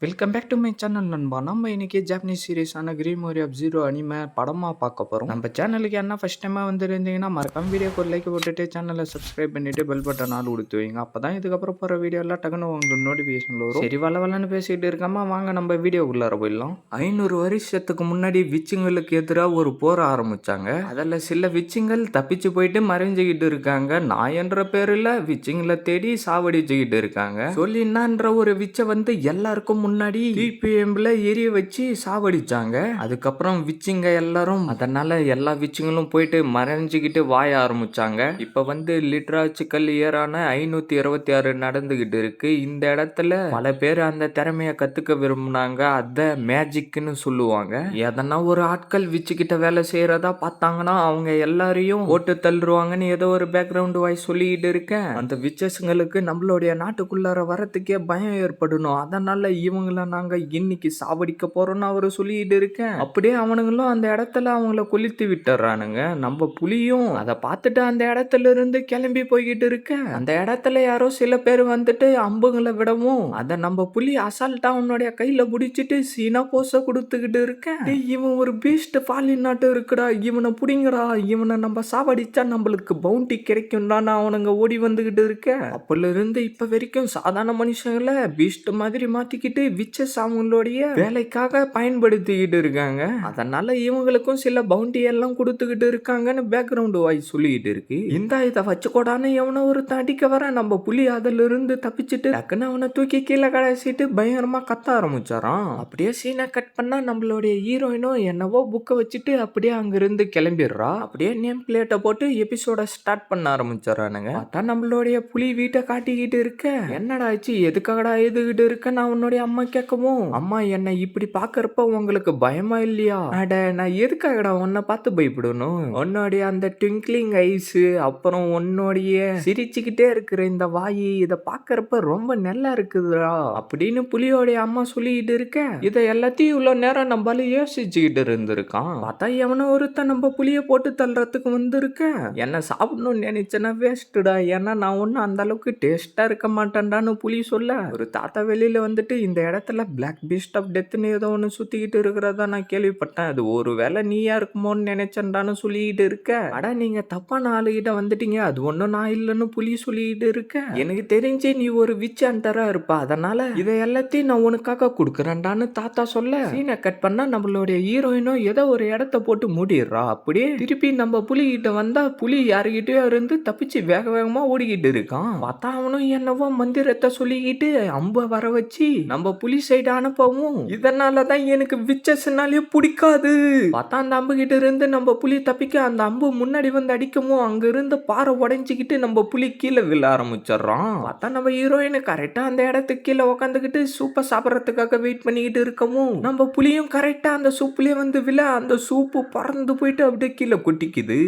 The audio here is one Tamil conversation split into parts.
Welcome back to my channel நண்பா. நம்ம இன்னைக்கு ஜாப்பனீஸ் சீரிஸான கிரீமோரி ஆஃப் ஜீரோ அனிமே படமாக பார்க்க போகிறோம். நம்ம சேனலுக்கு என்ன ஃபர்ஸ்ட் டைமாக வந்துருந்தீங்கன்னா மறக்காம வீடியோக்கு ஒரு லைக் போட்டுட்டு சேனலை சப்ஸ்கிரைப் பண்ணிட்டு பெல் பட்டன் ஆள் கொடுத்து வைங்க. அப்போ தான் இதுக்கப்புறம் போகிற வீடியோ எல்லாம் டக்குன்னு உங்களுக்கு நோட்டிஃபிகேஷன் வரும். சரி வளவலன்னு பேசிட்டு இருக்காம வாங்க நம்ம வீடியோக்குள்ளார போயிடலாம். 500 வருஷத்துக்கு முன்னாடி விச்சுங்களுக்கு எதிராக ஒரு போர் ஆரம்பிச்சாங்க. அதில் சில விச்சுங்கள் தப்பிச்சு போயிட்டு மறைஞ்சுக்கிட்டு இருக்காங்க. நான் என்ற பேரில் விச்சுங்களை தேடி சாவடிச்சுக்கிட்டு இருக்காங்க. சொல்லினான்ற ஒரு விச்சை வந்து எல்லாருக்கும் முன்னாடி டிபிஎம்ல எரிய வச்சு சாவடிச்சாங்க. அதுக்கப்புறம் விச்சிங்க எல்லாரும் அதனால எல்லா விச்சிங்களும் போயிட்டு மறைஞ்சுக்கிட்டு வாய ஆரம்பிச்சாங்க. இப்ப வந்து லிட்ராச்சிக்கல் இயரான 526 நடந்துகிட்டு இருக்கு. இந்த இடத்துல பல பேர் அந்த திறமைய கத்துக்க விரும்புனாங்க. அத மேஜிக்னு சொல்லுவாங்க. எதனா ஒரு ஆட்கள் விச்சுக்கிட்ட வேலை செய்யறதா பார்த்தாங்கன்னா அவங்க எல்லாரையும் ஓட்டு தள்ளுருவாங்கன்னு ஏதோ ஒரு பேக்ரவுண்ட் வாய்ஸ் சொல்லிட்டு இருக்கேன். அந்த விச்சஸ்ங்களுக்கு நம்மளுடைய நாட்டுக்குள்ளார வரத்துக்கே பயம் ஏற்படணும். அதனால இவங்கள நாங்க இன்னைக்கு சாவடிக்க போறோம்னு அவரு சொல்லிட்டு இருக்கேன். அப்படியே அவனுங்களும் அந்த இடத்துல அவங்கள கொளுத்தி விட்டுறானுங்க. நம்ம புலியும் அதை பார்த்துட்டு அந்த இடத்துல இருந்து கிளம்பி போய்கிட்டு இருக்க. அந்த இடத்துல யாரோ சில பேர் வந்துட்டு அம்புங்களை விடவும் அதை நம்ம புலி அசால்ட்டா அவனுடைய கையில பிடிச்சிட்டு சீனா போச கொடுத்துக்கிட்டு இருக்கேன். இவன் ஒரு பீஸ்ட் ஃபாலின் நாட்டு இருக்குடா, இவனை புடிங்கடா, இவனை நம்ம சாவடிச்சா நம்மளுக்கு பவுண்டி கிடைக்கும் தான் அவனுங்க ஓடி வந்துகிட்டு இருக்க. அப்பல இருந்து இப்ப வரைக்கும் சாதாரண மனுஷங்களை பீஸ்ட் மாதிரி மாத்திக்கிட்டு விச்சஸ் அவங்களுடைய வேலைக்காக பயன்படுத்திக்கிட்டு இருக்காங்க. அதனால இவங்களுக்கும் சில பவுண்டி எல்லாம் கொடுத்துக்கிட்டு இருக்காங்கன்னு பேக்ரவுண்ட் வாய்ஸ் சொல்லிக்கிட்டு இருக்கு. இந்த இதை வச்சுக்கூடான்னு எவனோ ஒரு அடிக்க வர நம்ம புலி அதுல இருந்து தப்பிச்சுட்டு டக்குன்னு அவனை தூக்கி கீழே கடைசிட்டு பயங்கரமா கத்த ஆரம்பிச்சாராம். அப்படியே சீனை கட் பண்ணா நம்மளுடைய ஹீரோயினும் என்னவோ புக்கை வச்சுட்டு அப்படியே அங்கிருந்து கிளம்பிடுறா. அப்படியே நேம் பிளேட்டை போட்டு எபிசோட ஸ்டார்ட் பண்ண ஆரம்பிச்சாரானுங்க. அதான் நம்மளுடைய புலி வீட்டை காட்டிக்கிட்டு இருக்க. என்னடா ஆச்சு, எதுக்காகடா எதுகிட்டு இருக்க நான் உன்னுடைய அம்மா கேட்கவும், அம்மா என்னை இப்படி பாக்குறப்ப உங்களுக்கு பயமா இல்லையா? அட நான் எதுக்காகடா உன்னை பார்த்து பயப்படணும்? உன்னுடைய அந்த ட்விங்க்லிங் ஐஸ், அப்புறம் உன்னுடைய சிரிச்சுக்கிட்டே இருக்கிற இந்த வாயி, இதை பாக்குறப்ப ரொம்ப நல்லா இருக்குதுடா அப்படின்னு புலியோடைய அம்மா சொல்லிக்கிட்டு இருக்க. இதை எல்லாத்தையும் இவ்வளவு நேரம் நம்மளால யோசிச்சுக்கிட்டு இருந்திருக்கான். பார்த்தா எவனோ ஒருத்தன் நம்ம புளிய போட்டு தள்ளுறதுக்கு வந்திருக்க. என்ன சாப்பிடணும்னு நினைச்சேன்னா வேஸ்ட்டுடா, ஏன்னா நான் ஒன்னும் அந்த அளவுக்கு டேஸ்டா இருக்க மாட்டேன்டான்னு புலி சொல்ல, ஒரு தாத்தா வெளியில வந்துட்டு இந்த இடத்துல பிளாக் பீஸ்ட் ஆஃப் டெத்னு ஏதோ ஒன்று சுத்திக்கிட்டு இருக்கிறதா நான் கேள்விப்பட்டேன். அது ஒரு வேளை நீயா இருக்குமோன்னு நினைச்சேன்டான்னு சொல்லிக்கிட்டு இருக்க. அடா நீங்க தப்பான ஆளுகிட்ட வந்துட்டீங்க, அது ஒன்றும் நான் இல்லைன்னு புலி சொல்லிக்கிட்டு இருக்க. எனக்கு தெரிஞ்சு நீ ஒரு விச் அண்டரா இருப்பா, அதனால இதை எல்லாத்தையும் நான் உனக்காக கொடுக்குறேன்டான்னு தாத்தா சொல்ல, சீனை கட் பண்ணா நம்மளுடைய ஹீரோயினும் ஏதோ ஒரு இடத்த போட்டு மூடிடுறா. அப்படியே திருப்பி நம்ம புலி கிட்ட வந்தா புலி யாருகிட்டயோ இருந்து தப்பிச்சு வேக வேகமா ஓடிக்கிட்டு இருக்கான். பார்த்தா அவனும் என்னவோ மந்திரத்தை சொல்லிக்கிட்டு அம்ப வர வச்சு நம்ம புலி சைடு அனுப்பவும், இதனாலதான் எனக்கு விச்சஸ்னாலே பிடிக்காது. பார்த்தா அந்த அம்பு கிட்ட இருந்து நம்ம புலி தப்பிக்க அந்த அம்பு முன்னாடி வந்து அடிக்கவும் அங்க இருந்து பாறை உடைஞ்சிக்கிட்டு நம்ம புலி கீழே விழ ஆரம்பிச்சிடறான். பார்த்தா நம்ம ஹீரோயின் கரெக்டா அந்த இடத்துக்கு கீழே உட்காந்துக்கிட்டு சூப்பை சாப்பிடறதுக்காக வெயிட் பண்ணிக்கிட்டு இருக்கவும், நம்ம புலியும் கரெக்டா அந்த சூப்புலயே வந்து விழ அந்த சூப்பு பறந்து போயிட்டு அப்படியே கீழே கொட்டிக்குது.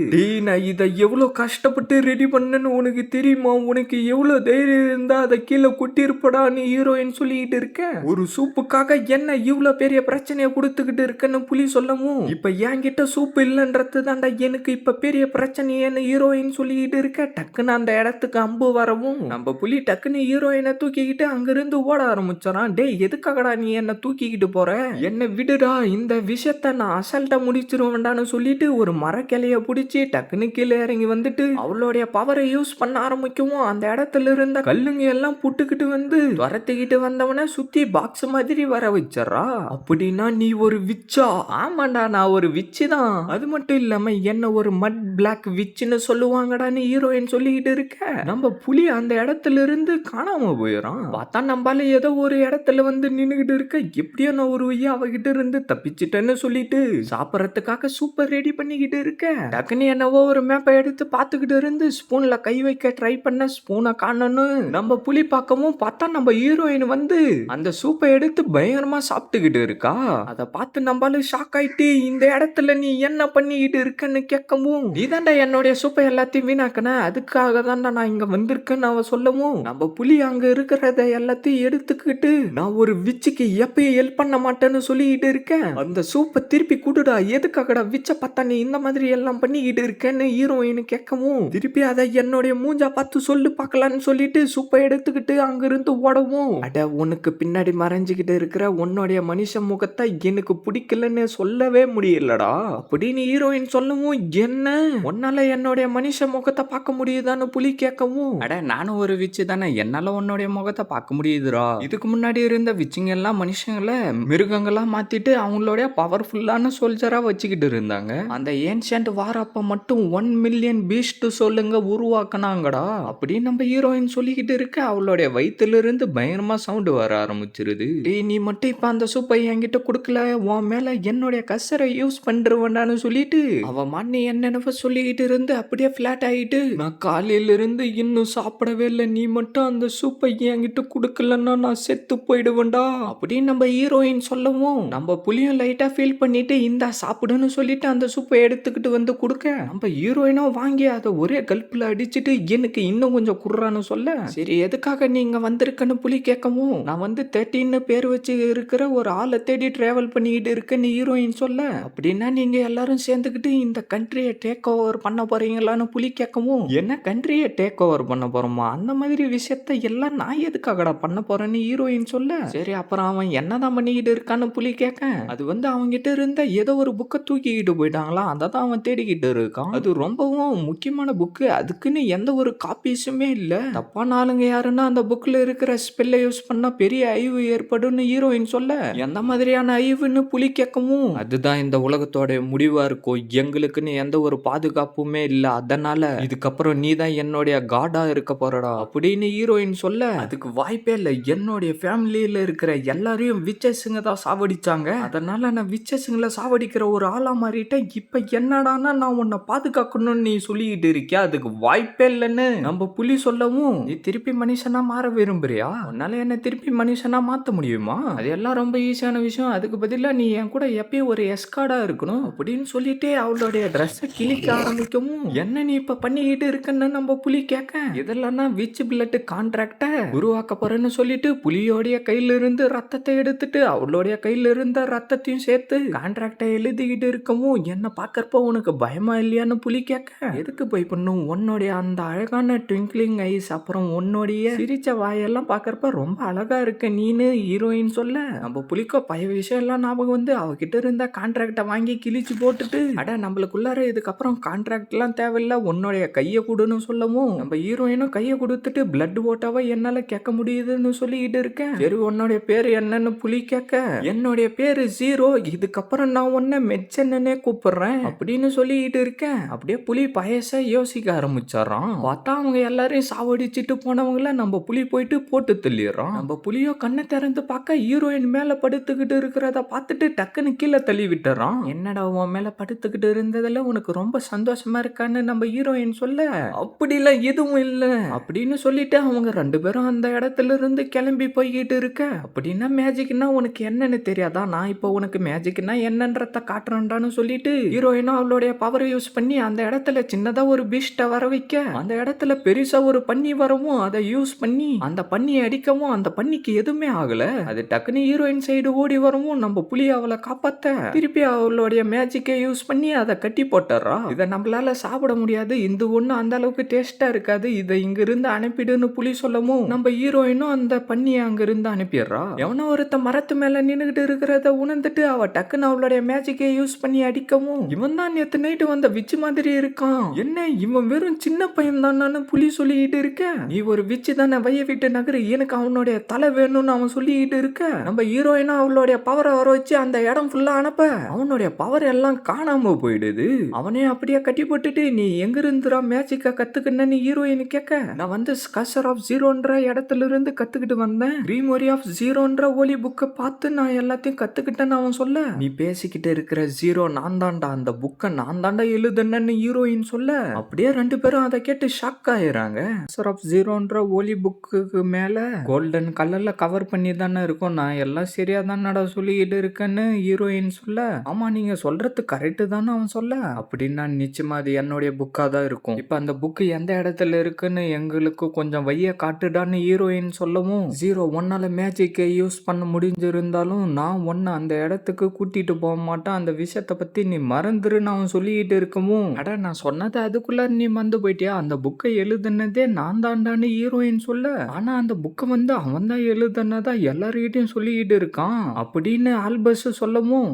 நான் இதை எவ்வளவு கஷ்டப்பட்டு ரெடி பண்ணன்னு உனக்கு தெரியுமா? உனக்கு எவ்வளவு தைரியம் இருந்தா அதை கீழே கொட்டிருப்படான்னு ஹீரோயின் சொல்லிக்கிட்டு இருக்க. ஒரு சூப்புக்காக என்ன இவ்வளவு பெரிய பிரச்சனையை கொடுத்துக்கிட்டு இருக்கன்னு புலி சொல்லவும், இப்ப என்கிட்ட சூப்பு இல்லைன்றது தாண்டா எனக்கு இப்ப பெரிய பிரச்சனைன்னு ஹீரோயின் சொல்லிக்கிட்டு இருக்க. டக்குன்னு அந்த இடத்துக்கு அம்பு வரவும் நம்ம புலி டக்குன்னு ஹீரோயினை தூக்கிக்கிட்டு அங்கிருந்து ஓட ஆரம்பிச்சாரான். டேய் எதுக்காகடா நீ என்ன தூக்கிக்கிட்டு போற? என்ன விடுடா, இந்த விஷயத்த நான் அசல்ட்டா முடிச்சிருவேன்டான்னு சொல்லிட்டு ஒரு மரக்கிளைய பிடிச்சி டக்குன்னு கீழே இறங்கி வந்துட்டு அவளுடைய பவரை யூஸ் பண்ண ஆரம்பிக்கவும் அந்த இடத்துல இருந்த கல்லுங்க எல்லாம் புட்டுக்கிட்டு வந்து துரத்திக்கிட்டு வந்தவன சுத்தி பாக்ஸ் மாதிரி வர வச்சறா. அப்படின்னா நீ ஒரு விச்சா? ஆமாண்டா நான் ஒரு விச்சு தான். அது மட்டும் இல்லாம என்ன ஒரு மட் பிளாக் விச்சுன்னு சொல்லுவாங்கடான்னு ஹீரோயின் சொல்லிக்கிட்டு இருக்க. நம்ம புலி அந்த இடத்துல இருந்து காணாம போயிடும். பார்த்தா நம்மளால ஏதோ ஒரு இடத்துல வந்து நின்னுகிட்டு இருக்க. எப்படியோ நான் ஒரு வழியா அவகிட்ட இருந்து தப்பிச்சிட்டேன்னு சொல்லிட்டு சாப்பிடறதுக்காக சூப்பர் ரெடி பண்ணிக்கிட்டு இருக்க. டக்குன்னு என்னவோ ஒரு மேப்பை எடுத்து பார்த்துக்கிட்டு இருந்து ஸ்பூன்ல கை வைக்க ட்ரை பண்ண ஸ்பூனை காணணும். நம்ம புலி பார்க்கவும் பார்த்தா நம்ம ஹீரோயின் வந்து அந்த சூப்பை எடுத்து பயங்கரமா சாப்பிட்டுக்கிட்டு இருக்கா. அதை பார்த்து நம்மளால ஷாக் ஆயிட்டு இந்த இடத்துல நீ என்ன பண்ணிக்கிட்டு இருக்கன்னு கேட்கவும், நீ தாண்டா என்னுடைய சூப்பை எல்லாத்தையும் வீணாக்கன, அதுக்காக தான்டா நான் இங்க வந்திருக்கேன்னு அவ சொல்லவும், நம்ம புலி அங்க இருக்கிறத எல்லாத்தையும் எடுத்துக்கிட்டு நான் ஒரு விச்சுக்கு எப்பயும் ஹெல்ப் பண்ண மாட்டேன்னு சொல்லிக்கிட்டு இருக்கேன். அந்த சூப்பை திருப்பி கூடுடா, எதுக்காகடா விச்ச பார்த்தா நீ இந்த மாதிரி எல்லாம் பண்ணிக்கிட்டு இருக்கேன்னு ஹீரோயின் கேட்கவும், திருப்பி அதை என்னுடைய மூஞ்சா பார்த்து சொல்லு பார்க்கலான்னு சொல்லிட்டு சூப்பை எடுத்துக்கிட்டு அங்கிருந்து ஓடவும், அட உனக்கு பின்னாடி பின்னாடி மறைஞ்சுக்கிட்டு இருக்கிற உன்னுடைய மனுஷ முகத்தை எனக்கு பிடிக்கலன்னு சொல்லவே முடியலடா அப்படின்னு ஹீரோயின் சொல்லவும், என்ன உன்னால என்னுடைய மனுஷ முகத்தை பார்க்க முடியுதான்னு புலி கேட்கவும், அட நானும் ஒரு விச்சு தானே, என்னால உன்னுடைய முகத்தை பார்க்க முடியுதுடா. இதுக்கு முன்னாடி இருந்த விச்சுங்க எல்லாம் மனுஷங்களை மிருகங்களா மாத்திட்டு அவங்களுடைய பவர்ஃபுல்லான சோல்ஜரா வச்சுக்கிட்டு இருந்தாங்க. அந்த ஏன்ஷியன்ட் வார் அப்ப மட்டும் 1 மில்லியன் பீஸ்ட் சொல்லுங்க உருவாக்குனாங்கடா அப்படின்னு நம்ம ஹீரோயின் சொல்லிக்கிட்டு இருக்க அவளுடைய வயிற்றுல இருந்து பயங்கரமா சவுண்ட் வர ஆரம்பிச்சிருது. நீ மட்டும் இப்ப அந்த சூப்பை என்கிட்ட கொடுக்கல, உன் மேல என்னுடைய கசரை யூஸ் பண்றவனான்னு சொல்லிட்டு அவ மண்ணி என்னென்ன சொல்லிக்கிட்டு இருந்து அப்படியே பிளாட் ஆகிட்டு, நான் காலையில இருந்து இன்னும் சாப்பிடவே இல்லை, நீ மட்டும் அந்த சூப்பை என்கிட்ட கொடுக்கலன்னா நான் செத்து போயிடுவேன்டா அப்படின்னு நம்ம ஹீரோயின் சொல்லவும், நம்ம புலியும் லைட்டா ஃபீல் பண்ணிட்டு இந்தா சாப்பிடுன்னு சொல்லிட்டு அந்த சூப்பை எடுத்துக்கிட்டு வந்து கொடுக்க, நம்ம ஹீரோயினும் வாங்கி அதை ஒரே கல்ப்புல அடிச்சுட்டு எனக்கு இன்னும் கொஞ்சம் குர்றான்னு சொல்ல, சரி எதுக்காக நீங்க வந்திருக்கன்னு புலி கேட்கவும், நான் வந்து 13 பேர் வச்சு இருக்கிற ஒரு ஆளை தேடி டிராவல் பண்ணிக்கிட்டு இருக்கேன்னு ஹீரோயின் சொல்ல, அப்படின்னா நீங்க எல்லாரும் சேர்ந்துக்கிட்டு இந்த கண்ட்ரியை டேக் ஓவர் பண்ண போறீங்களான்னு புலி கேட்கவும், என்ன கண்ட்ரியை டேக் ஓவர் பண்ண போறோமா, அந்த மாதிரி விஷயத்த எல்லாம் நான் எதுக்காகடா பண்ண போறேன்னு ஹீரோயின் சொல்ல, சரி அப்புறம் அவன் என்னதான் பண்ணிக்கிட்டு இருக்கான்னு புலி கேட்க, அது வந்து அவன்கிட்ட இருந்த ஏதோ ஒரு புக்கை தூக்கிக்கிட்டு போயிட்டாங்களாம், அதை தான் அவன் தேடிக்கிட்டு இருக்கான். அது ரொம்பவும் முக்கியமான புக்கு, அதுக்குன்னு எந்த ஒரு காப்பீஸுமே இல்ல, தப்பான ஆளுங்க யாருன்னா அந்த புக்ல இருக்கிற ஸ்பெல்லை யூஸ் பண்ணா பெரிய அழிவு ஏற்படும் ஹீரோயின் சொல்ல, எந்த மாதிரியான அழிவுன்னு புலி கேட்கவும், அதுதான் இந்த உலகத்தோட முடிவா இருக்கும், எங்களுக்குன்னு எந்த ஒரு பாதுகாப்புமே இல்ல, அதனால இதுக்கப்புறம் நீ தான் என்னுடைய காடா இருக்க போறடா அப்படின்னு ஹீரோயின் சொல்ல, அதுக்கு வாய்ப்பே இல்ல, என்னுடைய ஃபேமிலியில இருக்கிற எல்லாரையும் விச்சஸுங்க தான் சாவடிச்சாங்க, அதனால நான் விச்சஸுங்களை சாவடிக்கிற ஒரு ஆளா மாறிட்டேன், இப்ப என்னடானா நான் உன்னை பாதுகாக்கணும்னு நீ சொல்லிக்கிட்டு இருக்கியா, அதுக்கு வாய்ப்பே இல்லைன்னு நம்ம புலி சொல்லவும், நீ திருப்பி மனுஷனா மாற விரும்புறியா, உன்னால என்ன திருப்பி மனுஷனா மாத்த முடியுமா, அது எல்லாம் ரொம்ப ஈஸியான விஷயம், அதுக்கு பதிலா நீ என் கூட எப்பயும் ஒரு எஸ்கார்டா இருக்கணும் அப்படின்னு சொல்லிட்டே அவளுடைய ட்ரெஸ்ஸை கிழிக்க ஆரம்பிக்கவும், என்ன நீ இப்ப பண்ணிக்கிட்டு இருக்கன்னு நம்ம புலி கேட்க, இதெல்லாம் விச் பிளட் கான்ட்ராக்ட உருவாக்க போறேன்னு சொல்லிட்டு புலியோடைய கையில இருந்து ரத்தத்தை எடுத்துட்டு அவளுடைய கையில இருந்த ரத்தத்தையும் சேர்த்து கான்ட்ராக்டை எழுதிக்கிட்டு இருக்கவும், என்ன பாக்கறப்ப உனக்கு பயமா இல்லையான்னு புலி கேட்க, எதுக்கு பயப்படணும், உன்னுடைய அந்த அழகான ட்விங்க்லிங் ஐஸ் அப்புறம் உன்னுடைய சிரிச்ச வாயெல்லாம் பாக்கறப்ப ரொம்ப அழகா இருக்க நீனு ஹீரோயின் சொல்ல, நம்ம புலிக்கோ பழைய விஷயம் எல்லாம் ஞாபகம் வந்து அவகிட்ட இருந்த கான்ட்ராக்டை வாங்கி கிழிச்சு போட்டுட்டு, அட நம்மளுக்குள்ளார இதுக்கப்புறம் கான்ட்ராக்ட் எல்லாம் தேவையில்ல, உன்னுடைய கையை கொடுன்னு சொல்லவும், நம்ம ஹீரோயினும் கையை கொடுத்துட்டு பிளட் ஓட்டாவா என்னால கேட்க முடியுதுன்னு சொல்லிக்கிட்டு இருக்கேன். சரி உன்னுடைய பேரு என்னன்னு புலி கேட்க, என்னுடைய பேரு ஜீரோ, இதுக்கப்புறம் நான் உன்னை மெச்சனே கூப்பிடுறேன் அப்படின்னு சொல்லிக்கிட்டு இருக்கேன். அப்படியே புலி பயச யோசிக்க ஆரம்பிச்சாராம். பார்த்தா அவங்க எல்லாரையும் சாவடிச்சிட்டு போனவங்கள நம்ம புலி போயிட்டு போட்டு தள்ளிடுறான். நம்ம புலியோ கண்ணை திறந்து பார்க்க ஹீரோயின் மேல படுத்துக்கிட்டு இருக்கிறத பார்த்துட்டு டக்குன்னு கீழே தள்ளி விட்டுறான். என்னடா உன் மேல படுத்துக்கிட்டு இருந்ததுல உனக்கு ரொம்ப சந்தோஷமா இருக்கான்னு நம்ம ஹீரோயின் சொல்ல, அப்படிலாம் எதுவும் இல்ல அப்படின்னு சொல்லிட்டு அவங்க 2 பேரும் அந்த இடத்துல இருந்து கிளம்பி போய்கிட்டு இருக்க, அப்படின்னா மேஜிக்னா உனக்கு என்னன்னு தெரியாதா, நான் இப்போ உனக்கு மேஜிக்னா என்னன்றத காட்டுறேன்டான்னு சொல்லிட்டு ஹீரோயினும் அவளுடைய பவரை யூஸ் பண்ணி அந்த இடத்துல சின்னதா ஒரு பீஸ்ட்டை வர வைக்க, அந்த இடத்துல பெருசா ஒரு பன்னி வரவும் அதை யூஸ் பண்ணி அந்த பன்னியை அடிக்கவும் அந்த பன்னிக்கு எதுவுமே ஆகல, அது டக்குன்னு ஹீரோயின் சைடு ஓடி வரவும் நம்ம புலி அவளை காப்பாத்த திருப்பி அவளுடைய மேஜிக்கை யூஸ் பண்ணி அதை கட்டி போட்டுறா. இதை நம்மளால சாப்பிட முடியாது, இந்த ஒண்ணு அந்த அளவுக்கு டேஸ்டா இருக்காது, இதை இங்க இருந்து அனுப்பிடுன்னு புலி சொல்லவும் நம்ம ஹீரோயினும் அந்த பன்னியை அங்க இருந்து அனுப்பிடுறா. எவனோ ஒருத்த மரத்து மேல நின்னுகிட்டு இருக்கிறத உணர்ந்துட்டு அவ டக்குன்னு அவளுடைய மேஜிக்கை யூஸ் பண்ணி அடிக்கவும், இவன் தான் நேத்து நைட்டு வந்த விச்சு மாதிரி இருக்கான், என்ன இவன் வெறும் சின்ன பையன் தானு புலி சொல்லிக்கிட்டு இருக்க, நீ ஒரு விச்சு தானே வைய விட்டு நகரு, எனக்கு அவனுடைய தலை வேணும்னு அவன் சொல்லிக்கிட்டு இருக்க, நம்ம ஹீரோயினும் அவளுடைய பவரை வர வச்சு அந்த இடம் ஃபுல்லா அனுப்ப அவனுடைய பவர் எல்லாம் காணாம போயிடுது. அவனே அப்படியே கட்டி போட்டுட்டு நீ எங்க இருந்துரா மேஜிக்கா கத்துக்கின்னு ஹீரோயின் கேட்க, நான் வந்து ஸ்கஷர் ஆஃப் ஜீரோன்ற இடத்துல இருந்து கத்துக்கிட்டு வந்தேன், கிரீமோரி ஆஃப் ஜீரோன்ற ஒலி புக்கை பார்த்து நான் எல்லாத்தையும் கத்துக்கிட்டேன்னு அவன் சொல்ல, நீ பேசிக்கிட்டு இருக்கிற ஜீரோ நான் தாண்டா, அந்த புக்கை நான் தாண்டா எழுதுன்னு ஹீரோயின் சொல்ல, அப்படியே 2 பேரும் அதை கேட்டு ஷாக் ஆயிடுறாங்க. ஸ்கஷர் ஆஃப் ஜீரோன்ற ஒலி புக்கு மேல கோல்டன் கலர்ல கவர் பண்ணி தானே இருக்கும், நான் எல்லாம் சரியா தானடா சொல்லிக்கிட்டு இருக்கேன்னு ஹீரோயின் சொல்ல, ஆமா நீங்க சொல்றது கரெக்டு தானே அவன் சொல்ல, அப்படின்னா நிச்சயமா அது என்னுடைய புக்கா தான் இருக்கும், இப்ப அந்த புக்கு எந்த இடத்துல இருக்குன்னு எங்களுக்கு கொஞ்சம் வைய காட்டுடான்னு ஹீரோயின் சொல்லவும், ஜீரோ ஒன்னால மேஜிக்கை யூஸ் பண்ண முடிஞ்சிருந்தாலும் நான் ஒன்னு அந்த இடத்துக்கு கூட்டிட்டு போக மாட்டேன், அந்த விஷயத்தை பத்தி நீ மறந்துருன்னு அவன் சொல்லிக்கிட்டு இருக்கவும், அட நான் சொன்னது அதுக்குள்ள நீ மறந்து போயிட்டியா, அந்த புக்கை எழுதுனதே நான் தாண்டான்னு ஹீரோயின் சொல்ல, ஆனா அந்த புக்கை வந்து அவன் தான் எழுதுன திருடனை தான் எல்லார்கிட்டயும் சொல்லிக்கிட்டு இருக்கான் அப்படின்னு ஆல்பஸ் சொல்லவும்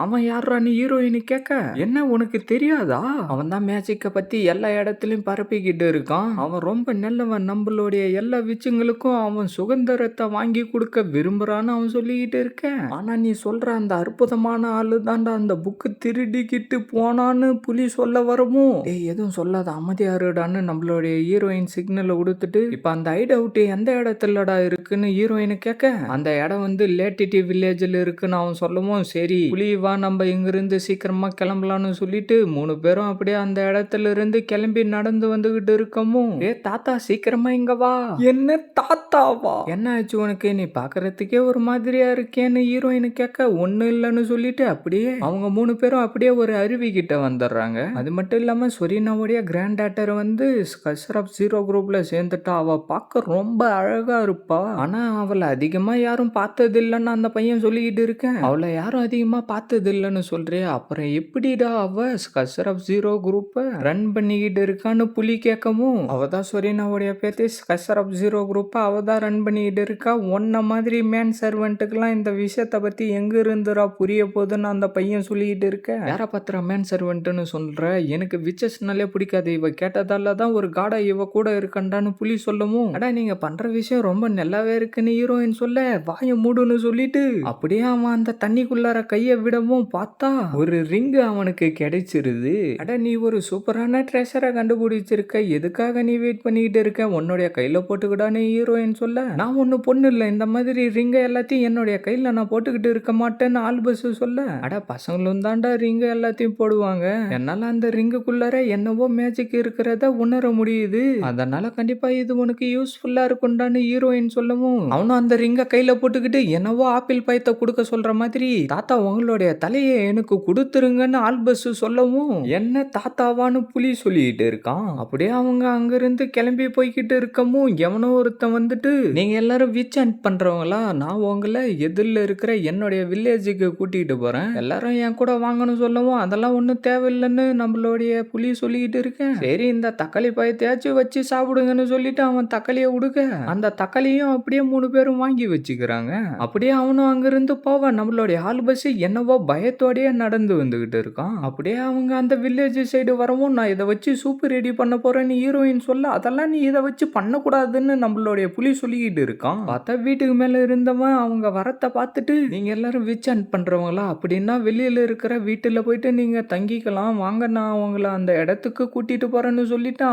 அவன் யாரா நீ ஹீரோயினு கேட்க என்ன உனக்கு தெரியாதா அவன் தான் மேஜிக்க பத்தி எல்லா இடத்துலயும் பரப்பிக்கிட்டு இருக்கான் அவன் ரொம்ப நல்லவன் நம்மளுடைய எல்லா விஷயங்களுக்கும் அவன் சுதந்திரத்தை வாங்கி கொடுக்க விரும்புறான்னு அவன் சொல்லிக்கிட்டு இருக்கேன் ஆனா நீ சொல்ற அந்த அற்புதமான ஆளு தாண்டா அந்த புக்கு திருடிக்கிட்டு போனான்னு புலி சொல்ல வரவும் எதுவும் சொல்லாத அமைதியாருடான்னு நம்மளுடைய ஹீரோயின் சிக்னலை கொடுத்துட்டு இப்ப அந்த ஹைட் அவுட் எந்த இடத்துலடா இருக்குன்னு ஹீரோயினு கேட்க அந்த இடம் வந்து லேட்டிட்டி வில்லேஜ்ல இருக்குன்னு அவன் சொல்லவும் சரி புலி வா நம்ம இங்கிருந்து சீக்கிரமா கிளம்பலாம்னு சொல்லிட்டு 3 பேரும் அப்படியே அந்த இடத்துல இருந்து கிளம்பி நடந்து வந்துகிட்டு இருக்கமும் தாத்தா சீக்கிரமா இங்க வா என்ன தாத்தாவா என்ன ஆச்சு உனக்கு நீ பாக்குறதுக்கே ஒரு மாதிரியா இருக்கேன்னு ஹீரோயின் கேட்க ஒண்ணு இல்லைன்னு சொல்லிட்டு அப்படியே அவங்க 3 பேரும் அப்படியே ஒரு அருவி கிட்ட வந்துடுறாங்க அது மட்டும் இல்லாம சொரீனாவுடைய கிராண்ட் டாட்டர் வந்து ஸ்கஷர் ஆஃப் ஜீரோ குரூப்ல சேர்ந்துட்டா அவ பார்க்க ரொம்ப அழகா இருப்பா ஆனா அவளை அதிகமா யாரும் பார்த்தது இல்லைன்னு அந்த பையன் சொல்லிக்கிட்டு இருக்கேன் அவளை யாரும் அதிகமா பார்த்தது இல்லைன்னு சொல்றியா அப்புறம் எப்படிடா அவ ஸ்கஷர் ஆஃப் ஜீரோ குரூப்ப ரன் பண்ணிக்கிட்டு இருக்கான்னு புலி கேட்கவும் அவதான் சொரீனாவுடைய பேத்தி ஸ்கஷர் ஆஃப் ஜீரோ குரூப்ப அவதான் ரன் பண்ணிக்கிட்டு இருக்கா ஒன்ன மாதிரி மேன் சர்வெண்ட்டுக்கெல்லாம் இந்த விஷயத்தை பத்தி எங்க இருந்துரா புரிய போதுன்னு அந்த பையன் சொல்லிக்கிட்டு இருக்க யார பத்திர மேன் சர்வெண்ட்னு சொல்ற எனக்கு விச்சஸ்னாலே பிடிக்காது இவ கேட்டதால தான் ஒரு காடா இவ கூட இருக்கண்டான்னு புலி சொல்லவும் அடா நீங்க பண்ற விஷயம் ரொம்ப நல்லாவே இருக்குன்னு ஹீரோயின் சொல்ல வாய மூடுன்னு சொல்லிட்டு அப்படியே அவன் அந்த தண்ணிக்குள்ளார கைய விடவும் பார்த்தா ஒரு ரிங் அவனுக்கு கிடைச்சிருது அட நீ ஒரு சூப்பரான ட்ரெஷரை கண்டுபிடிச்சிருக்க எதுக்காக நீ வெயிட் பண்ணிக்கிட்டு இருக்க உன்னுடைய கையில போட்டுக்கிட்டான்னு ஹீரோயின் சொல்ல நான் ஒண்ணு பொண்ணு இல்ல இந்த மாதிரி ரிங்க எல்லாத்தையும் என்னுடைய கையில நான் போட்டுக்கிட்டு இருக்க மாட்டேன்னு ஆல்பஸ் சொல்ல அட பசங்களும் தாண்டா ரிங்க எல்லாத்தையும் போடுவாங்க என்னால அந்த ரிங்குக்குள்ளார என்னவோ மேஜிக் இருக்கிறத உணர முடியுது அதனால கண்டிப்பா இது உனக்கு யூஸ்ஃபுல்லா இருக்கும்டான்னு ஹீரோயின் சொல்லவும் அவனும் அந்த ரிங்க கையில போட்டுக்கிட்டு என்னவோ ஆப்பிள் பழத்தை கொடுக்க சொல்ற மாதிரி தாத்தா உங்களுடைய தலையை எனக்கு கொடுத்துருங்கன்னு ஆல்பஸ் சொல்லவும் என்ன தாத்தாவான்னு புலி சொல்லிட்டு இருக்கான் அப்படியே அவங்க அங்கிருந்து கிளம்பி போய்கிட்டு இருக்கமும் எவனோ ஒருத்தன் வந்துட்டு நீங்க எல்லாரும் விச் ஹண்ட் பண்றவங்களா நான் உங்களை எதிரில் இருக்கிற என்னுடைய வில்லேஜுக்கு கூட்டிகிட்டு போறேன் எல்லாரும் என் கூட வாங்கன்னு சொல்லவும் அதெல்லாம் ஒன்றும் தேவையில்லைன்னு நம்மளுடைய புலி சொல்லிக்கிட்டு இருக்கேன் சரி இந்த தக்காளி பழத்தையாச்சும் வச்சு சாப்பிடுங்கன்னு சொல்லிட்டு அவன் தக்காளியை கொடுக்க அந்த தக்காளியும் அப்படியே 3 பேரும் வாங்கி வச்சுக்கிறாங்க அப்படியே அவனும் அங்கிருந்து போவான் நம்மளுடைய ஆல்பஸ் என்னவோ பயத்தோடயே நடந்து வந்துகிட்டு இருக்கான் அப்படியே அவங்க அந்த வில்லேஜ் சைடு வரவும் நான் இதை வச்சு சூப்பு ரெடி பண்ண போறேன்னு ஹீரோயின் சொல்ல அதெல்லாம் நீ இதை வச்சு பண்ணக்கூடாதுன்னு நம்மளுடைய புலி சொல்லிக்கிட்டு இருக்கான் பார்த்தா வீட்டுக்கு மேல இருந்தவன் அவங்க வரத்தை பார்த்துட்டு நீங்க எல்லாரும் விச் ஹண்ட் பண்றவங்களா அப்படின்னா வெளியில இருக்கிற வீட்டுல போயிட்டு நீங்க தங்கிக்கலாம் வாங்க நான் அவங்கள அந்த இடத்துக்கு கூட்டிட்டு போறேன்னு சொல்லிட்டு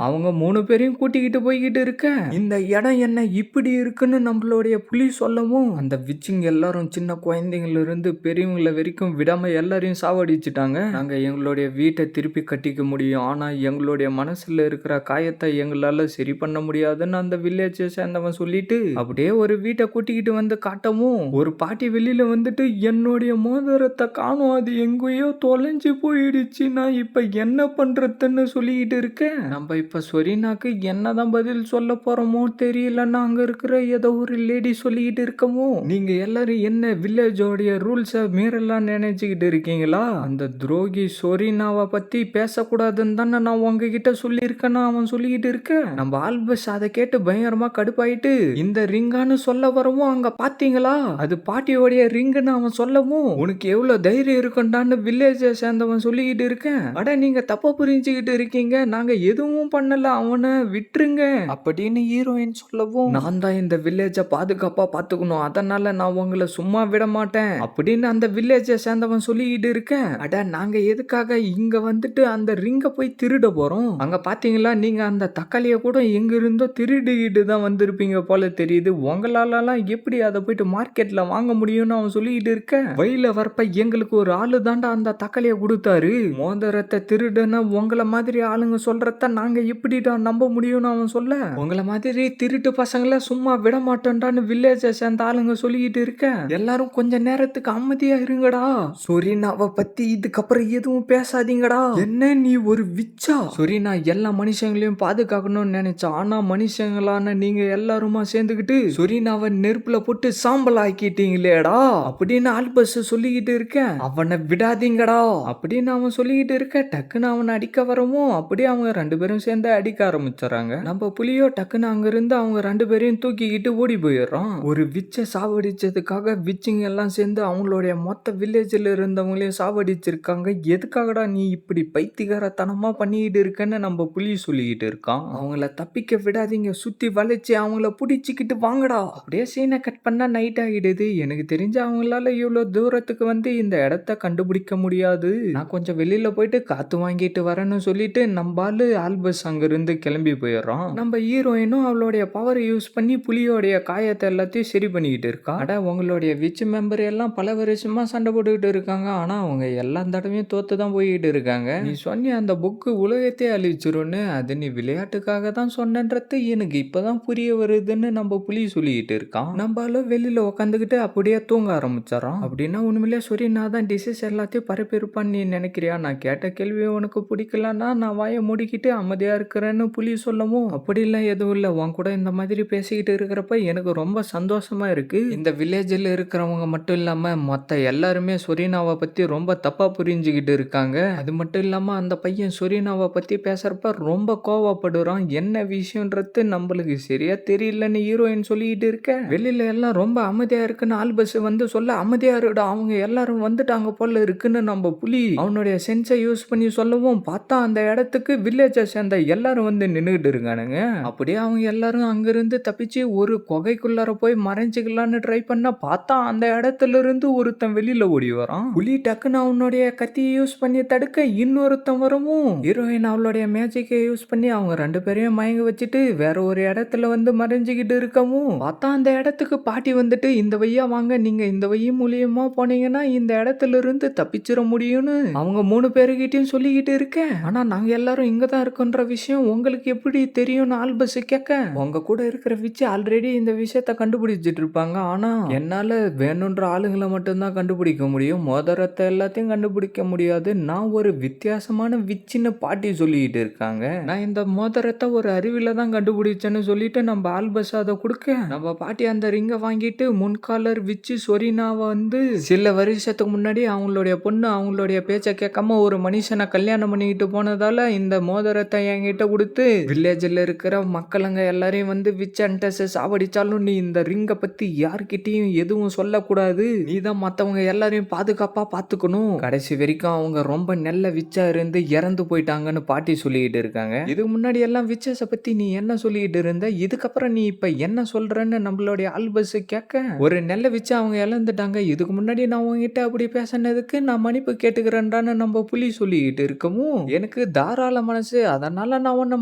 அவங்க 3 பேரையும் கூட்டிக்கிட்டு போய்கிட்டு இருக்க இந்த இடம் என்ன இப்படி இருக்குன்னு நம்மளுடைய புலி சொல்லவும் அந்த விச்சிங் எல்லாரும் சின்ன குழந்தைங்கள இருந்து பெரியவங்கள வரைக்கும் விடாம எல்லாரையும் சாவடிச்சுட்டாங்க நாங்க எங்களுடைய வீட்டை திருப்பி கட்டிக்க முடியும் ஆனா எங்களுடைய மனசுல இருக்கிற காயத்தை எங்களால சரி பண்ண முடியாதுன்னு அந்த வில்லேஜ் சேர்ந்தவன் சொல்லிட்டு அப்படியே ஒரு வீட்டை கூட்டிக்கிட்டு வந்து காட்டவும் ஒரு பாட்டி வெளியில வந்துட்டு என்னுடைய மோதிரத்தை காணும் அது எங்கேயோ தொலைஞ்சு போயிடுச்சு நான் இப்ப என்ன பண்றதுன்னு சொல்லிக்கிட்டு இருக்கேன் நம்ம இப்ப சொரீனாக்கு என்னதான் பதில் சொல்ல போறோமோ தெரியலன்னா அங்க இருக்கிற ஏதோ ஒரு லேடி சொல்லிக்கிட்டு இருக்கமோ நீங்க எல்லாரும் என்ன வில்லேஜோடைய ரூல்ஸை மீறலாம் நினைச்சுக்கிட்டு இருக்கீங்களா அந்த துரோகி சொரீனாவை பத்தி பேசக்கூடாதுன்னு தானே நான் உங்ககிட்ட சொல்லியிருக்கேன்னு அவன் சொல்லிக்கிட்டு இருக்க நம்ம ஆல்பஸ் அதை கேட்டு பயங்கரமா கடுப்பாயிட்டு இந்த ரிங்கான்னு சொல்ல வரவும் அங்க பாத்தீங்களா அது பாட்டியோடைய ரிங்குன்னு அவன் சொல்லவும் உனக்கு எவ்வளவு தைரியம் இருக்குண்டான்னு வில்லேஜை சேர்ந்தவன் சொல்லிக்கிட்டு இருக்கேன் அட நீங்க தப்பா புரிஞ்சுக்கிட்டு இருக்கீங்க நாங்க எதுவும் பண்ணல அவனை விட்டுருங்க அப்படின்னு ஹீரோயின் சொல்லவும் நான் தான் இந்த வில்லேஜை பாதுகாப்பா பாத்துக்கணும் அதனால நான் உங்களை சும்மா விட மாட்டேன் அப்படின்னு அந்த வில்லேஜை சேர்ந்தவன் சொல்லிக்கிட்டு இருக்கேன் அட நாங்க எதுக்காக இங்க வந்துட்டு அந்த ரிங்க போய் திருட போறோம் அங்க பாத்தீங்களா நீங்க அந்த தக்காளியை கூட எங்க இருந்தோ திருடிக்கிட்டு தான் வந்திருப்பீங்க போல தெரியுது உங்களாலலாம் எப்படி அதை போயிட்டு மார்க்கெட்ல வாங்க முடியும்னு அவன் சொல்லிக்கிட்டு இருக்க வழியில வரப்ப எங்களுக்கு ஒரு ஆளு தாண்டா அந்த தக்காளியை கொடுத்தாரு மோதிரத்தை திருடுன உங்களை மாதிரி ஆளுங்க சொல்றத நாங்க எப்படிடா நம்ப முடியும்னு அவன் சொல்ல உங்களை மாதிரி திருட்டு பசங்களை சும்மா விட மாட்டோம்டான்னு வில்லேஜை சேர்ந்த ஆளுங்க சொல்லிக்கிட்டு இருக்க எல்லாரும் கொஞ்ச நேரத்துக்கு அமைதியா இருங்கடா சொரீனாவை பத்தி இதுக்கப்புறம் எதுவும் பேசாதீங்கடா என்ன நீ ஒரு விச்சா சொரீனா எல்லா மனுஷங்களையும் பாதுகாக்கணும்னு நினைச்சா ஆனா மனுஷங்களான நீங்க எல்லாருமா சேர்ந்துக்கிட்டு சொரீனாவை நெருப்புல போட்டு சாம்பல் ஆக்கிட்டீங்களேடா அப்படின்னு ஆல்பஸ் சொல்லிக்கிட்டு இருக்க அவனை விடாதீங்கடா அப்படின்னு அவன் சொல்லிக்கிட்டு இருக்க டக்குன்னு அவனை அடிக்க வரவும் அப்படியே அவங்க 2 பேரும் சேர்ந்து அடிக்க ஆரம்பிச்சுறாங்க நம்ம புலியோ டக்குன்னு அங்க இருந்து அவங்க 2 பேரையும் தூக்கிக்கிட்டு ஓடி போயிடுறான். ஒரு விச்சை சாவடிச்சதுக்காக விச்சிங்க எல்லாம் சேர்ந்து அவங்களுடைய மொத்த வில்லேஜ்ல இருந்தவங்களையும் சாவடிச்சிருக்காங்க. எதுக்காகடா நீ இப்படி பைத்தியக்காரத்தனமா பண்ணிக்கிட்டு இருக்கன்னு நம்ம புலி சொல்லிக்கிட்டு இருக்கான். அவங்கள தப்பிக்க விடாதீங்க, சுத்தி வளைச்சு அவங்கள புடிச்சுக்கிட்டு வாங்கடா. அப்படியே சீனை கட் பண்ணா நைட் ஆகிடுது. எனக்கு தெரிஞ்சு அவங்களால இவ்வளவு தூரத்துக்கு வந்து இந்த இடத்த கண்டுபிடிக்க முடியாது. நான் கொஞ்சம் வெளியில போயிட்டு காத்து வாங்கிட்டு வரேன்னு சொல்லிட்டு நம்பாலு ஆல்பஸ் அங்கிருந்து கிளம்பி போயிடுறான். நம்ம ஹீரோயினும் அவளுடைய பவர் யூஸ் பண்ணி புலியோடைய காயத்தை எல்லாத்தையும் சரி பண்ணிக்கிட்டு இருக்கா. அட உங்களுடைய விச் மெம்பர் எல்லாம் பல வருஷமா சண்டை போட்டுக்கிட்டு இருக்காங்க. ஆனா அவங்க எல்லா தடவையும் தோத்து தான் போய்கிட்டு இருக்காங்க. நீ சொன்ன அந்த புக்கு உலகத்தையே அழிச்சிரும்னு அது நீ விளையாட்டுக்காக தான் சொன்னன்றது எனக்கு இப்பதான் புரிய வருதுன்னு நம்ம புலி சொல்லிக்கிட்டு இருக்கான். நம்மளும் வெளியில உட்காந்துக்கிட்டு அப்படியே தூங்க ஆரம்பிச்சிடறான். அப்படின்னா உண்மையிலே சரி நான் தான் டிசீஸ் எல்லாத்தையும் பரப்பியிருப்பான்னு நீ நினைக்கிறியா? நான் கேட்ட கேள்வி உனக்கு பிடிக்கலன்னா நான் வாயை மூடிக்கிட்டு அமைதியா இருக்கிறேன்னு புலி சொல்லவும், அப்படிலாம் எதுவும் இல்லை, உன் கூட இந்த மாதிரி பேசிக்கிட்டு இருக்கிறப்ப எனக்கு ரொம்ப சந்தோஷமா இருக்கு. இந்த வில்லேஜில் இருக்கிறவங்க மட்டும் இல்லாம மொத்த எல்லாருமே சொரீனாவை பத்தி ரொம்ப தப்பா புரிஞ்சுக்கிட்டு இருக்காங்க. அது மட்டும் இல்லாம அந்த பையன் சொரீனாவை பத்தி பேசுறப்ப ரொம்ப கோவப்படுறான். என்ன விஷயம்ன்றது நம்மளுக்கு சரியா தெரியலன்னு ஹீரோயின் சொல்லிக்கிட்டு இருக்க, வெளியில எல்லாம் ரொம்ப அமைதியா இருக்குன்னு ஆல்பஸ் வந்து சொல்ல, அமைதியா இருடா அவங்க எல்லாரும் வந்துட்டாங்க போல இருக்குன்னு நம்ம புலி அவனுடைய சென்ஸை யூஸ் பண்ணி சொல்லவும், பார்த்தா அந்த இடத்துக்கு வில்லேஜை சேர்ந்த எல்லாரும் வந்து நின்றுகிட்டு இருக்கானுங்க. அப்படியே அவங்க எல்லாரும் அங்கிருந்து தப்பிச்சு ஒரு குகைக்குள்ளார போய் மறைஞ்சுக்கலான்னு ட்ரை பண்ண, பார்த்தா அந்த இடத்துல இருந்து ஒருத்தன் வெளியில ஓடி வரான். புலி டக்குன்னு அவனுடைய கத்தியை யூஸ் பண்ணி தடுக்க இன்னொருத்தன் வரவும், ஹீரோயின் அவளுடைய மேஜிக்கை யூஸ் பண்ணி அவங்க ரெண்டு பேரையும் மயங்க வச்சுட்டு வேற ஒரு இடத்துல வந்து மறைஞ்சுக்கிட்டு இருக்கவும், பார்த்தா அந்த இடத்துக்கு பாட்டி வந்துட்டு இந்த வழியா வாங்க, நீங்க இந்த வழி மூலியமா போனீங்கன்னா இந்த இடத்துல இருந்து தப்பிச்சிட முடியும்னு அவங்க 3 பேருக்கிட்டையும் சொல்லிக்கிட்டு இருக்க. ஆனா நாங்க எல்லாரும் இங்க தான் இருக்கோன்ற விஷயம் உங்களுக்கு எப்படி தெரியும்னு ஆல்பஸ் கேட்க, உங்க கூட இருக்கிற விச்சு ஆல்ரெடி இந்த விஷயத்த கண்டுபிடிச்சிட்டு இருப்பாங்க. ஆனா என்னால வேணுன்ற ஆளுங்களை மட்டும்தான் கண்டுபிடிக்க முடியும், மோதிரத்தை எல்லாத்தையும் கண்டுபிடிக்க முடியாது. நான் ஒரு வித்தியாசமான விச்சின்னு பாட்டி சொல்லிக்கிட்டு இருக்காங்க. நான் இந்த மோதிரத்தை ஒரு அறிவில தான் கண்டுபிடிச்சேன்னு சொல்லிட்டு நம்ம ஆல்பஸ் அதை கொடுக்க, நம்ம பாட்டி அந்த ரிங்கை வாங்கிட்டு முன்காலர் விச்சு சொரீனாவை வந்து சில வருஷத்துக்கு முன்னாடி அவங்களுடைய பொண்ணு அவங்களுடைய பேச்சை கேட்காம ஒரு மனுஷனை கல்யாணம் பண்ணிக்கிட்டு போனதால இந்த மோதிரத்தை என்கிட்ட கொடுத்து வில்லேஜில் இருக்கிற மக்களுங்க எல்லாரையும் வந்து விச் அண்டஸ் சாவடிச்சாலும் நீ இந்த ரிங்கை பத்தி யார்கிட்டையும் எதுவும் சொல்லக்கூடாது, நீ தான் மற்றவங்க எல்லாரையும் பாதுகாப்பா பார்த்துக்கணும், கடைசி வரைக்கும் அவங்க ரொம்ப நல்ல விச்சா இருந்து இறந்து போயிட்டாங்கன்னு பாட்டி சொல்லிக்கிட்டு இருக்காங்க. இதுக்கு முன்னாடி எல்லாம் விச்சஸை பத்தி நீ என்ன சொல்லிக்கிட்டு இருந்த, இதுக்கப்புறம் நீ இப்ப என்ன சொல்றன்னு நம்மளுடைய ஆல்பஸ் கேட்க, ஒரு நல்ல விச்ச அவங்க இழந்துட்டாங்க, இதுக்கு முன்னாடி நான் உங்ககிட்ட அப்படி பேசினதுக்கு நான் மன்னிப்பு கேட்டுக்கிறேன்டான்னு நம்ம புலி சொல்லிக்கிட்டு இருக்கவும், எனக்கு தாராள மனசு, அதனால நான் உன்னை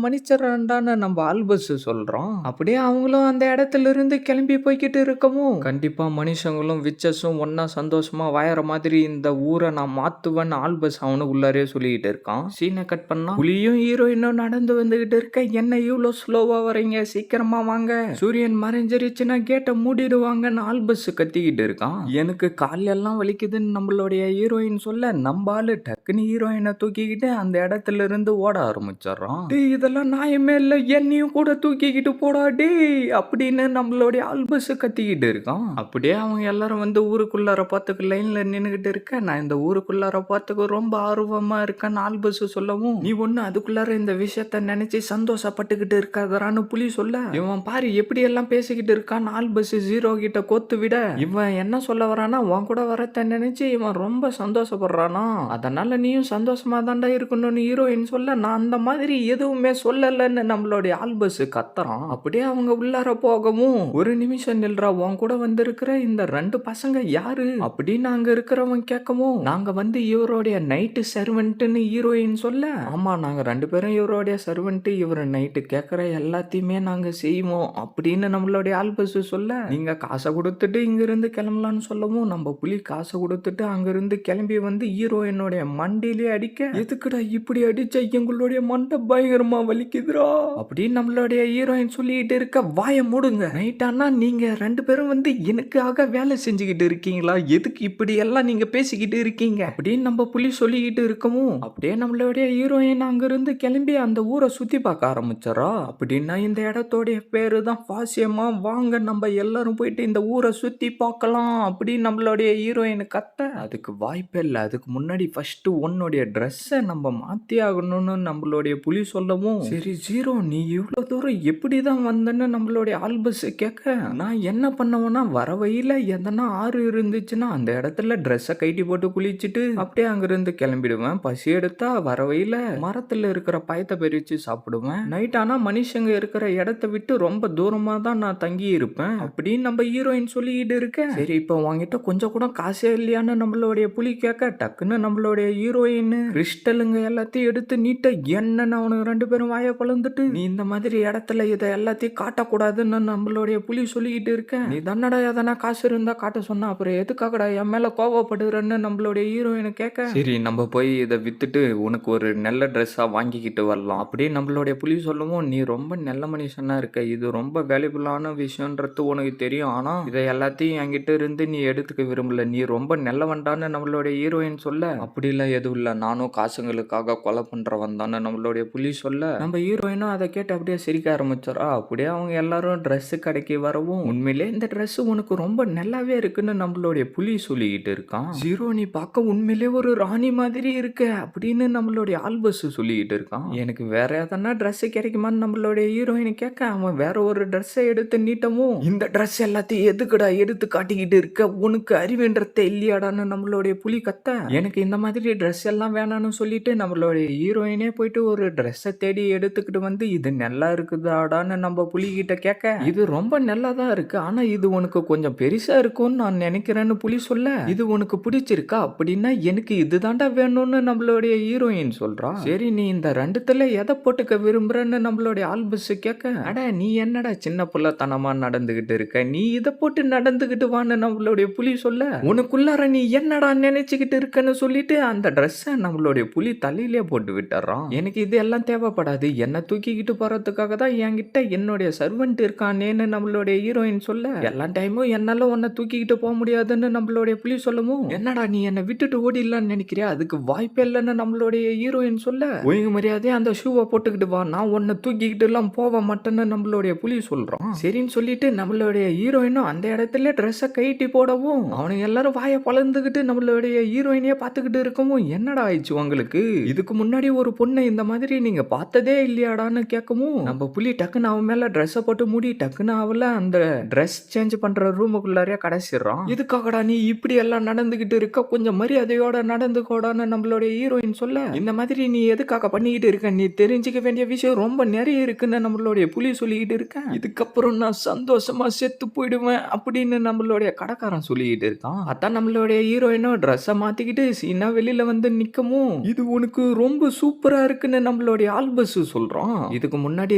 மன்னிச்சிடறேன்டான்னு நம்ம ஆல்பஸ் சொல்றோம். அப்படியே அவங்களும் அந்த இடத்துல இருந்து கிளம்பி போய்கிட்டு இருக்கவும், கண்டிப்பா மனுஷங்களும் விச்சஸும் ஒன்னா சந்தோஷமா வாயற மாதிரி இந்த ஊரை நான் மாத்துவேன்னு ஆல்பஸ் அவனுக்குள்ளாரே சொல்லிக்கிட்டு இருக்கான். சீனை கட் பண்ணா புலியும் ஹீரோயினும் நடந்து வந்துகிட்டு இருக்க, என்ன இவ்வளவு ஸ்லோவா வரீங்க, சீக்கிரமா வாங்க, சூரியன் மறைஞ்சிருச்சுன்னா கேட்டை மூடிடுவாங்கன்னு ஆல்பஸ் கத்திக்கிட்டு இருக்கான். எனக்கு கால் எல்லாம் வலிக்குதுன்னு நம்மளுடைய ஹீரோயின் சொல்ல, நம்ம ஆளு டக்குன்னு ஹீரோயினை தூக்கிக்கிட்டு அந்த இடத்துல இருந்து ஓட ஆரம்பிச்சிடறான். டேய் இதெல்லாம் நியாயமே இல்ல, என்னையும் கூட தூக்கிக்கிட்டு போடா டேய் அப்படின்னு நம்மளுடைய ஆல்பஸ் கத்திக்கிட்டு இருக்கான். அப்படியே அவங்க எல்லாரும் வந்து ஊருக்குள்ளார பார்த்துக்கு லைன்ல நின்னுகிட்டு இருக்க, நான் இந்த ஊருக்குள்ளார பார்த்துக்கு ரொம்ப ஆர்வமா இருக்கேன்னு ஆல்பஸ் சொல்லவும், நீ ஒண்ணு அதுக்குள்ளார இந்த விஷயத்த நினைச்சு சந்தோஷப்பட்டுக்கிட்டு இருக்காதரான்னு புலி சொல்ல, இவன் பாரு எப்படி எல்லாம் பேசிக்கிட்டு இருக்கான் ஆல்பஸ் ஜீரோ கிட்ட கோத்து விட, இவன் என்ன சொல்ல வரானா உன் கூட வரத்த நினைச்சு இவன் ரொம்ப சந்தோஷப்படுறானா, அதனால நீயும் சந்தோஷமா தாண்டா இருக்கணும்னு ஹீரோயின் சொல்ல, நான் அந்த மாதிரி எதுவுமே சொல்லலன்னு நம்மளுடைய ஆல்பஸ் கத்துறான். அப்படியே அவங்க உள்ளார போகவும், ஒரு நிமிஷம் நில்றா, உன் கூட வந்திருக்கிற இந்த 2 பசங்க யாரு அப்படின்னு அங்க இருக்கிறவன் கேட்கவும், நாங்க வந்து இவருடைய நைட்டு சர்வெண்ட்னு ஹீரோயின் சொல்ல, ஆமா நாங்க 2 பேரும் இவருடைய சர்வெண்ட், இவர் நைட்டு கேட்கிற எல்லாத்தையுமே நாங்க செய்வோம் அப்படின்னு நம்மளுடைய ஆல்பஸ் சொல்ல, நீங்க காசை கொடுத்துட்டு இங்கிருந்து கிளம்பலான்னு சொல்லவும், நம்ம புலி காசை கொடுத்துட்டு அங்கிருந்து கிளம்பி வந்து ஹீரோயினுடைய மண்டியிலே அடிக்க, எதுக்குடா இப்படி அடிச்ச, எங்களுடைய மண்டை பயங்கரமா வலிக்குதுரா அப்படின்னு நம்மளுடைய ஹீரோயின் சொல்லிட்டு இருக்க, வாய மூடுங்க, நைட் ஆனா நீங்க 2 பேரும் வந்து எனக்காக வேலை செஞ்சுக்கிட்டு இருக்கீங்களா, எதுக்கு இப்படி எல்லாம் நீங்க பேசிக்கிட்டு இருக்கீங்க அப்படின்னு நம்ம புலி சொல்லிக்கிட்டு இருக்கவும், அப்படியே நம்மளுடைய ஹீரோயின் அங்கிருந்து கிளம்பி அந்த ஊரை சுத்தி பார்க்க ஆரம்பிச்சரா. அப்படின்னா இந்த இடத்தோடைய பேரு தான் பாசியமா, வாங்க நம்ம எல்லாரும் போயிட்டு இந்த ஊரை சுத்தி பார்க்கலாம் அப்படின்னு நம்மளுடைய ஹீரோயின் கத்த, அதுக்கு வாய்ப்பே இல்லை, அதுக்கு முன்னாடி ஃபர்ஸ்ட் உன்னுடைய ட்ரெஸ்ஸை நம்ம மாத்தி ஆகணும்னு நம்மளுடைய புலி சொல்லவும், சரி ஜீரோ நீ இவ்வளவு தூரம் எப்படிதான் வந்தன்னு நம்மளுடைய ஆல்பஸ் கேட்க நான் என்ன பண்ணுவேன்னா வர வழியில எதனா ஆறு இருந்துச்சுன்னா அந்த இடத்துல ட்ரெஸ்ஸை கைட்டி போட்டு குளிச்சுட்டு அப்படியே அங்கிருந்து கிளம்பிடுவேன். பசி எடுத்தா வர வழியில மரத்துல இருக்கிற பயத்தை பறிச்சு சாப்பிடுவேன். நைட் ஆனா மனுஷங்க இருக்கிற இடத்த விட்டு ரொம்ப தூரமா தான் நான் தங்கி இருப்பேன் அப்படின்னு நம்ம ஹீரோயின் சொல்லிக்கிட்டு இருக்க. சரி இப்போ உங்ககிட்ட கொஞ்சம் கூட காசே இல்லையான்னு நம்மளுடைய புலி கேட்க டக்குன்னு நம்மளுடைய ஹீரோயின் கிறிஸ்டலுங்க எல்லாத்தையும் எடுத்து நீட்ட என்னன்னு அவனுக்கு 2 பேரும் வாயை பழந்துட்டு நீ இந்த மாதிரி இடத்துல இதை எல்லாத்தையும் காட்டக்கூடாதுன்னு நம்மளுடைய புலி சொல்லிக்கிட்டு இருக்க. நீ தன்னடா எதனா காசு இருந்தா காட்ட சொன்னா அப்புறம் எதுக்காகடா என் மேல கோவப்படுறன்னு நம்மளுடைய ஹீரோயினை கேட்க சரி நம்ம போய் இதை வித்துட்டு உனக்கு ஒரு நல்ல ட்ரெஸ்ஸா வாங்கிக்கிட்டு வரலாம் அப்படியே நம்மளுடைய புலி சொல்லவும் நீ ரொம்ப நல்ல மனுஷனா இருக்க, இது ரொம்ப வேல்யூபிளான விஷயம்ன்றது உனக்கு தெரியும், ஆனா இதை எல்லாத்தையும் என்கிட்ட இருந்து நீ எடுத்துக்க விரும்பல, நீ ரொம்ப நல்லவன்டான்னு நம்மளுடைய ஹீரோயின் சொல்ல அப்படிலாம் எதுவும் இல்ல, நானும் காசுங்களுக்காக கொலை பண்றவன் தானே நம்மளுடைய புலி சொல்ல நம்ம ஹீரோயினும் அதை கேட்டு அப்படியே சிரிக்க ஆரம்பிச்சிடறா. அப்படியே அவங்க எல்லாரும் ட்ரெஸ் கடைக்கு வரவும் உண்மையிலே இந்த ட்ரெஸ் உனக்கு ரொம்ப நல்லாவே இருக்குன்னு நம்மளுடைய புலி சொல்லிக்கிட்டு இருக்கான். ஜீரோ நீ பார்க்க உண்மையிலே ஒரு ராணி மாதிரி இருக்க அப்படின்னு நம்மளுடைய ஆல்பஸ் சொல்லிக்கிட்டு இருக்கான். எனக்கு வேற எதனா ட்ரெஸ் கிடைக்குமான்னு நம்மளுடைய ஹீரோயினை கேட்க அவன் வேற ஒரு ட்ரெஸ்ஸை எடுத்து நீட்டவும் இந்த ட்ரெஸ் எல்லாத்தையும் எதுக்குடா எடுத்து காட்டிக்கிட்டு இருக்க, உனக்கு அறிவுன்றத இல்லையாடான்னு நம்மளுடைய புலி கத்த எனக்கு இந்த மாதிரி ட்ரெஸ் எல்லாம் வேணான்னு சொல்லிட்டு நம்மளுடைய ஹீரோயினே போயிட்டு ஒரு ட்ரெஸ்ஸை தேடி எடுத்துக்கிட்டு வந்து இது நல்லா இருக்குதாடான்னு நம்ம புலி கிட்ட கேட்க இது ரொம்ப நல்லா தான் இருக்கு, ஆனா இது உனக்கு கொஞ்சம் பெருசா இருக்கும்னு நான் நினைக்கிறேன்னு புலி சொல்ல இது உனக்கு பிடிச்சிருக்கா அப்படின்னா எனக்கு இதுதான்டா வேணும்னு நம்மளுடைய ஹீரோயின் சொல்றா. சரி நீ இந்த ரெண்டுத்துல எதை போட்டுக்க விரும்புறன்னு நம்மளுடைய ஆல்பஸ் கேட்க அட நீ என்னடா சின்ன புள்ளத்தனமா நடந்துகிட்டு இருக்க, நீ இதை போட்டு நடந்துகிட்டு வான்னு நம்மளுடைய புலி சொல்ல உனக்குள்ளார நீ என்னடா நினைச்சுக்கிட்டு இருக்கன்னு சொல்லிட்டு அந்த ட்ரெஸ்ஸை நம்மளுடைய புலி தலையிலே போட்டு விட்டுறான். எனக்கு இது எல்லாம் தேவைப்படாது, என்ன தூக்கிக்கிட்டு போறதுக்காக தான் என்கிட்ட என்னுடைய சர்வெண்ட் இருக்கானேன்னு நம்மளுடைய ஹீரோயின் சொல்ல எல்லா டைமும் என்னால உன்னை தூக்கிக்கிட்டு போக முடியாதுன்னு நம்மளுடைய புலி சொல்லவும் என்னடா நீ என்னை விட்டுட்டு ஓடிடலான்னு நினைக்கிறியா, அதுக்கு வாய்ப்பே இல்லைன்னு நம்மளுடைய ஹீரோயின் சொல்ல ஒழுங்கு மரியாதையா அந்த ஷூவை போட்டுக்கிட்டு வா, நான் உன்னை தூக்கிக்கிட்டு எல்லாம் போக மாட்டேன்னு நம்மளுடைய புலி சொல்றான். சரின்னு சொல்லிட்டு நம்மளுடைய ஹீரோயினும் அந்த இடத்துல ட்ரெஸ்ஸை கைட்டி போடவும் அவனுங்க எல்லாரும் வாயை பழந்துக்கிட்டு நம்மளுடைய ஹீரோயினையே பார்த்துக்கிட்டு இருக்கவும் என்னடா ஆயிடுச்சு உங்களுக்கு, இதுக்கு முன்னாடி ஒரு பொண்ணை இந்த மாதிரி நீங்க பார்த்ததே இல்லையாடான்னு கேட்கவும் நம்ம புலி டக்குன்னு அவன் மேல ட்ரெஸ்ஸை போட்டு மூடி டக்குன்னு அவள அந்த ட்ரெஸ் சேஞ்ச் பண்ற ரூமுக்குள்ளாரே கடைசிடுறான். இதுக்காகடா நீ இப்படி எல்லாம் நடந்துகிட்டு இருக்க, கொஞ்சம் மரியாதையோட நடந்துக்கோடான்னு நம்மளுடைய ஹீரோயின் சொல்ல இந்த மாதிரி நீ எதுக்காக பண்ணிக்கிட்டு இருக்க, நீ தெரிஞ்சுக்க வேண்டிய விஷயம் ரொம்ப நிறைய இருக்குன்னு நம்மளுடைய புலி சொல்லிக்கிட்டு இருக்க, இதுக்கப்புறம் நான் சந்தோஷமா செத்து போயிடுவேன் அப்படின்னு நம்மளுடைய கடைக்காரன் சொல்லிக்கிட்டு இருக்கான். அதான் நம்மளுடைய ஹீரோயினும் ட்ரெஸ்ஸை மாத்திக்கிட்டு சீனா வெளியில வந்து நிக்கவும் இது உனக்கு ரொம்ப சூப்பரா இருக்குன்னு நம்மளுடைய ஆல்பஸ் சொல்றான். இதுக்கு முன்னாடி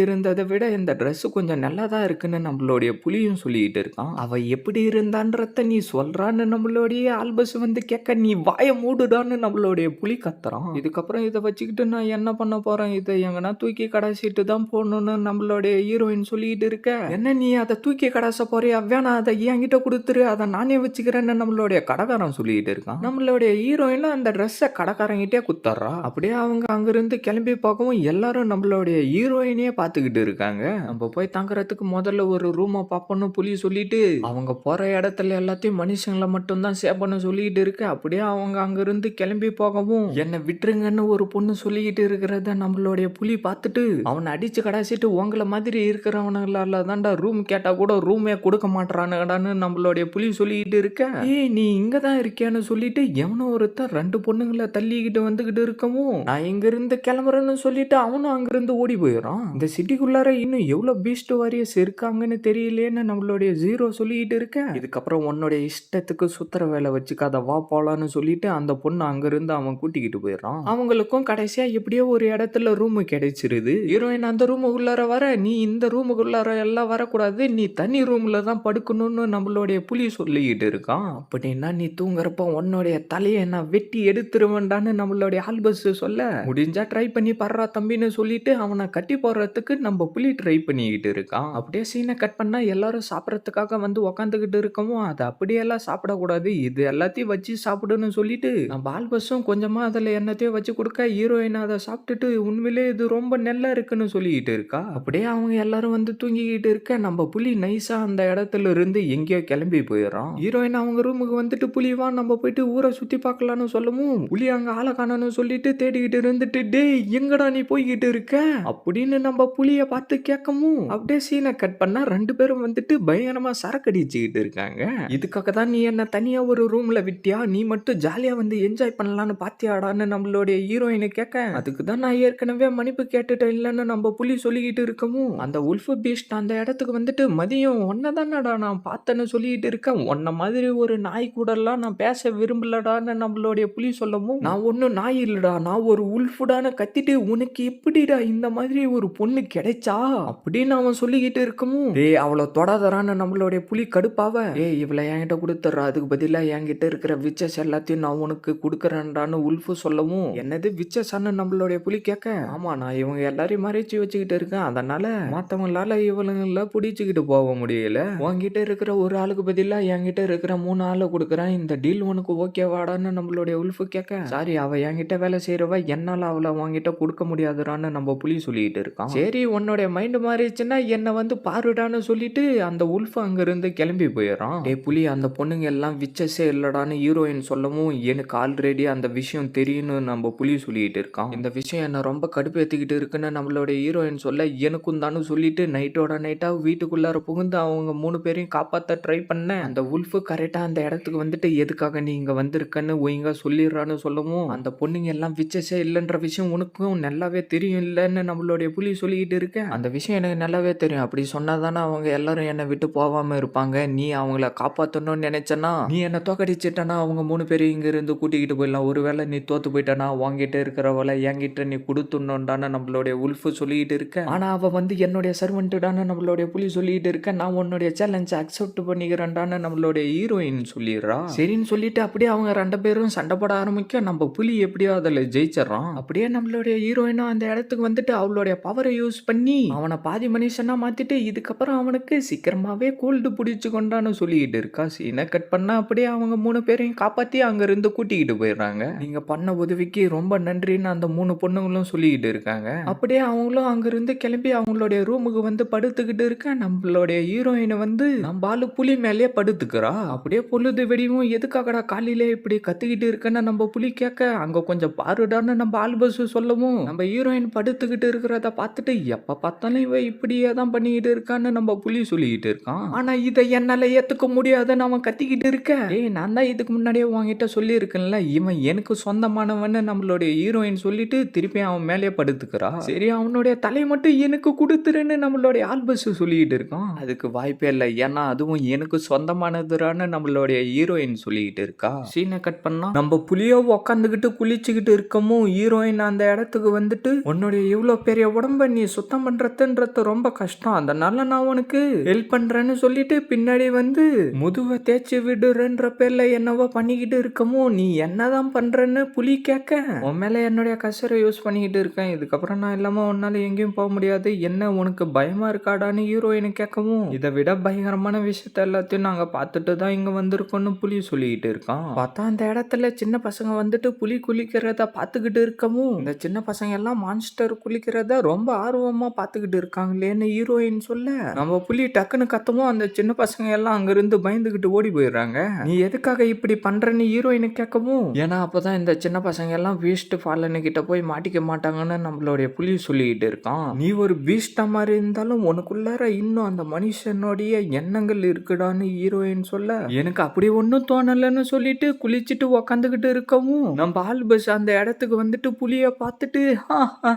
இருந்ததை விட இந்த ட்ரெஸ் கொஞ்சம் நல்லா தான் இருக்குன்னு நம்மளுடைய புலியும் சொல்லிட்டு இருக்கான். அவ எப்படி இருந்தான்றத நீ சொல்றான்னு நம்மளுடைய ஆல்பஸ் வந்து கேட்க நீ வாய மூடுடான்னு நம்மளுடைய புலி கத்துறான். இதுக்கப்புறம் இதை வச்சுக்கிட்டு நான் என்ன பண்ண போறேன், இதை எங்கன்னா தூக்கி கடைசிட்டு தான் போடணும்னு நம்மளுடைய ஹீரோயின் சொல்லிட்டு இருக்க என்ன நீ அதை தூக்கி கடைச போறியா, வேணா அதை என்கிட்ட கொடுத்துரு, அதை நானே வச்சுக்கிறேன்னு நம்மளுடைய கடைக்காரன் சொல்லிட்டு இருக்கான். நம்மளுடைய ஹீரோயின் அந்த ட்ரெஸ்ஸை கடைக்காரங்கிட்டே குத்துறா. அப்படியே அவங்க அங்கிருந்து கிளம்பி பார்க்கவும் எல்லாரும் நம்மளுடைய ஹீரோயினே பார்த்துக்கிட்டு இருக்காங்க. நம்ம போய் தங்குறதுக்கு முதல்ல ஒரு ரூமை பார்ப்போம்னு புலி சொல்லிட்டு அவங்க போற இடத்துல எல்லாத்தையும் மனுஷங்களை மட்டும் தான் சேப்பன்னு சொல்லிட்டு இருக்கு. அப்படியே அவங்க அங்கிருந்து கிளம்பி போகவும் என்னை விட்டுருங்கன்னு ஒரு பொண்ணு சொல்லிக்கிட்டு இருக்கிறத நம்மளுடைய புலி பார்த்துட்டு அவனை அடிச்சு கடாசிட்டு உங்களை மாதிரி இருக்கிறவனால தான்டா ரூம் கேட்டா கூட ரூமே கொடுக்க மாட்டானுங்கடான்னு நம்மளுடைய புலி சொல்லிக்கிட்டு இருக்க ஏய் நீ இங்க தான் இருக்கியான்னு சொல்லிட்டு எவனோ ஒருத்தர் 2 பொண்ணுங்களை தள்ளிக்கிட்டு வந்துகிட்டு இருக்கவும் நான் இங்க இருந்து கிளம்புறேன்னு சொல்லிட்டு அவனும் அங்கிருந்து ஓடி போயிடும். இந்த சிட்டிக்குள்ளார இன்னும் எவ்வளவு பீஸ்ட் வாரியர்ஸ் இருக்காங்கன்னு தெரியலேன்னு நம்மளுடைய ஜீரோ சொல்லிட்டு இருக்க இதுக்கப்புறம் உன்னுடைய இஷ்டத்துக்கு சுத்துற வேலை வச்சுக்காத வா போலான்னு சொல்லிட்டு அந்த பொண்ணு அங்கிருந்து அவன் கூட்டிக்கிட்டு போயிடறான். அவங்களுக்கும் கடைசியா எப்படியோ ஒரு இடத்துல ரூம் கிடைச்சிருது. ஹீரோயின் அந்த ரூமுக்குள்ளார வர நீ இந்த ரூமுக்குள்ளார எல்லாம் வரக்கூடாது, நீ தனி ரூம்ல தான் படுக்கணும்னு நம்மளுடைய புலி சொல்லிக்கிட்டு இருக்கான். அப்படின்னா நீ தூங்குறப்ப உன்னுடைய தலையை நான் வெட்டி எடுத்துருவேன்டான்னு நம்மளுடைய ஆல்பஸ் சொல்ல முடிஞ்சா ட்ரை பண்ணி படுறா தம்பின்னு சொல்லிட்டு அவனை கட்டி போடுறதுக்கு நம்ம புலி ட்ரை பண்ணிக்கிட்டு இருக்கான். அப்படியே சீனை கட் பண்ணா எல்லாரும் சாப்பிடறதுக்காக வந்து உக்காந்துக்கிட்டு இருக்கவும் அதை அப்படியெல்லாம் சாப்பிடக்கூடாது, இது எல்லாத்தையும் வச்சு சாப்பிடுன்னு சொல்லிட்டு நம்ம ஆல்பஸும் கொஞ்சமா அதுல என்னத்தையும் வச்சு கொடுக்க ஹீரோயின் அதை சாப்பிட்டுட்டு உண்மையிலே இது ரொம்ப நல்லா இருக்குன்னு சொல்லிக்கிட்டு இருக்கா. அப்படியே அவங்க எல்லாரும் வந்து தூங்கிக்கிட்டு இருக்க நம்ம புலி நைஸா அந்த இடத்துல இருந்து எங்கேயோ கிளம்பி போயிடறான். ஹீரோயின் அவங்க ரூமுக்கு வந்துட்டு புலிவா நம்ம போயிட்டு ஊரை சுத்தி பார்க்கலான்னு சொல்லவும் புலி அங்க ஆளை காணன்னு சொல்லிட்டு தேடிக்கிட்டு இருந்துட்டு டேய் எங்கடா நீ போய்கிட்டு இருக்க அப்படின்னு நம்ம புலிய பார்த்து கேட்கவும் அப்படியே சீனை கட் பண்ணா 2 பேரும் வந்துட்டு பயங்கரமா சரக்கு அடிச்சுக்கிட்டு இருக்காங்க. இதுக்காக தான் நீ என்ன தனியா ஒரு ரூம்ல விட்டியா? நீ மட்டும் ஜாலியா வந்து என்ஜாய் பண்ணலான்னு பாத்தியாடான்னு நம்மளுடைய ஹீரோயினு கேட்க, அதுக்கு தான் நான் ஏற்கனவே மன்னிப்பு கேட்டுட்டேன் இல்லன்னு நம்ம புலி சொல்லிக்கிட்டு இருக்கவும், அந்த உல்ஃப் பீஸ்ட் அந்த இடத்துக்கு வந்துட்டு மதியம் உன்ன தானடா நான் பார்த்தேன்னு சொல்லிட்டு இருக்கேன். உன்ன மாதிரி ஒரு நாய் கூடலாம் நான் பேச விரும்பலடான்னு நம்மளுடைய புலி சொல்லவும், நான் ஒன்னும் நாய் இல்லடா, நான் ஒரு உல்ஃப்டான்னு கத்திட்டு உனக்கு எப்படிடா இந்த மாதிரி ஒரு பொண்ணு கிடைச்சா அப்படின்னு அவன் சொல்லிக்கிட்டு இருக்கவும், டேய் அவளை தொடாதரான்னு நம்மளுடைய புலி கடுப்பாவ, ஏய் இவளை என்கிட்ட கொடுத்துட்றா, அதுக்கு பதிலா என்கிட்ட இருக்கிற விச்சஸ் எல்லாத்தையும் நான் உனக்கு கொடுக்குறேன்டான்னு உல்ஃபு சொல்லவும், என்னது விச்சஸான்னு நம்மளுடைய புலி கேட்க, ஆமா நான் இவங்க எல்லாரையும் மறைச்சு வச்சுக்கிட்டு இருக்கேன், அதனால மத்தவங்களால இவளுங்கள பிடிச்சுக்கிட்டு போக முடியல, உன்கிட்ட இருக்கிற ஒரு ஆளுக்கு பதிலா என்கிட்ட இருக்கிற 3 ஆளை கொடுக்குறேன், இந்த டீல் உனக்கு ஓகேவாடான்னு நம்மளுடைய உல்ஃபு கேட்க, சாரி அவ என்கிட்ட வேலை செய்யறவ, என்னால அவளை உன்கிட்ட கொடுக்க முடியாதுடான்னு நம்ம புலி சொல்லிட்டு இருக்கான். சரி உன்னுடைய மைண்ட் மாறிடுச்சுன்னா என்ன வந்து பாருடான்னு சொல்லிட்டு அந்த உல்ஃபு அங்க இருந்து கிளம்பி போயிடறான். டே புலி அந்த பொண்ணுங்க எல்லாம் விச்சஸே இல்லடான்னு ஹீரோயின் சொல்லவும், எனக்கு ஆல்ரெடி அந்த விஷயம் தெரியும்னு நம்ம புலி சொல்லிட்டு இருக்கான். இந்த விஷயம் என்ன ரொம்ப கடுப்பேத்திக்கிட்டு இருக்குன்னு நம்மளுடைய ஹீரோயின் சொல்ல, எனக்கும் தானு சொல்லிட்டு நைட்டோட நைட்டா வீட்டுக்குள்ளார புகுந்து அவங்க 3 பேரையும் காப்பாத்த ட்ரை பண்ண, அந்த உல்ஃபு கரெக்டா அந்த இடத்துக்கு வந்துட்டு எதுக்காக நீ இங்க வந்திருக்கன்னு ஒழுங்கா சொல்லிடுறான்னு சொல்லவும், அந்த பொண்ணுங்க எல்லாம் விச்சஸே இல்லைன்ற விஷயம் உனக்கும் நல்லாவே தெரியும் இல்லன்னு நம்மளுடைய புலி சொல்லிக்கிட்டு இருக்க, அந்த விஷயம் எனக்கு நல்லாவே தெரியும், அப்படி சொன்னாதானே அவங்க எல்லாரும் என்னை விட்டு போகாம இருப்பாங்க, நீ அவங்கள காப்பாற்றணும்னு நினைச்சனா, நீ என்ன தோக்கடிச்சிட்டனா அவங்க 3 பேரும் இங்க இருந்து கூட்டிக்கிட்டு போயிடலாம், ஒருவேளை நீ தோத்து போயிட்டனா உன்கிட்ட இருக்கிறவளை என்கிட்ட நீ கொடுத்துடணும்டான்னு நம்மளுடைய உல்ஃபு சொல்லிட்டு இருக்க, ஆனா அவ வந்து என்னுடைய சர்வெண்ட்டுடான்னு நம்மளுடைய புலி சொல்லிட்டு இருக்க, நான் உன்னுடைய சேலஞ்சை அக்செப்ட் பண்ணிக்கிறேன்டான்னு நம்மளுடைய ஹீரோயின் சொல்லிடுறா. சரின்னு சொல்லிட்டு அப்படியே அவங்க 2 பேரும் சண்டை போட ஆரம்பிக்க, நம்ம புலி எப்படியோ அதில் ஜெயிச்சிடறான். அப்படியே நம்மளுடைய ஹீரோயினும் அந்த இடத்துக்கு வந்துட்டு அவளுடைய பவரை யூஸ் பண்ணி அவனை பாதி மனுஷனா மாத்திட்டு, இதுக்கப்புறம் அவனுக்கு சீக்கிரமாவே கோல்டு பிடிச்சு கொண்டான்னு சொல்லிக்கிட்டு இருக்கா. சீனை கட் பண்ணா அப்படியே அவங்க 3 பேரையும் காப்பாத்தி அங்க இருந்து கூட்டிக்கிட்டு போயிடுறாங்க. நீங்க பண்ண உதவிக்கு ரொம்ப நன்றின்னு அந்த 3 பொண்ணுங்களும் சொல்லிக்கிட்டு இருக்காங்க. அப்படியே அவங்களும் அங்க இருந்து கிளம்பி அவங்களுடைய ரூமுக்கு வந்து படுத்துக்கிட்டு இருக்க, நம்மளுடைய ஹீரோயினை வந்து நம்ம ஆளு புலி மேலேயே படுத்துக்கிறா. அப்படியே பொழுது வெடிவும், எதுக்காகடா காலையிலே இப்படி கத்திக்கிட்டு இருக்கன்னு நம்ம புலி கேட்க, அங்க கொஞ்சம் பாருடான்னு நம்ம ஆல்பஸ் சொல்லவும், நம்ம ஹீரோயின் படுத்துக்கிட்டு இருக்கிறத பார்த்துட்டு எப்ப பார்த்தாலும் இவ இப்படியே தான் பண்ணிக்கிட்டு இருக்கான்னு நம்ம புலி சொல்லிக்கிட்டு இருக்கான். ஆனா இதை என்னால ஏத்துக்க முடியாதுன்னு அவன் கத்திக்கிட்டு இருக்க, ஏய் நான் தான் இதுக்கு முன்னாடியே உன்கிட்ட சொல்லி இருக்கேன்ல, இவன் எனக்கு சொந்தமானவன்னு நம்மளுடைய ஹீரோயின் சொல்லிட்டு திருப்பி அவன் மேலே படுத்துக்கிறா. சரி அவனுடைய தலை மட்டும் எனக்கு கொடுத்துருன்னு நம்மளுடைய ஆல்பஸ் சொல்லிக்கிட்டு இருக்கான். அதுக்கு வாய்ப்பே இல்லை, ஏன்னா அதுவும் எனக்கு சொந்தமானதுரான்னு நம்மளுடைய ஹீரோயின் சொல்லிக்கிட்டு இருக்கா. சீனை கட் பண்ணா நம்ம புலியோ உக்காந்துக்கிட்டு குளிச்சுக்கிட்டு இருக்கமோ, ஹீரோயின் அந்த இடத்துக்கு வந்துட்டு, உன்னுடைய இவ்வளோ பெரிய உடம்ப நீ சுத்தம் பண்றதுன்றது ரொம்ப கஷ்டம், அதனால நான் உனக்கு ஹெல்ப் பண்றேன்னு சொல்லிட்டு பின்னாடி வந்து முதுவை தேய்ச்சி விடுறன்ற பேர்ல என்னவோ பண்ணிக்கிட்டு இருக்கமோ, நீ என்னதான் பண்றன்னு புலி கேட்க, உன் மேல என்னுடைய கசரை யூஸ் பண்ணிக்கிட்டு இருக்கேன், இதுக்கப்புறம் நான் இல்லாம உன்னால எங்கேயும் போக முடியாது, என்ன உனக்கு பயமா இருக்காடான்னு ஹீரோயினு கேட்கவும், இதை விட பயங்கரமான விஷயத்த எல்லாத்தையும் நாங்க பார்த்துட்டு தான் இங்க வந்திருக்கோம்னு புலி சொல்லிக்கிட்டு இருக்கான். பார்த்தா அந்த இடத்துல சின்ன பசங்க வந்துட்டு புலி குளிக்கிறத பார்த்துக்கிட்டு இருக்கவும், இந்த சின்ன பசங்க எல்லாம் மான்ஸ்டர் குளிக்கிறத ரொம்ப ஆர்வமா பார்த்துக்கிட்டு இருக்காங்களேன்னு ஹீரோயின் சொல்ல, நம்ம புலி டக்குன்னு கத்தவும் அந்த சின்ன பசங்க எல்லாம் அங்கிருந்து பயந்துகிட்டு ஓடி போயிடுறாங்க. நீ எதுக்காக இப்படி பண்றன்னு ஹீரோயினு கேட்கவும், ஏன்னா அப்பதான் இந்த சின்ன பசங்க எல்லாம் பீஸ்ட் ஃபாலன் கிட்ட போய் மாட்டிக்க மாட்டாங்கன்னு நம்மளுடைய புலி சொல்லிக்கிட்டு இருக்கான். நீ ஒரு பீஸ்டா மாதிரி இருந்தாலும் உனக்குள்ளார இன்னும் அந்த மனுஷனுடைய எண்ணங்கள் இருக்குடான்னு ஹீரோயின் சொல்ல, எனக்கு அப்படி ஒன்னும் தோணலன்னு சொல்லிட்டு குளிச்சுட்டு உக்காந்துக்கிட்டு இருக்கவும், நம்ம ஆல்பஸ் அந்த இடத்துக்கு வந்துட்டு புலிய பார்த்துட்டு,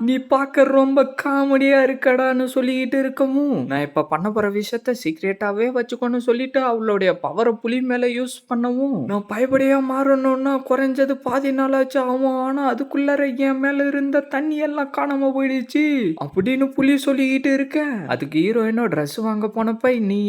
நீ பார்க்க ரொம்ப காமெடியா இருக்கடான்னு சொல்லிக்கிட்டு இருக்கவும், நான் இப்ப பண்ண போற விஷயத்த சீக்ரெட்டாவே வச்சுக்கோன்னு சொல்லிட்டு அவளுடைய பவரை புலி மேல யூஸ் பண்ணவும், நான் பயப்படையா மாறணும்னா குறைஞ்சது பாதி நாளாச்சு ஆகும், ஆனா அதுக்குள்ளார என் மேல இருந்த தண்ணி எல்லாம் காணாம போயிடுச்சு அப்படின்னு புலி சொல்லிக்கிட்டு இருக்க, அதுக்கு ஹீரோயினோ ட்ரெஸ் வாங்க போனப்ப நீ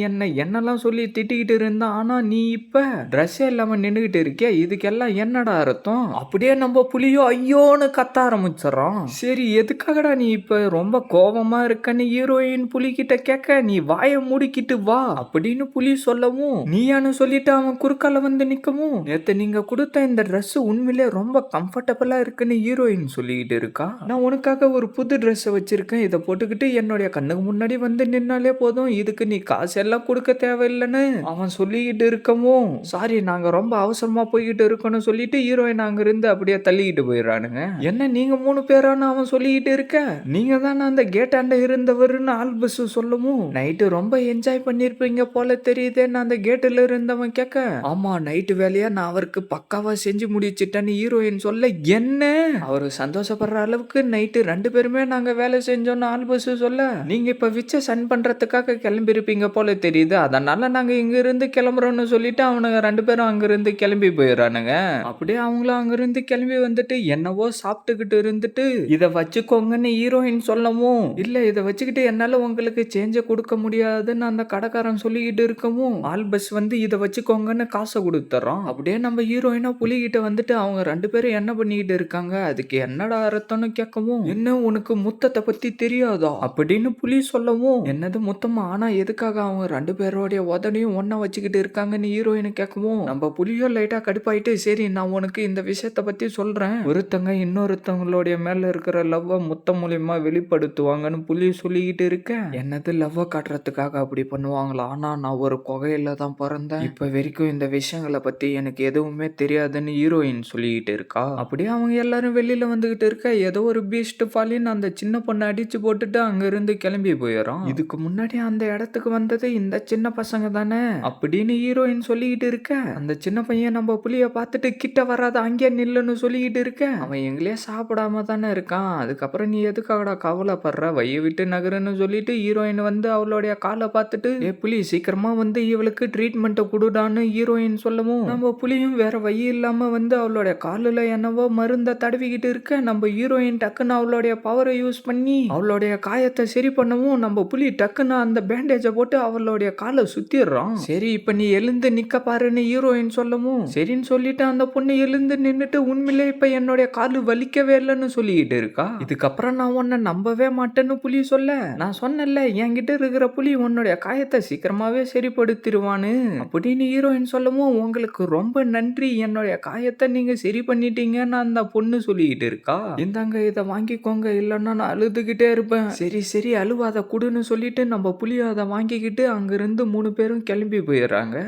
என்னெல்லாம் சொல்லி திட்டிக்கிட்டு இருந்தா, ஆனா நீ இப்ப ட்ரெஸ்ஸே இல்லாம நின்னுகிட்டு இருக்கியா, இதுக்கெல்லாம் என்னடா அர்த்தம், அப்படியே நம்ம புலியோ ஐயோன்னு கத்த ஆரம்பிச்சிடறோம். சரி எதுக்காகடா நீ இப்ப ரொம்ப கோபமா இருக்கன்னு ஹீரோயின் புலி கிட்ட கேட்க, நீ வாயை மூடிக்கிட்டு வா அப்படின்னு புலி சொல்லவும், நீயானு சொல்லிட்டு அவன் குறுக்கால வந்து நிக்கவும், நேத்து நீங்க கொடுத்த இந்த ட்ரெஸ் உண்மையிலே ரொம்ப கம்ஃபர்டபுளா இருக்குன்னு ஹீரோயின் சொல்லிக்கிட்டு இருக்கா. நான் உனக்காக ஒரு புது ட்ரெஸ் வச்சிருக்கேன், இதை போட்டுக்கிட்டு என்னுடைய கண்ணுக்கு முன்னாடி வந்து நின்னாலே போதும், இதுக்கு நீ காசு எல்லாம் கொடுக்க தேவையில்லைன்னு அவன் சொல்லிக்கிட்டு இருக்கவும், சாரி நாங்க ரொம்ப அவசரமா போய்கிட்டு இருக்கோம்னு சொல்லிட்டு ஹீரோயின் அங்க இருந்து அப்படியே தள்ளிக்கிட்டு போயிடறானுங்க. என்ன நீங்க 3 பேரான்னு அவன் சொல்லிக்கிட்டு இருக்க, நீங்க தானே அந்த கேட்டாண்ட இருந்தவருன்னு ஆல்பஸ் சொல்லவும், நைட்டு ரொம்ப என்ஜாய் பண்ணிருப்பீங்க போல தெரியுதேன்னு அந்த கேட்டுல இருந்தவன் கேட்க, ஆமா நைட்டு வேலையா நான் அவருக்கு பக்காவா செஞ்சு முடிச்சிட்டேன்னு ஹீரோயின் சொல்ல, என்ன அவரு சந்தோஷப்படுற அளவுக்கு நைட்டு 2 பேருமே நாங்க வேலை செஞ்சோம்னு ஆல்பஸ் சொல்ல, நீங்க இப்ப விச்ச சன் பண்றதுக்காக கிளம்பி இருப்பீங்க போல தெரியுது, அதனால நாங்க இங்க இருந்து கிளம்புறோம்னு சொல்லிட்டு அவனுங்க 2 பேரும் அங்கிருந்து கிளம்பி போயிடறானுங்க. அப்படியே அவங்களும் அங்கிருந்து கிளம்பி வந்துட்டு என்னவோ சாப்பிட்டுக்கிட்டு இருந்துட்டு, இத வச்சுக்கோங்கன்னு ஹீரோயின் சொல்லவும், இல்ல இத வச்சுக்கிட்டு என்னால உங்களுக்கு சேஞ்ச கொடுக்க முடியாதுன்னு அந்த கடைக்காரன் சொல்லிக்கிட்டு இருக்கவும், ஆல்பஸ் வந்து இத வச்சுக்கோங்கன்னு காசை கொடுத்துறான். அப்படியே நம்ம ஹீரோயினா புலிகிட்ட வந்துட்டு அவங்க 2 பேரும் என்ன பண்ணிக்கிட்டு இருக்காங்க, அதுக்கு என்னடா அர்த்தம்னு கேட்கவும், என்ன உனக்கு முத்தத்தை பத்தி தெரியாதா அப்படின்னு புலி சொல்லவும், என்னது முத்தமா, ஆனா எதுக்காக அவங்க 2 பேரோடைய உதனையும் ஒன்னா வச்சுக்கிட்டு இருக்காங்கன்னு ஹீரோயின் கேட்கவும், நம்ம புலியோ லைட்டா கடுப்பாயிட்டு, சரி நான் உனக்கு இந்த விஷயத்த பத்தி சொல்றேன், ஒருத்தங்க இன்னொருத்தவங்களுடைய மேல இருக்கிற லவ்வ முத்தம் மூலியமா வெளிப்படுத்துவாங்கன்னு புலி சொல்லிக்கிட்டு இருக்க, என்னது லவ்வ காட்டுறதுக்காக அப்படி பண்ணுவாங்களா, ஆனா நான் ஒரு குகையில தான் பிறந்தேன், இப்ப வரைக்கும் இந்த விஷயங்களை பத்தி எனக்கு எதுவுமே தெரியாதுன்னு ஹீரோயின் சொல்லிக்கிட்டு இருக்கா. அப்படியே அவங்க எல்லாரும் வெளியில வந்துகிட்டு இருக்க, ஏதோ ஒரு பீஸ்ட் ஃபாலின்னு அந்த சின்ன பொண்ணை அடிச்சு போட்டுட்டு அங்க இருந்து கிளம்பி போயிடும். இதுக்கு முன்னாடி அந்த இடத்துக்கு வந்தது இந்த சின்ன பசங்க தானே அப்படின்னு ஹீரோயின் சொல்லிக்கிட்டு இருக்க, அந்த சின்ன பையன் நம்ம புலிய பார்த்துட்டு கிட்ட வராத அங்கே நில்லுன்னு சொல்லிக்கிட்டு இருக்க, அவன் எங்களே சாப்பிடாம தானே இருக்கான், அதுக்கப்புறம் நீ எதுக்காகடா கவலைப்படுற, வைய விட்டு நகருன்னு சொல்லிட்டு ஹீரோயின் வந்து அவளுடைய காலை பார்த்துட்டு, ஏ புலி சீக்கிரமா வந்து இவளுக்கு ட்ரீட்மெண்ட் கொடுடான்னு ஹீரோயின் சொல்லவும், நம்ம புலியும் வேற வழி இல்லாம வந்து அவளுடைய காலில் என்னவோ மருந்த தடவிக்கிட்டு இருக்க, நம்ம ஹீரோயின் டக்குன்னு அவளுடைய பவரை யூஸ் பண்ணி அவளுடைய காயத்தை சரி பண்ணவும், நம்ம புலி டக்குன்னு அந்த பேண்டேஜை போட்டு அவளுடைய காலை சுத்திடுறான். சரி இப்ப நீ எழுந்து நிக்க பாருன்னு ஹீரோயின் சொல்லவும், சரின்னு சொல்லிட்டு அந்த பொண்ணு எழுந்து நின்னுட்டு, உண்மையிலே இப்ப என்னுடைய காலு வலிக்கவே இல்லைன்னு சொல்லிக்கிட்டு இருக்கா. இதுக்கப்புறம் நான் உன்னை நம்பவே மாட்டேன்னு புலி சொல்ல, நான் சொன்னேன்ல என்கிட்ட இருக்கிற புலி உன்னுடைய காயத்தை சீக்கிரமாவே சரிப்படுத்திடுவான்னு அப்படின்னு ஹீரோயின் சொல்லவும், உங்களுக்கு ரொம்ப நன்றி, என்னுடைய காயத்தை நீங்க சரி பண்ணிட்டீங்கன்னு அந்த பொண்ணு சொல்லிக்கிட்டு இருக்கா. இந்தாங்க இதை வாங்கிக்கோங்க, இல்லைன்னா நான் அழுதுகிட்டே இருப்பேன். சரி சரி அழுவாத குடுன்னு சொல்லிட்டு நம்ம புலியை அதை வாங்கிக்கிட்டு அங்கிருந்து 3 பேரும் கிளம்பி போயிடுறாங்க.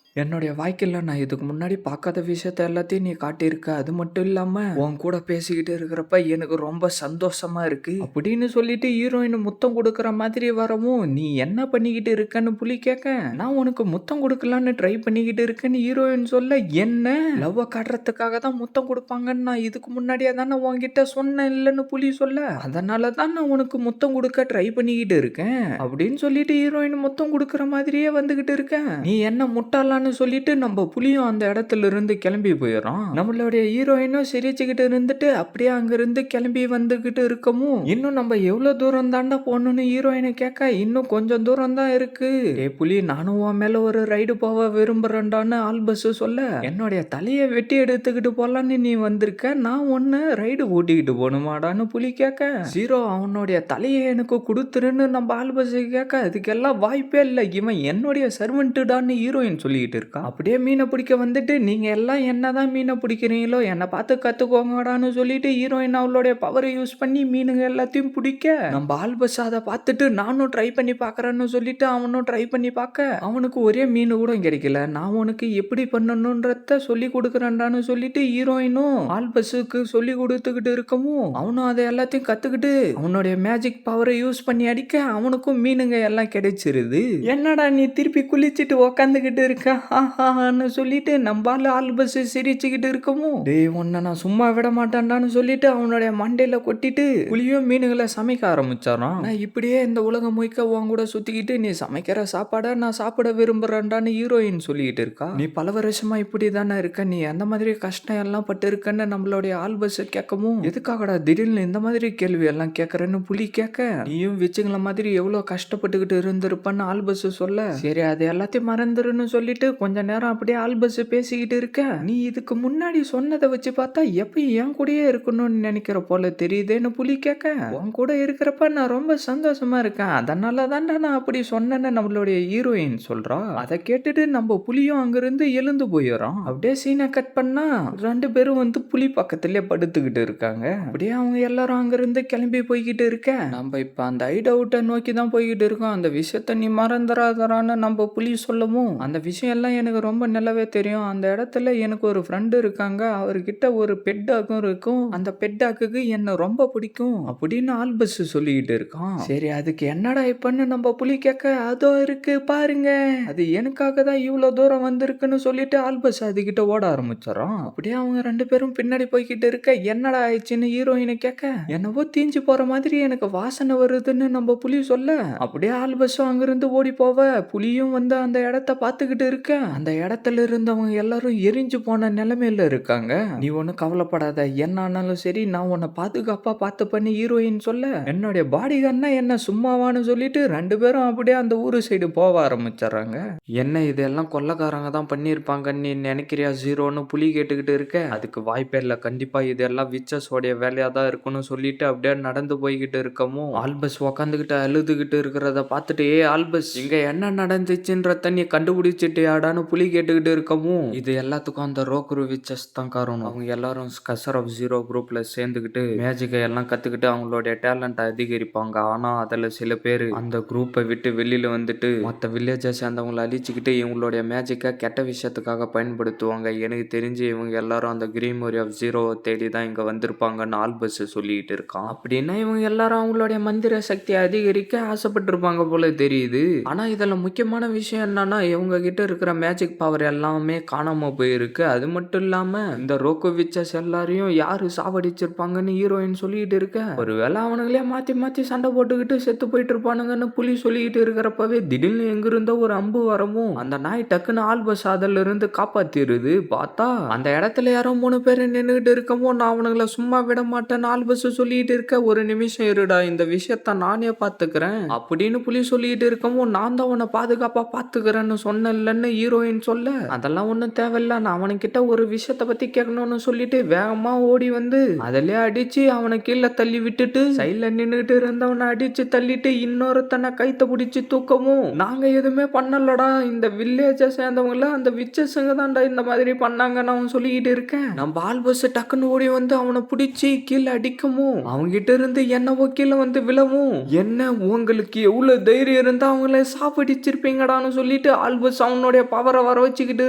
என்னுடைய வாழ்க்கையில நான் இதுக்கு முன்னாடி பார்க்காத விஷயத்த எல்லாத்தையும் நீ காட்டியிருக்க, அது மட்டும் இல்லாம உன் கூட பேசிக்கிட்டு இருக்கிறப்ப எனக்கு ரொம்ப சந்தோஷமா இருக்கு அப்படின்னு சொல்லிட்டு ஹீரோயின் முத்தம் கொடுக்குற மாதிரி வரவும், நீ என்ன பண்ணிக்கிட்டு இருக்கன்னு புலி கேட்க, நான் உனக்கு முத்தம் கொடுக்கலான்னு ட்ரை பண்ணிக்கிட்டு இருக்கேன்னு ஹீரோயின் சொல்ல, என்ன லவ்வ காட்டுறதுக்காக தான் முத்தம் கொடுப்பாங்கன்னு நான் இதுக்கு முன்னாடியே தானே உன்கிட்ட சொன்னேன் இல்லைன்னு புலி சொல்ல, அதனால தான் நான் உனக்கு முத்தம் கொடுக்க ட்ரை பண்ணிக்கிட்டு இருக்கேன் அப்படின்னு சொல்லிட்டு ஹீரோயின் முத்தம் கொடுக்குற மாதிரியே வந்துகிட்டு இருக்கேன். நீ என்ன முட்டாளான்னு சொல்லிட்டு நம்ம புலியும் அந்த இடத்துல இருந்து கிளம்பி போயிடும். நம்மளுடைய ஹீரோயினும் சிரிச்சுக்கிட்டு இருந்துட்டு அப்படியே அங்கிருந்து கிளம்பி வந்துகிட்டு இருக்கவும், இன்னும் நம்ம எவ்வளவு தூரம் தாண்டா போகணும்னு ஹீரோயினை கேட்க, இன்னும் கொஞ்சம் தூரம் தான் இருக்கு. ஏ புலி நானும் உன் மேல ஒரு ரைடு போக விரும்புறேன்டான்னு ஆல்பஸ் சொல்ல, என்னுடைய தலையை வெட்டி எடுத்துக்கிட்டு போலான்னு நீ வந்திருக்க, நான் ஒன்னு ரைடு ஓட்டிக்கிட்டு போகணுமாடான்னு புலி கேட்க, ஜீரோ அவனுடைய தலையை எனக்கு கொடுத்துருன்னு நம்ம ஆல்பஸ் கேட்க, அதுக்கெல்லாம் வாய்ப்பே இல்லை, இவன் என்னுடைய சர்வெண்ட்டுடான்னு ஹீரோயின் சொல்லிட்டு இருக்கா. அப்படியே மீனை பிடிக்க வந்துட்டு, நீங்க எல்லாம் என்னதான் மீனை பிடிக்கிறீங்களோ என்னை பார்த்து கத்துக்கோங்கடான்னு சொல்லிட்டு ஹீரோயின் அவளுடைய பவரை யூஸ் பண்ணி மீனுங்க எல்லாத்தையும் பிடிக்க, நம்ம ஆல்பஸ் அதை பார்த்துட்டு நானும் ட்ரை பண்ணி பார்க்கறேன்னு சொல்லிட்டு அவனும் ட்ரை பண்ணி பார்க்க, அவனுக்கு ஒரே மீன் கூட கிடைக்கல. நான் உனக்கு எப்படி பண்ணணும்ன்றத சொல்லி கொடுக்குறேன்டான்னு சொல்லிட்டு ஹீரோயினும் ஆல்பஸுக்கு சொல்லி கொடுத்துக்கிட்டு இருக்கவும், அவனும் அதை எல்லாத்தையும் கத்துக்கிட்டு அவனுடைய மேஜிக் பவரை யூஸ் பண்ணி அடிக்க அவனுக்கும் மீனுங்க எல்லாம் கிடைச்சிருது. என்னடா நீ திருப்பி குளிச்சுட்டு உக்காந்துக்கிட்டு இருக்க ஆஹான்னு சொல்லிட்டு நம்பால ஆல்பஸ் சிரிச்சுக்கிட்டு இருக்கவும், டேய் உன்னை நான் சும்மா விட மாட்டேன்டான்னு சொல்லிட்டு அவனுடைய மண்டையில கொட்டிட்டு புலியும் மீனுகளை சமைக்க ஆரம்பிச்சாராம். நான் இப்படியே இந்த உலகம் முழுக்க உன் கூட சுத்திக்கிட்டு நீ சமைக்கிற சாப்பாடை நான் சாப்பிட விரும்புறேன்டான்னு ஹீரோயின் சொல்லிட்டு இருக்கா. நீ பல வருஷமா இப்படி தானே இருக்க, நீ அந்த மாதிரி கஷ்டம் எல்லாம் பட்டு இருக்கன்னு நம்மளுடைய ஆல்பஸ் கேட்கவும், எதுக்காகடா திடீர்னு இந்த மாதிரி கேள்வி எல்லாம் கேட்கறேன்னு புலி கேட்க, நீயும் வச்சுங்கள மாதிரி எவ்வளவு கஷ்டப்பட்டுக்கிட்டு இருந்திருப்பன்னு ஆல்பஸ் சொல்ல, சரி அது எல்லாத்தையும் மறந்துருன்னு சொல்லிட்டு கொஞ்ச நேரம் அப்படியே ஆல்பஸ் பேசிக்கிட்டு இருக்க. நீ இதுக்கு முன்னாடி சொன்னதை வச்சு பார்த்தா எப்பயும் என் கூடயே இருக்கணும்னு நினைக்கிற போல தெரியுதேன்னு புலி கேட்க, உன் கூட இருக்கிறப்ப நான் ரொம்ப சந்தோஷமா இருக்கேன், அதனால தான்டா நான் அப்படி சொன்னேன்னு நம்மளுடைய ஹீரோயின் சொல்றா. அதை கேட்டுட்டு நம்ம புலியும் அங்கிருந்து எழுந்து போயிடும். அப்படியே சீனை கட் பண்ணா 2 பேரும் வந்து புலி பக்கத்திலே படுத்துக்கிட்டு இருக்காங்க. அப்படியே அவங்க எல்லாரும் அங்கிருந்து கிளம்பி போய்கிட்டு இருக்க, நம்ம இப்ப அந்த ஹைட் அவுட்டை நோக்கி தான் போய்கிட்டு இருக்கோம். அந்த விஷயத்த நீ மறந்துடாதரான்னு நம்ம புலி சொல்லவும், அந்த விஷயம் எல்லாம் எனக்கு ரொம்ப நல்லாவே தெரியும். அந்த இடத்துல எனக்கு ஒரு ஃப்ரெண்டு இருக்காங்க, அவர்கிட்ட ஒரு பெட் டாக்கும் இருக்கும், அந்த பெட் டாக்குக்கு என்ன ரொம்ப பிடிக்கும் அப்படின்னு ஆல்பஸ் சொல்லிக்கிட்டு இருக்கான். சரி அதுக்கு என்னடா இப்பன்னு நம்ம புலி கேட்க, அதோ இருக்கு பாருங்க, அது எனக்காக தான் இவ்வளவு தூரம் வந்திருக்குன்னு சொல்லிட்டு ஆல்பஸ் அதுகிட்ட ஓட ஆரம்பிச்சிடறான். அப்படியே அவங்க 2 பேரும் பின்னாடி போய்கிட்டு இருக்க, என்னடா ஆயிடுச்சுன்னு ஹீரோயினை கேட்க, என்னவோ தீஞ்சு போற மாதிரி எனக்கு வாசனை வருதுன்னு நம்ம புலி சொல்ல, அப்படியே ஆல்பஸும் அங்கிருந்து ஓடி போவ, புலியும் வந்து அந்த இடத்த பார்த்துக்கிட்டு இருக்க, அந்த இடத்துல இருந்தவங்க எல்லாரும் எரிஞ்சு போன நிலைமையில இருக்காங்க. நீ ஒன்னும் கவலைப்படாத, என்ன ஆனாலும் சரி நான் உன்னை பாதுகாப்பா பார்த்து பண்ணி ஹீரோயின் சொல்ல, என்னுடைய பாடி கார்ட்னா என்ன சும்மாவான்னு சொல்லிட்டு 2 பேரும் அப்படியே அந்த ஊரு சைடு போக ஆரம்பிச்சிடறாங்க. என்ன இதெல்லாம் கொள்ளக்காரங்க தான் பண்ணியிருப்பாங்கன்னு நீ நினைக்கிறியா ஜீரோன்னு புலி கேட்டுக்கிட்டு இருக்க, அதுக்கு வாய்ப்பே இல்லை, கண்டிப்பா இதெல்லாம் விச்சஸோடைய வேலையா தான் இருக்குன்னு சொல்லிட்டு அப்படியே நடந்து போய்கிட்டு இருக்கவும், ஆல்பஸ் உக்காந்துக்கிட்டு அழுதுகிட்டு இருக்கிறத பார்த்துட்டு, ஏ ஆல்பஸ் இங்க என்ன நடந்துச்சுன்ற தண்ணி கண்டுபிடிச்சிட்டியாடான்னு புலி கேட்டுக்கிட்டு இருக்கவும், இது எல்லாத்துக்கும் அந்த ரோக்ரு விச்சஸ் தான் காரணம். அவங்க எல்லாரும் ஸ்கசர் ஆஃப் ஜீரோ குரூப்ல சேர்ந்துக்கிட்டு மேஜிக்கை எல்லாம் கத்துக்கிட்டு அவங்களுடைய டேலண்ட் அதிகரிப்பாங்க. ஆனா அதுல சில பேர் அந்த குரூப்பை விட்டு வெளியில வந்துட்டு மற்ற வில்லேஜை சேர்ந்தவங்களை அழிச்சுக்கிட்டு இவங்களுடைய மேஜிக்கை கெட்ட விஷயத்துக்காக பயன்படுத்துவாங்க. எனக்கு தெரிஞ்சு இவங்க எல்லாரும் அந்த கிரீமோரி ஆஃப் ஜீரோவை தேடி தான் இங்க வந்திருப்பாங்கன்னு ஆல்பஸ் சொல்லிட்டு இருக்கான். அப்படின்னா இவங்க எல்லாரும் அவங்களுடைய மந்திர சக்தியை அதிகரிக்க ஆசைப்பட்டிருப்பாங்க போல தெரியுது. ஆனா இதுல முக்கியமான விஷயம் என்னன்னா, இவங்க கிட்ட இருக்கிற மேஜிக் பவர் எல்லாமே காணாம போயிருக்கு. அது மட்டும் இல்லாம இந்த ரோக்கோ விச்சஸ் எல்லாரையும் யாரு சாவடிச்சிருப்பாங்கன்னு ஹீரோயின் சொல்லிட்டு இருக்க, ஒருவேளை அவனுங்களே மாத்தி மாத்தி சண்டை போட்டுக்கிட்டு செத்து போயிட்டு இருப்பானுங்கன்னு புலி சொல்லிட்டு இருக்கிறப்பவே திடீர்னு எங்க இருந்த ஒரு அம்பு வரவும் அந்த நாய் டக்குன்னு ஆல்பஸ் அதுல இருந்து காப்பாத்திருது. பார்த்தா அந்த இடத்துல யாரோ 3 பேர் நின்றுகிட்டு இருக்கவும், நான் அவனுங்களை சும்மா விட மாட்டேன்னு ஆல்பஸ் சொல்லிட்டு இருக்க, ஒரு நிமிஷம் இருடா இந்த விஷயத்த நானே பாத்துக்கிறேன் அப்படின்னு புலி சொல்லிட்டு இருக்கவும், நான் தான் உன்னை பாதுகாப்பா பாத்துக்கிறேன்னு சொன்னேன்னு ஹீரோயின் சொல்ல, அதெல்லாம் ஒண்ணும் தேவையில்ல, நான் அவனுக்கிட்ட ஒரு விஷயத்த பத்தி கேட்கணும்னு சொல்லிட்டு வேகமா ஓடி வந்து அதிலே அடிச்சு அவனை கீழே தள்ளி விட்டுட்டு சைட்ல நின்றுகிட்டு இருந்தவனை அடிச்சு தள்ளிட்டு இன்னொருத்தனை கைத்த பிடிச்சு தூக்கவும், நாங்க எதுவுமே பண்ணலடா, இந்த வில்லேஜை சேர்ந்தவங்கள அந்த விச்சஸுங்க தான்டா இந்த மாதிரி பண்ணாங்கன்னு அவன் சொல்லிக்கிட்டு இருக்கேன். நம்ம ஆல்பஸ் டக்குன்னு ஓடி வந்து அவனை பிடிச்சி கீழே அடிக்கவும், அவங்கிட்ட இருந்து என்னவோ கீழே வந்து விழவும், என்ன உங்களுக்கு எவ்வளவு தைரியம் இருந்தா அவங்கள சாப்பிடிச்சிருப்பீங்கடான்னு சொல்லிட்டு ஆல்பஸ் அவனுடைய பவரை வர வச்சுக்கிட்டு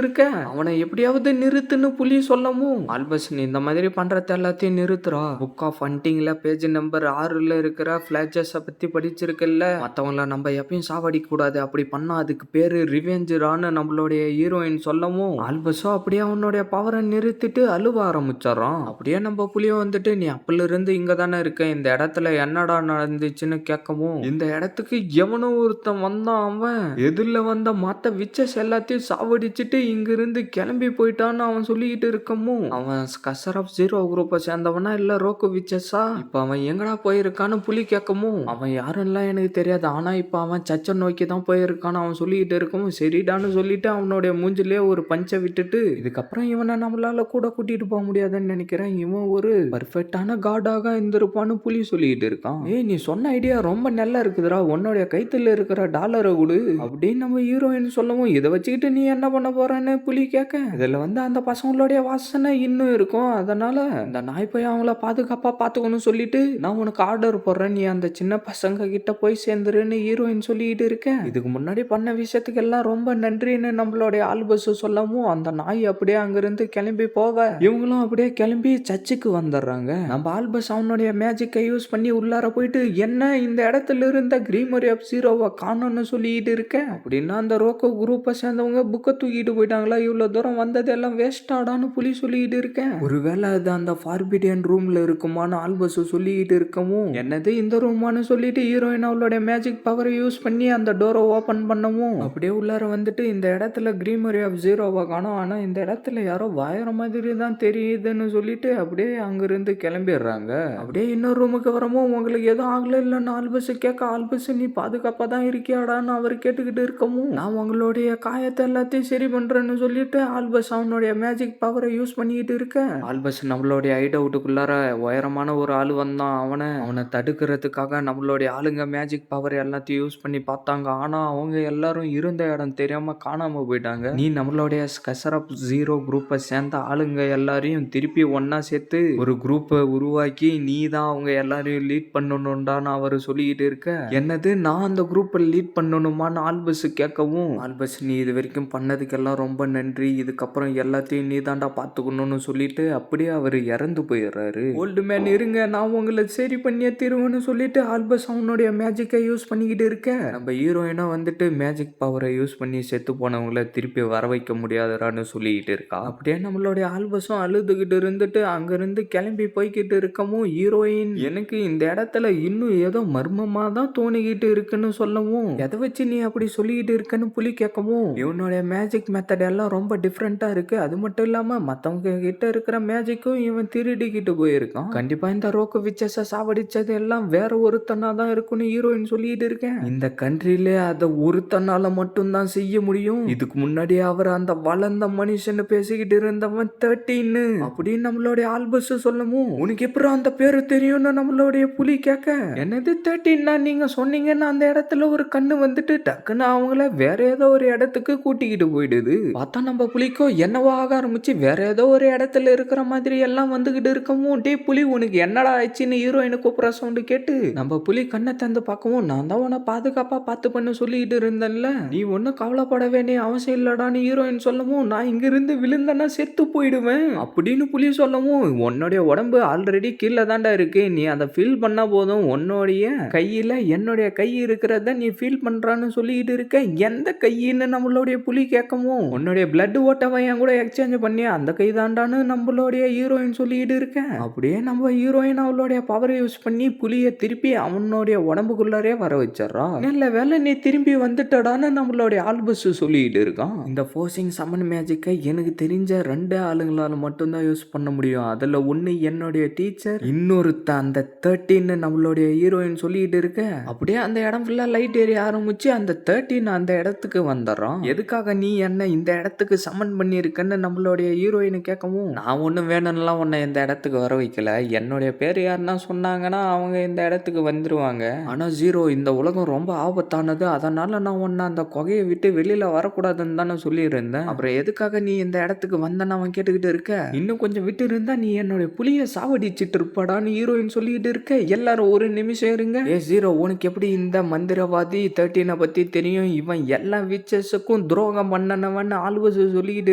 இருக்க, அவனை எப்படியாவது நிறுத்துன்னு புலி சொல்லவும், ஆல்பஸ் நீ இந்த மாதிரி பண்றது எல்லாத்தையும் நிறுத்துறா, புக் ஆஃப் ஹண்டிங்ல பேஜ் நம்பர் 6ல இருக்கிற ஃபிளாஷஸை பத்தி படிச்சிருக்கல, மற்றவங்கள நம்ம எப்பயும் சாவடிக்க கூடாது, அப்படி பண்ணா அதுக்கு பேரு ரிவெஞ்சுரான்னு நம்மளுடைய ஹீரோயின் சொல்லவும், ஆல்பஸோ அப்படியே அவனுடைய பவரை நிறுத்திட்டு அழுவ ஆரம்பிச்சிடறான். அப்படியே நம்ம புலிய வந்துட்டு நீ அப்பல இருந்து இங்க தானே இருக்க, இந்த இடத்துல என்னடா நடந்துச்சுன்னு கேட்கவும், இந்த இடத்துக்கு எவனோ ஒருத்தன் வந்தான், அவன் எதிரில வந்த மத்த விச்சஸ் எல்லாத்தையும் சாவடிச்சுட்டு இங்க இருந்து கிளம்பி போயிட்டான்னு அவன் சொல்லிக்கிட்டு இருக்கவும், அவன் ஸ்கசர் ஆஃப் ஜீரோ குரூப்பை சேர்ந்தவனா இல்ல ரோக்கோ விச்சஸா, இப்ப அவன் எங்கடா போயிருக்கான்னு புலி கேட்கவும், அவன் யாருன்னெல்லாம் எனக்கு தெரியாது, ஆனா இப்ப அவன் சச்சை நோக்கி தான் போயிருக்கான்னு அவன் சொல்லிக்கிட்டு இருக்கவும், சரிடான்னு சொல்லிட்டு அவனுடைய மூஞ்சிலே ஒரு பஞ்சை விட்டுட்டு, இதுக்கப்புறம் இவனை நம்மளால கூட கூட்டிட்டு போக முடியாதுன்னு நினைக்கிறேன், இவன் ஒரு பர்ஃபெக்டான காடாக இருந்திருப்பான்னு புலி சொல்லிட்டு இருக்கான். ஏய் நீ சொன்ன ஐடியா ரொம்ப நல்லா இருக்குதுடா, உன்னுடைய கைத்துல இருக்கிற டாலரை கொடு அப்படின்னு நம்ம ஹீரோயின் சொல்லவும், இதை வச்சுக்கிட்டு நீ என்ன பண்ண போறன்னு புலி கேட்க, இதுல வந்து அந்த பசங்களுடைய வாசனை இன்னும் இருக்கும், அதனால இந்த நாய் போய் அவங்கள பாதுகாப்பா பாத்துக்கணும் சொல்லிட்டு நான் உனக்கு ஆர்டர் போடுறேன், நீ அந்த சின்ன பசங்க கிட்ட போய் சேர்ந்துருன்னு ஹீரோயின் சொல்லிட்டு இருக்கேன். இதுக்கு முன்னாடி பண்ண விஷயத்துக்கு எல்லாம் ரொம்ப நன்றின்னு நம்மளுடைய ஆல்பஸ் சொல்லவும், அந்த நாய் அப்படியே அங்கிருந்து கிளம்பி போக இவங்களும் அப்படியே கிளம்பி சர்ச்சுக்கு வந்துடுறாங்க. நம்ம ஆல்பஸ் அவனுடைய மேஜிக்கை யூஸ் பண்ணி உள்ளார போயிட்டு, என்ன இந்த இடத்துல இருந்த கிரீமரி ஆஃப் ஜீரோவை காணோம்னு சொல்லிட்டு இருக்கேன் அப்படின்னா, அந்த ரோக்கோ குரூப்பை சேர்ந்தவங்க புக்கை தூக்கிட்டு போயிட்டாங்களா, இவ்வளவு தூரம் வந்தது எல்லாம் வேஸ்டாடான்னு புலி சொல்லிட்டு இருக்கேன். ஒருவேளை அது அந்த ஃபார்பிடியன் ரூம்ல இருக்குமான்னு ஆல்பஸ் சொல்லிட்டு இருக்கவும், என்னது இந்த ரூமான்னு சொல்லிட்டு ஹீரோயின் அவளுடைய மேஜிக் பவரை யூஸ் பண்ணி அந்த டோரை ஓபன் பண்ணவும், அப்படியே உள்ளார வந்துட்டு இந்த இடத்துல கிரீமரி ஆஃப் ஜீரோவை காணோம், ஆனா இந்த இடத்துல யாரோ வாயற மாதிரி தான் தெரியுதுன்னு சொல்லிட்டு அப்படியே அங்கிருந்து கிளம்பிடுறாங்க. அப்படியே இன்னொரு ரூமுக்கு வரவும், உங்களுக்கு எதுவும் ஆகல இல்லைன்னு ஆல்பஸ் கேட்க, ஆல்பஸ் நீ பாதுகாப்பா தான் இருக்கியாடான்னு அவர் கேட்டுக்கிட்டு இருக்கவும், நான் உங்களுடைய காயத்தை சமயத்தை எல்லாத்தையும் சரி பண்றேன்னு சொல்லிட்டு ஆல்பஸ் அவனுடைய மேஜிக் பவரை யூஸ் பண்ணிக்கிட்டு இருக்க ஆல்பஸ் நம்மளுடைய ஹைட் அவுட்டுக்குள்ளார உயரமான ஒரு ஆள் வந்தான். அவனை தடுக்கிறதுக்காக நம்மளுடைய ஆளுங்க மேஜிக் பவர் எல்லாத்தையும் யூஸ் பண்ணி பார்த்தாங்க. ஆனா அவங்க எல்லாரும் இருந்த இடம் தெரியாம காணாம போயிட்டாங்க. நீ நம்மளுடைய ஸ்கசரப் ஜீரோ குரூப்பை சேர்ந்த ஆளுங்க எல்லாரையும் திருப்பி ஒன்னா சேர்த்து ஒரு குரூப்பை உருவாக்கி நீ தான் அவங்க எல்லாரையும் லீட் பண்ணணும்டான்னு அவர் சொல்லிக்கிட்டு இருக்க. என்னது, நான் அந்த குரூப்பை லீட் பண்ணணுமான்னு ஆல்பஸ் கேட்கவும், ஆல்பஸ் நீ இது வரைக்கும் பண்ணதுக்கெல்லாம் ரொம்ப நன்றி, இதுக்கப்புறம் எல்லாத்தையும் நீ தாண்டா பாத்துக்கணும்னு சொல்லிட்டு அப்படியே அவர் இறந்து போயிடுறாரு. ஓல்டு மேன் இருங்க, நான் உங்களை சரி பண்ணியே தீருவேன்னு சொல்லிட்டு ஆல்பஸ் அவனுடைய மேஜிக்கை யூஸ் பண்ணிக்கிட்டு இருக்க. நம்ம ஹீரோயினா வந்துட்டு மேஜிக் பவரை யூஸ் பண்ணி செத்து போனவங்கள திருப்பி வர வைக்க முடியாதுறான்னு சொல்லிக்கிட்டு இருக்கா. அப்படியே நம்மளுடைய ஆல்பஸும் அழுதுகிட்டு இருந்துட்டு அங்கிருந்து கிளம்பி போய்கிட்டு இருக்கவும் ஹீரோயின் எனக்கு இந்த இடத்துல இன்னும் ஏதோ மர்மமா தான் தோணிக்கிட்டு இருக்குன்னு சொல்லவும், எதை வச்சு நீ அப்படி சொல்லிக்கிட்டு இருக்கன்னு புலி கேட்கவும், இவனுடைய மேஜிக் மெத்தட் எல்லாம் ரொம்ப டிஃப்ரெண்டா இருக்கு, அது மட்டும் இல்லாம மத்தவங்க கிட்ட இருக்கிற மேஜிக்கும் இவன் திருடிக்கிட்டு போயிருக்கான், கண்டிப்பா இந்த ரோக்கு விச்சஸ சாவடிச்சது எல்லாம் வேற ஒருத்தனா தான் இருக்குன்னு ஹீரோயின் சொல்லிட்டு இருக்கேன். இந்த கண்ட்ரில அதை ஒருத்தனால மட்டும்தான் செய்ய முடியும், இதுக்கு முன்னாடி அவர் அந்த வளர்ந்த மனுஷன் பேசிக்கிட்டு இருந்தவன் 13 அப்படின்னு நம்மளுடைய ஆல்பஸ் சொல்லவும், உனக்கு எப்படி அந்த பேரு தெரியும்னு நம்மளுடைய புலி கேட்க, என்னது 13 நீங்க சொன்னீங்கன்னா அந்த இடத்துல ஒரு கண்ணு வந்துட்டு டக்குன்னு அவங்கள வேற ஏதோ ஒரு இடத்துக்கு கூட்டிக்கிட்டு போயிடுது. பார்த்தா நம்ம புலிக்கோ என்னவோ ஆக ஆரம்பிச்சு வேற ஏதோ ஒரு இடத்துல இருக்கிற மாதிரி எல்லாம் வந்துகிட்டு இருக்கவும், டே புலி உனக்கு என்னடா ஆச்சுன்னு ஹீரோயினை கூப்பிடுற சவுண்டு கேட்டு நம்ம புலி கண்ணை தந்து பார்க்கவும், நான் தான் உன்னை பாதுகாப்பா பார்த்து பண்ண சொல்லிக்கிட்டு இருந்தேன்ல, நீ ஒன்னும் கவலைப்பட வேண்டிய அவசியம் இல்லடான்னு ஹீரோயின் சொல்லவும், நான் இங்கிருந்து விழுந்தனா செத்து போயிடுவேன் அப்படின்னு புலி சொல்லவும், உன்னுடைய உடம்பு ஆல்ரெடி கீழே தாண்டா இருக்கு, நீ அதை ஃபீல் பண்ணா போதும், உன்னுடைய கையில என்னுடைய கை இருக்கிறத நீ ஃபீல் பண்றான்னு சொல்லிக்கிட்டு இருக்க. எந்த கையின்னு நம்மளுடைய புலி கேட்கவும், உன்னுடைய பிளட் ஓட்டவை என் கூட எக்ஸ்சேஞ்ச் பண்ணி அந்த கை தாண்டான்னு நம்மளுடைய ஹீரோயின் சொல்லிக்கிட்டு இருக்க. அப்படியே நம்ம ஹீரோயின் அவளுடைய பவர் யூஸ் பண்ணி புலியை திருப்பி அவனுடைய உடம்புக்குள்ளாரே வர வச்சிடறா. நல்ல வேலை நீ திரும்பி வந்துட்டடான்னு நம்மளுடைய ஆல்பஸ் சொல்லிட்டு இருக்கான். இந்த ஃபோர்சிங் சமன் மேஜிக்கை எனக்கு தெரிஞ்ச 2 ஆளுங்களால மட்டும்தான் யூஸ் பண்ண முடியும், அதுல ஒண்ணு என்னுடைய டீச்சர், இன்னொருத்த அந்த 13 நம்மளுடைய ஹீரோயின் சொல்லிட்டு இருக்க. அப்படியே அந்த இடம் ஃபுல்லா லைட் ஏறிய ஆரம்பிச்சு அந்த 13 அந்த இடத்துக்கு வந்துடுறான். எதுக்காக நீ என்ன இந்த இடத்துக்கு சமன் பண்ணியிருக்கன்னு நம்மளுடைய ஹீரோயின் கேட்கவும், நான் ஒன்னும் வேணும்லாம் உன்னை இந்த இடத்துக்கு வர வைக்கல, என்னுடைய பேர் யாருன்னா சொன்னாங்கன்னா அவங்க இந்த இடத்துக்கு வந்துருவாங்க, ஆனா ஜீரோ இந்த உலகம் ரொம்ப ஆபத்தானது, அதனால நான் உன்னை அந்த குகையை விட்டு வெளியில வரக்கூடாதுன்னு தானே சொல்லியிருந்தேன், அப்புறம் எதுக்காக நீ இந்த இடத்துக்கு வந்தன்னு அவன் கேட்டுக்கிட்டு இருக்க, இன்னும் கொஞ்சம் விட்டு இருந்தா நீ என்னுடைய புலிய சாவடிச்சிட்டு இருப்பாடான்னு ஹீரோயின் சொல்லிட்டு இருக்க. எல்லாரும் ஒரு நிமிஷம் இருங்க, ஏ ஜீரோ உனக்கு எப்படி இந்த மந்திரவாதி 13 பத்தி தெரியும், இவன் எல்லா விச்சஸுக்கும் துரோகம் பண்ணனவன் ஆல்வஸ் சொல்லிக்கிட்டு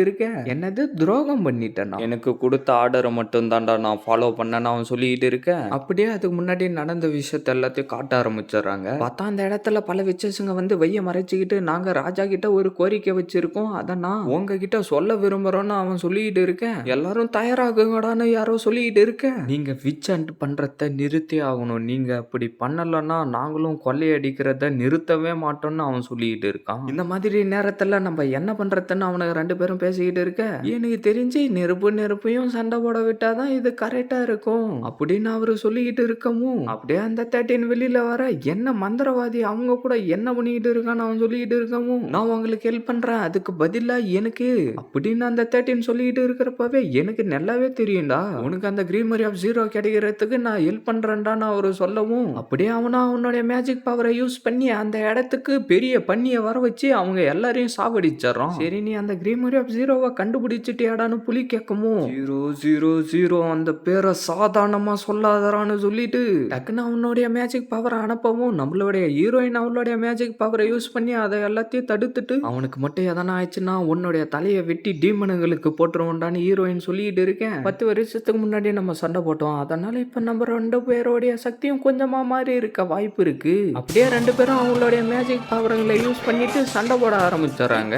இருக்க. என்னது துரோகம் பண்ணிட்டேனா, எனக்கு கொடுத்த ஆர்டரை மட்டும் தான்டா நான் ஃபாலோ பண்ணேன்னு அவன் சொல்லிக்கிட்டு இருக்க. அப்படியே அதுக்கு முன்னாடி நடந்த விஷயத்த எல்லாத்தையும் காட்ட ஆரம்பிச்சிடுறாங்க. பார்த்தா அந்த இடத்துல பல விச்சஸுங்க வந்து வைய மறைச்சிக்கிட்டு, நாங்க ராஜா கிட்ட ஒரு கோரிக்கை வச்சிருக்கோம், அதை நான் உங்ககிட்ட சொல்ல விரும்புறோன்னு அவன் சொல்லிக்கிட்டு இருக்க. எல்லாரும் தயாராகுங்கடான்னு யாரோ சொல்லிக்கிட்டு இருக்க. நீங்க விச் ஹண்ட் பண்றத நிறுத்தி ஆகணும், நீங்க அப்படி பண்ணலன்னா நாங்களும் கொள்ளையடிக்கிறத நிறுத்தவே மாட்டோம்னு அவன் சொல்லிக்கிட்டு இருக்கான். இந்த மாதிரி நேரத்துல நம்ம என்ன பண்றதுன்னு அவனுக்கு 2 பேரும் பேசிக்கிட்டு இருக்க. எனக்கு தெரிஞ்சு நெருப்பையும் சண்டை போட விட்டாதான் இது கரெக்டா இருக்கும் அப்படின்னு அவரு சொல்லிக்கிட்டு இருக்கவும், அப்படியே அந்த 13 வெளியில வர, என்ன மந்திரவாதி அவங்க கூட என்ன பண்ணிக்கிட்டு இருக்கான்னு அவன் சொல்லிக்கிட்டு இருக்கவும், நான் உங்களுக்கு ஹெல்ப் பண்றேன் அதுக்கு பதிலா எனக்கு அப்படின்னு அந்த 13 சொல்லிக்கிட்டு இருக்கிறப்பவே, எனக்கு நல்லாவே தெரியும்டா உனக்கு அந்த கிரீமரி ஆஃப் ஜீரோ கிடைக்கிறதுக்கு நான் ஹெல்ப் பண்றேன்டான்னு அவரு சொல்லவும், அப்படியே அவனுடைய மேஜிக் பவரை யூஸ் பண்ணி அந்த இடத்துக்கு பெரிய பண்ணியை வர வச்சு அவங்க எல்லாரையும் சாவடிச்சிடறான். சரி நீ அந்த கிரீமரி ஆஃப் ஜீரோவை கண்டுபிடிச்சிட்டியாடான்னு புலி கேட்கவும், 000 அந்த பேரை சாதாரணமா சொல்லாதரான்னு சொல்லிட்டு டக்குன்னு அவனுடைய மேஜிக் பவரை அனுப்பவும், நம்மளுடைய ஹீரோயின் அவளுடைய மேஜிக் பவரை யூஸ் பண்ணி அதை எல்லாத்தையும் தடுத்துட்டு, அவனுக்கு மட்டும் எதனா ஆயிடுச்சுன்னா உன்னுடைய தலையை வெட்டி டீமனுங்களுக்கு போட்டுருவோண்டான்னு ஹீரோயின் சொல்லிட்டு இருக்கேன். 10 வருஷத்துக்கு முன்னாடி நம்ம சண்டை போட்டோம், அதனால இப்ப நம்ம 2 பேருடைய சக்தியும் கொஞ்சமா மாறி இருக்க வாய்ப்பு இருக்கு. அப்படியே 2 பேரும் அவங்களுடைய மேஜிக் பவர்களை யூஸ் பண்ணிட்டு சண்டை போட ஆரம்பிச்சிடறாங்க.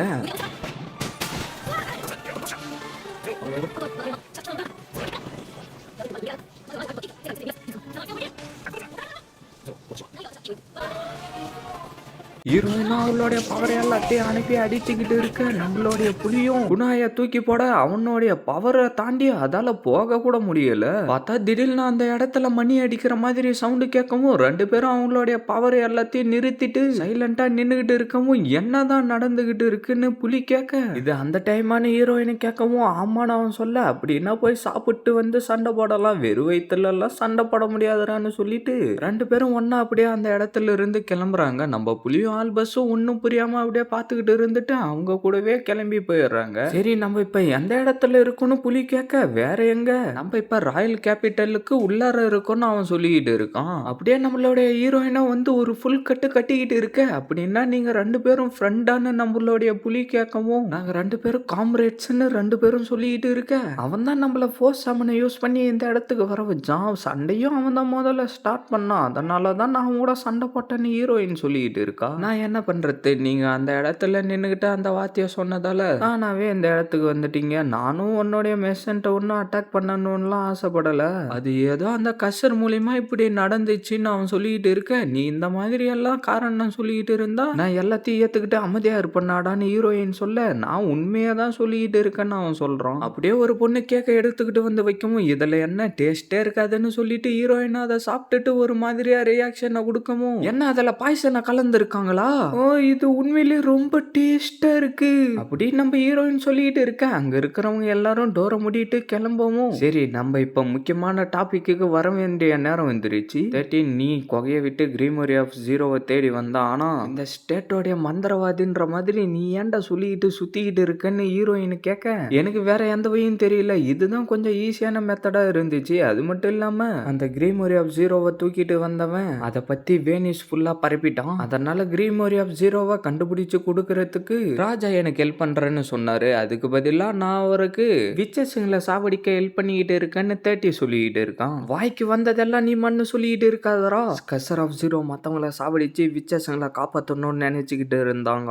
ஹீரோயினும் அவளுடைய பவர் எல்லாத்தையும் அனுப்பி அடிச்சுக்கிட்டு இருக்க நம்மளுடைய புலியும் குணாய தூக்கி போட அவனுடைய பவரை தாண்டி அதால போக கூட முடியல. பார்த்தா திடீர்னு அந்த இடத்துல மணி அடிக்கிற மாதிரி சவுண்டு கேட்கவும் ரெண்டு பேரும் அவங்களுடைய பவர் எல்லாத்தையும் நிறுத்திட்டு சைலண்டா நின்னுகிட்டு இருக்கவும் என்னதான் நடந்துகிட்டு இருக்குன்னு புலி கேட்க இது அந்த டைமான ஹீரோயினு கேட்கவும் ஆமான்னு அவன் சொல்ல அப்படின்னா போய் சாப்பிட்டு வந்து சண்டை போடலாம், வெறும் வயிற்றுல எல்லாம் சண்டை போட முடியாதுறான்னு சொல்லிட்டு ரெண்டு பேரும் ஒன்னா அப்படியே அந்த இடத்துல இருந்து கிளம்புறாங்க. நம்ம புலியும் ஆல்பஸும் ஒன்னும் புரியாம அப்படியே பார்த்துக்கிட்டு இருந்துட்டு அவங்க கூடவே கிளம்பி போயிடுறாங்க. சரி நம்ம இப்ப எந்த இடத்துல இருக்கோம்னு புலி கேட்க வேற எங்க, நம்ம இப்ப ராயல் கேபிட்டலுக்கு உள்ளார இருக்கோம்னு அவன் சொல்லிக்கிட்டு இருக்கான். அப்படியே நம்மளுடைய ஹீரோயினா வந்து ஒரு ஃபுல் கட்டு கட்டிக்கிட்டு இருக்க அப்படின்னா நீங்க ரெண்டு பேரும் ஃப்ரெண்டான்னு நம்மளுடைய புலி கேட்கவும் நாங்க ரெண்டு பேரும் காம்ரேட்ஸ்ன்னு ரெண்டு பேரும் சொல்லிக்கிட்டு இருக்க அவன் தான் நம்மள ஃபோர்ஸ் சாமனை யூஸ் பண்ணி இந்த இடத்துக்கு வர வச்சான். சண்டையும் அவன் தான் முதல்ல ஸ்டார்ட் பண்ணான், அதனாலதான் நான் கூட சண்டை போட்டேன்னு ஹீரோயின் சொல்லிக்கிட்டு இருக்கா. நான் என்ன பண்றது, நீங்க அந்த இடத்துல நின்னுகிட்டு அந்த வார்த்தையை சொன்னதால நானாவே இந்த இடத்துக்கு வந்துட்டீங்க. நானும் உன்னுடைய மெசன்ட்ட ஒன்னும் அட்டாக் பண்ணணும்லாம் ஆசைப்படல, அது ஏதோ அந்த கஷர் மூலியமா இப்படி நடந்துச்சுன்னு அவன் சொல்லிக்கிட்டு இருக்க நீ இந்த மாதிரி எல்லாம் காரணம் சொல்லிக்கிட்டு இருந்தா நான் எல்லாத்தையும் ஏத்துக்கிட்டு அமைதியா இருப்பேனாடான்னு ஹீரோயின் சொல்ல நான் உண்மையா தான் சொல்லிக்கிட்டு இருக்கேன்னு அவன் சொல்றான். அப்படியே ஒரு பொண்ணு கேக்க எடுத்துக்கிட்டு வந்து வைக்கவும் இதுல என்ன டேஸ்டே இருக்காதுன்னு சொல்லிட்டு ஹீரோயின் அதை சாப்பிட்டுட்டு ஒரு மாதிரியா ரியாக்ஷனை கொடுக்கவும் என்ன அதுல பாய்சனை கலந்துருக்காங்களா, ஓ இது உண்மையிலே ரொம்ப டேஸ்டா இருக்கு அப்படி நம்ம ஹீரோயின் சொல்லிட்டு இருக்க அங்க இருக்கிறவங்க எல்லாரும் டோரை மூடிட்டு கிளம்பவும் சரி நம்ம இப்ப முக்கியமான டாபிக்கு வர வேண்டிய நேரம் வந்துருச்சு. 13 நீ கொகையை விட்டு கிரீமரி ஆஃப் ஜீரோவை தேடி வந்தா, ஆனா இந்த ஸ்டேட்டோடைய மந்திரவாதின்ற மாதிரி நீ ஏன்டா சொல்லிக்கிட்டு சுத்திக்கிட்டு இருக்கன்னு ஹீரோயின் கேட்க எனக்கு வேற எந்த வழியும் தெரியல, இதுதான் கொஞ்சம் ஈஸியான மெத்தடா இருந்துச்சு. அது மட்டும் இல்லாம அந்த கிரீமரி ஆஃப் ஜீரோவை தூக்கிட்டு வந்தவன் அதை பத்தி வேனிஸ் ஃபுல்லா பரப்பிட்டான், அதனால கிரீமரி ஆஃப் ஜீரோவை கண்டுபிடிச்சு கொடுக்கறதுக்கு ராஜா எனக்கு ஹெல்ப் பண்றேன்னு சொன்னாரு. அதுக்கு பதிலா நான் அவருக்கு விச்சஸ்ங்களை சாவடிக்க ஹெல்ப் பண்ணிக்கிட்டு இருக்கேன்னு 30 சொல்லிக்கிட்டு இருக்கான். வாய்க்கு வந்ததெல்லாம் நீ மண்ணு சொல்லிக்கிட்டு இருக்காதரா. கசர் ஆஃப் ஜீரோ மத்தவங்களை சாவடிச்சு விச்சஸ்ங்களை காப்பாற்றணும்னு நினைச்சுக்கிட்டு இருந்தாங்க.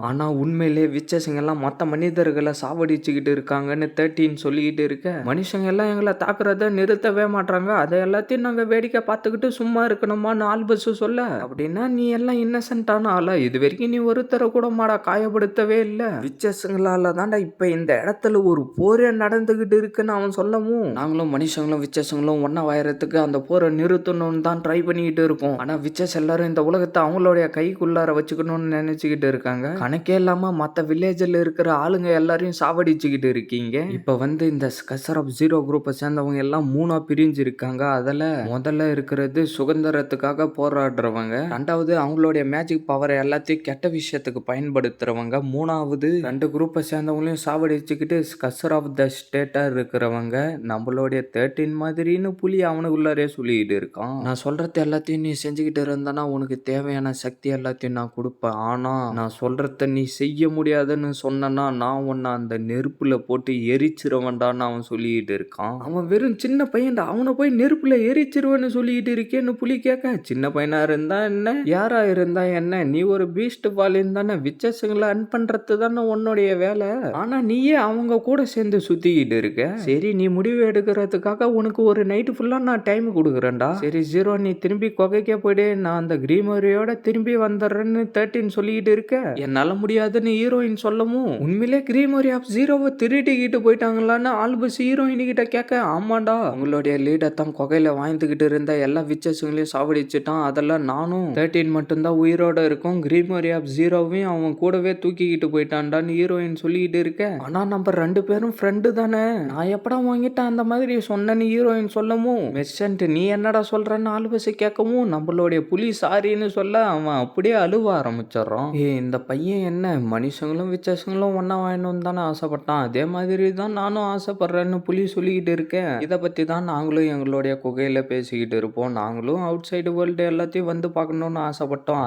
ஆனா உண்மையிலே விச்சஸ்ங்கெல்லாம் மொத்த மனிதர்களை சாவடிச்சுக்கிட்டு இருக்காங்கன்னு 13 சொல்லிக்கிட்டு இருக்க மனுஷங்க எல்லாம் எங்களை தாக்குறத நிறுத்தவே மாட்டாங்க, அதை எல்லாத்தையும் நாங்க வேடிக்கை பார்த்துக்கிட்டு சும்மா இருக்கணுமான்னு ஆல்பஸ் சொல்ல அப்படின்னா நீ எல்லாம் இன்னசென்ட்டான ஆளா, இது வரைக்கும் நீ ஒருத்தரை கூட மாடா காயப்படுத்தவே இல்ல, விச்சஸ்ங்களால தான்டா இப்ப இந்த இடத்துல ஒரு போரே நடந்துகிட்டு இருக்குன்னு அவன் சொல்லவும் நாங்களும் மனுஷங்களும் விச்சஸ்ங்களும் ஒன்னா வாயறதுக்கு அந்த போரை நிறுத்தணும்னு தான் ட்ரை பண்ணிக்கிட்டு இருக்கோம். ஆனா விச்சஸ் எல்லாரும் இந்த உலகத்தை அவங்களுடைய கைக்குள்ளார வச்சுக்கணும்னு நினைச்சுக்கிட்டு இருக்காங்க. கணக்கே இல்லாம மத்த வில்லேஜ்ல இருக்கிற ஆளுங்க எல்லாரையும் சாவடிச்சுக்கிட்டு இருக்கீங்க. இப்ப வந்து இந்த கசர் ஆஃப் ஜீரோ குரூப்பை சேர்ந்தவங்க எல்லாம் மூணா பிரிஞ்சு இருக்காங்க. அதுல முதல்ல இருக்கிறது சுதந்திரத்துக்காக போராடுறவங்க, ரெண்டாவது அவங்களுடைய மேஜிக் பவரை எல்லாத்தையும் கெட்ட விஷயத்துக்கு பயன்படுத்துறவங்க, மூணாவது ரெண்டு குரூப்பை சேர்ந்தவங்களையும் சாவடிச்சுக்கிட்டு கசர் ஆஃப் த ஸ்டேட்டா இருக்கிறவங்க. நம்மளுடைய 13 மாதிரின்னு புலி அவனுக்குள்ளாரே சொல்லிட்டு இருக்கான். நான் சொல்றது எல்லாத்தையும் நீ செஞ்சுக்கிட்டு இருந்தானா உனக்கு தேவையான சக்தி எல்லாத்தையும் நான் கொடுப்பேன், ஆனா நான் சொல்றத நீ செய்ய முடியாதுன்னு சொன்னா நான் உன்னை அந்த நெருப்புல போட்டு எரிச்சிருவேன்டான்னு அவன் சொல்லிட்டு இருக்கான். அவன் வெறும் சின்ன பையன்டா, அவனை போய் நெருப்புல எரிச்சிருவேன்னு சொல்லிட்டு இருக்கேன்னு புலி கேட்க சின்ன பையனா இருந்தா என்ன யாரா இருந்தா என்ன, நீ ஒரு பீஸ்ட் பாலின் தானே, விச்சஸ்ங்களை அன் பண்றது தானே உன்னுடைய வேலை, ஆனா நீயே அவங்க கூட சேர்ந்து சுத்திக்கிட்டு இருக்க. சரி நீ முடிவு எடுக்கிறதுக்காக உனக்கு ஒரு நைட்டு ஃபுல்லா நான் டைம் கொடுக்குறேன்டா. சரி ஜீரோ நீ திரும்பி கொகைக்கே போயிடு, நான் அந்த கிரீமரியோட திரும்பி வந்துடுறேன்னு 13 சொல்லிக்கிட்டு இருக்க என்னால முடியாதுன்னு ஹீரோயின் சொல்லவும் உண்மையிலே கிரீமரி ஆஃப் ஜீரோவை திருடிக்கிட்டு போயிட்டாங்களான்னு ஆல்பஸ் ஹீரோயின் கிட்ட கேட்க ஆமாண்டா உங்களுடைய லீடர் தான் கொகையில வாழ்ந்துகிட்டு இருந்த எல்லா விச்சஸ்ங்களையும் சாவடிச்சுட்டான், அதெல்லாம் நானும் 13 மட்டும்தான் உயிரோட இருக்கும், கிரீமரி ஆஃப் ஜீரோவையும் அவன் கூடவே தூக்கிக்கிட்டு போயிட்டான்டான்னு ஹீரோயின் சொல்லிக்கிட்டு இருக்க ஆனா நம்ம ரெண்டு பேரும் ஃப்ரெண்டு தானே, நான் எப்படா வாங்கிட்டேன் அந்த மாதிரி சொன்னேன்னு ஹீரோயின் சொல்லவும் மெர்சன்ட் நீ என்னடா சொல்றன்னு ஆல்பஸ் கேட்கவும் நம்மளுடைய புலி சாரின்னு சொல்ல அவன் அப்படியே அழுவ ஆரம்பிச்சிடறான். இந்த பையன் என்ன மனுஷங்களும் விச்சஸ்ங்களும் ஒன்னா வாங்கணும்னு தானே ஆசைப்பட்டான், அதே மாதிரி தான் நானும் ஆசைப்படுறேன்னு புலி சொல்லிக்கிட்டு இருக்கேன். இதை பத்தி தான் நாங்களும் எங்களுடைய குகையில பேசிக்கிட்டு இருப்போம், நாங்களும் அவுட் சைடு வேர்ல்டு எல்லாத்தையும் வந்து பார்க்கணும்னு ஆசைப்பட்டோம்,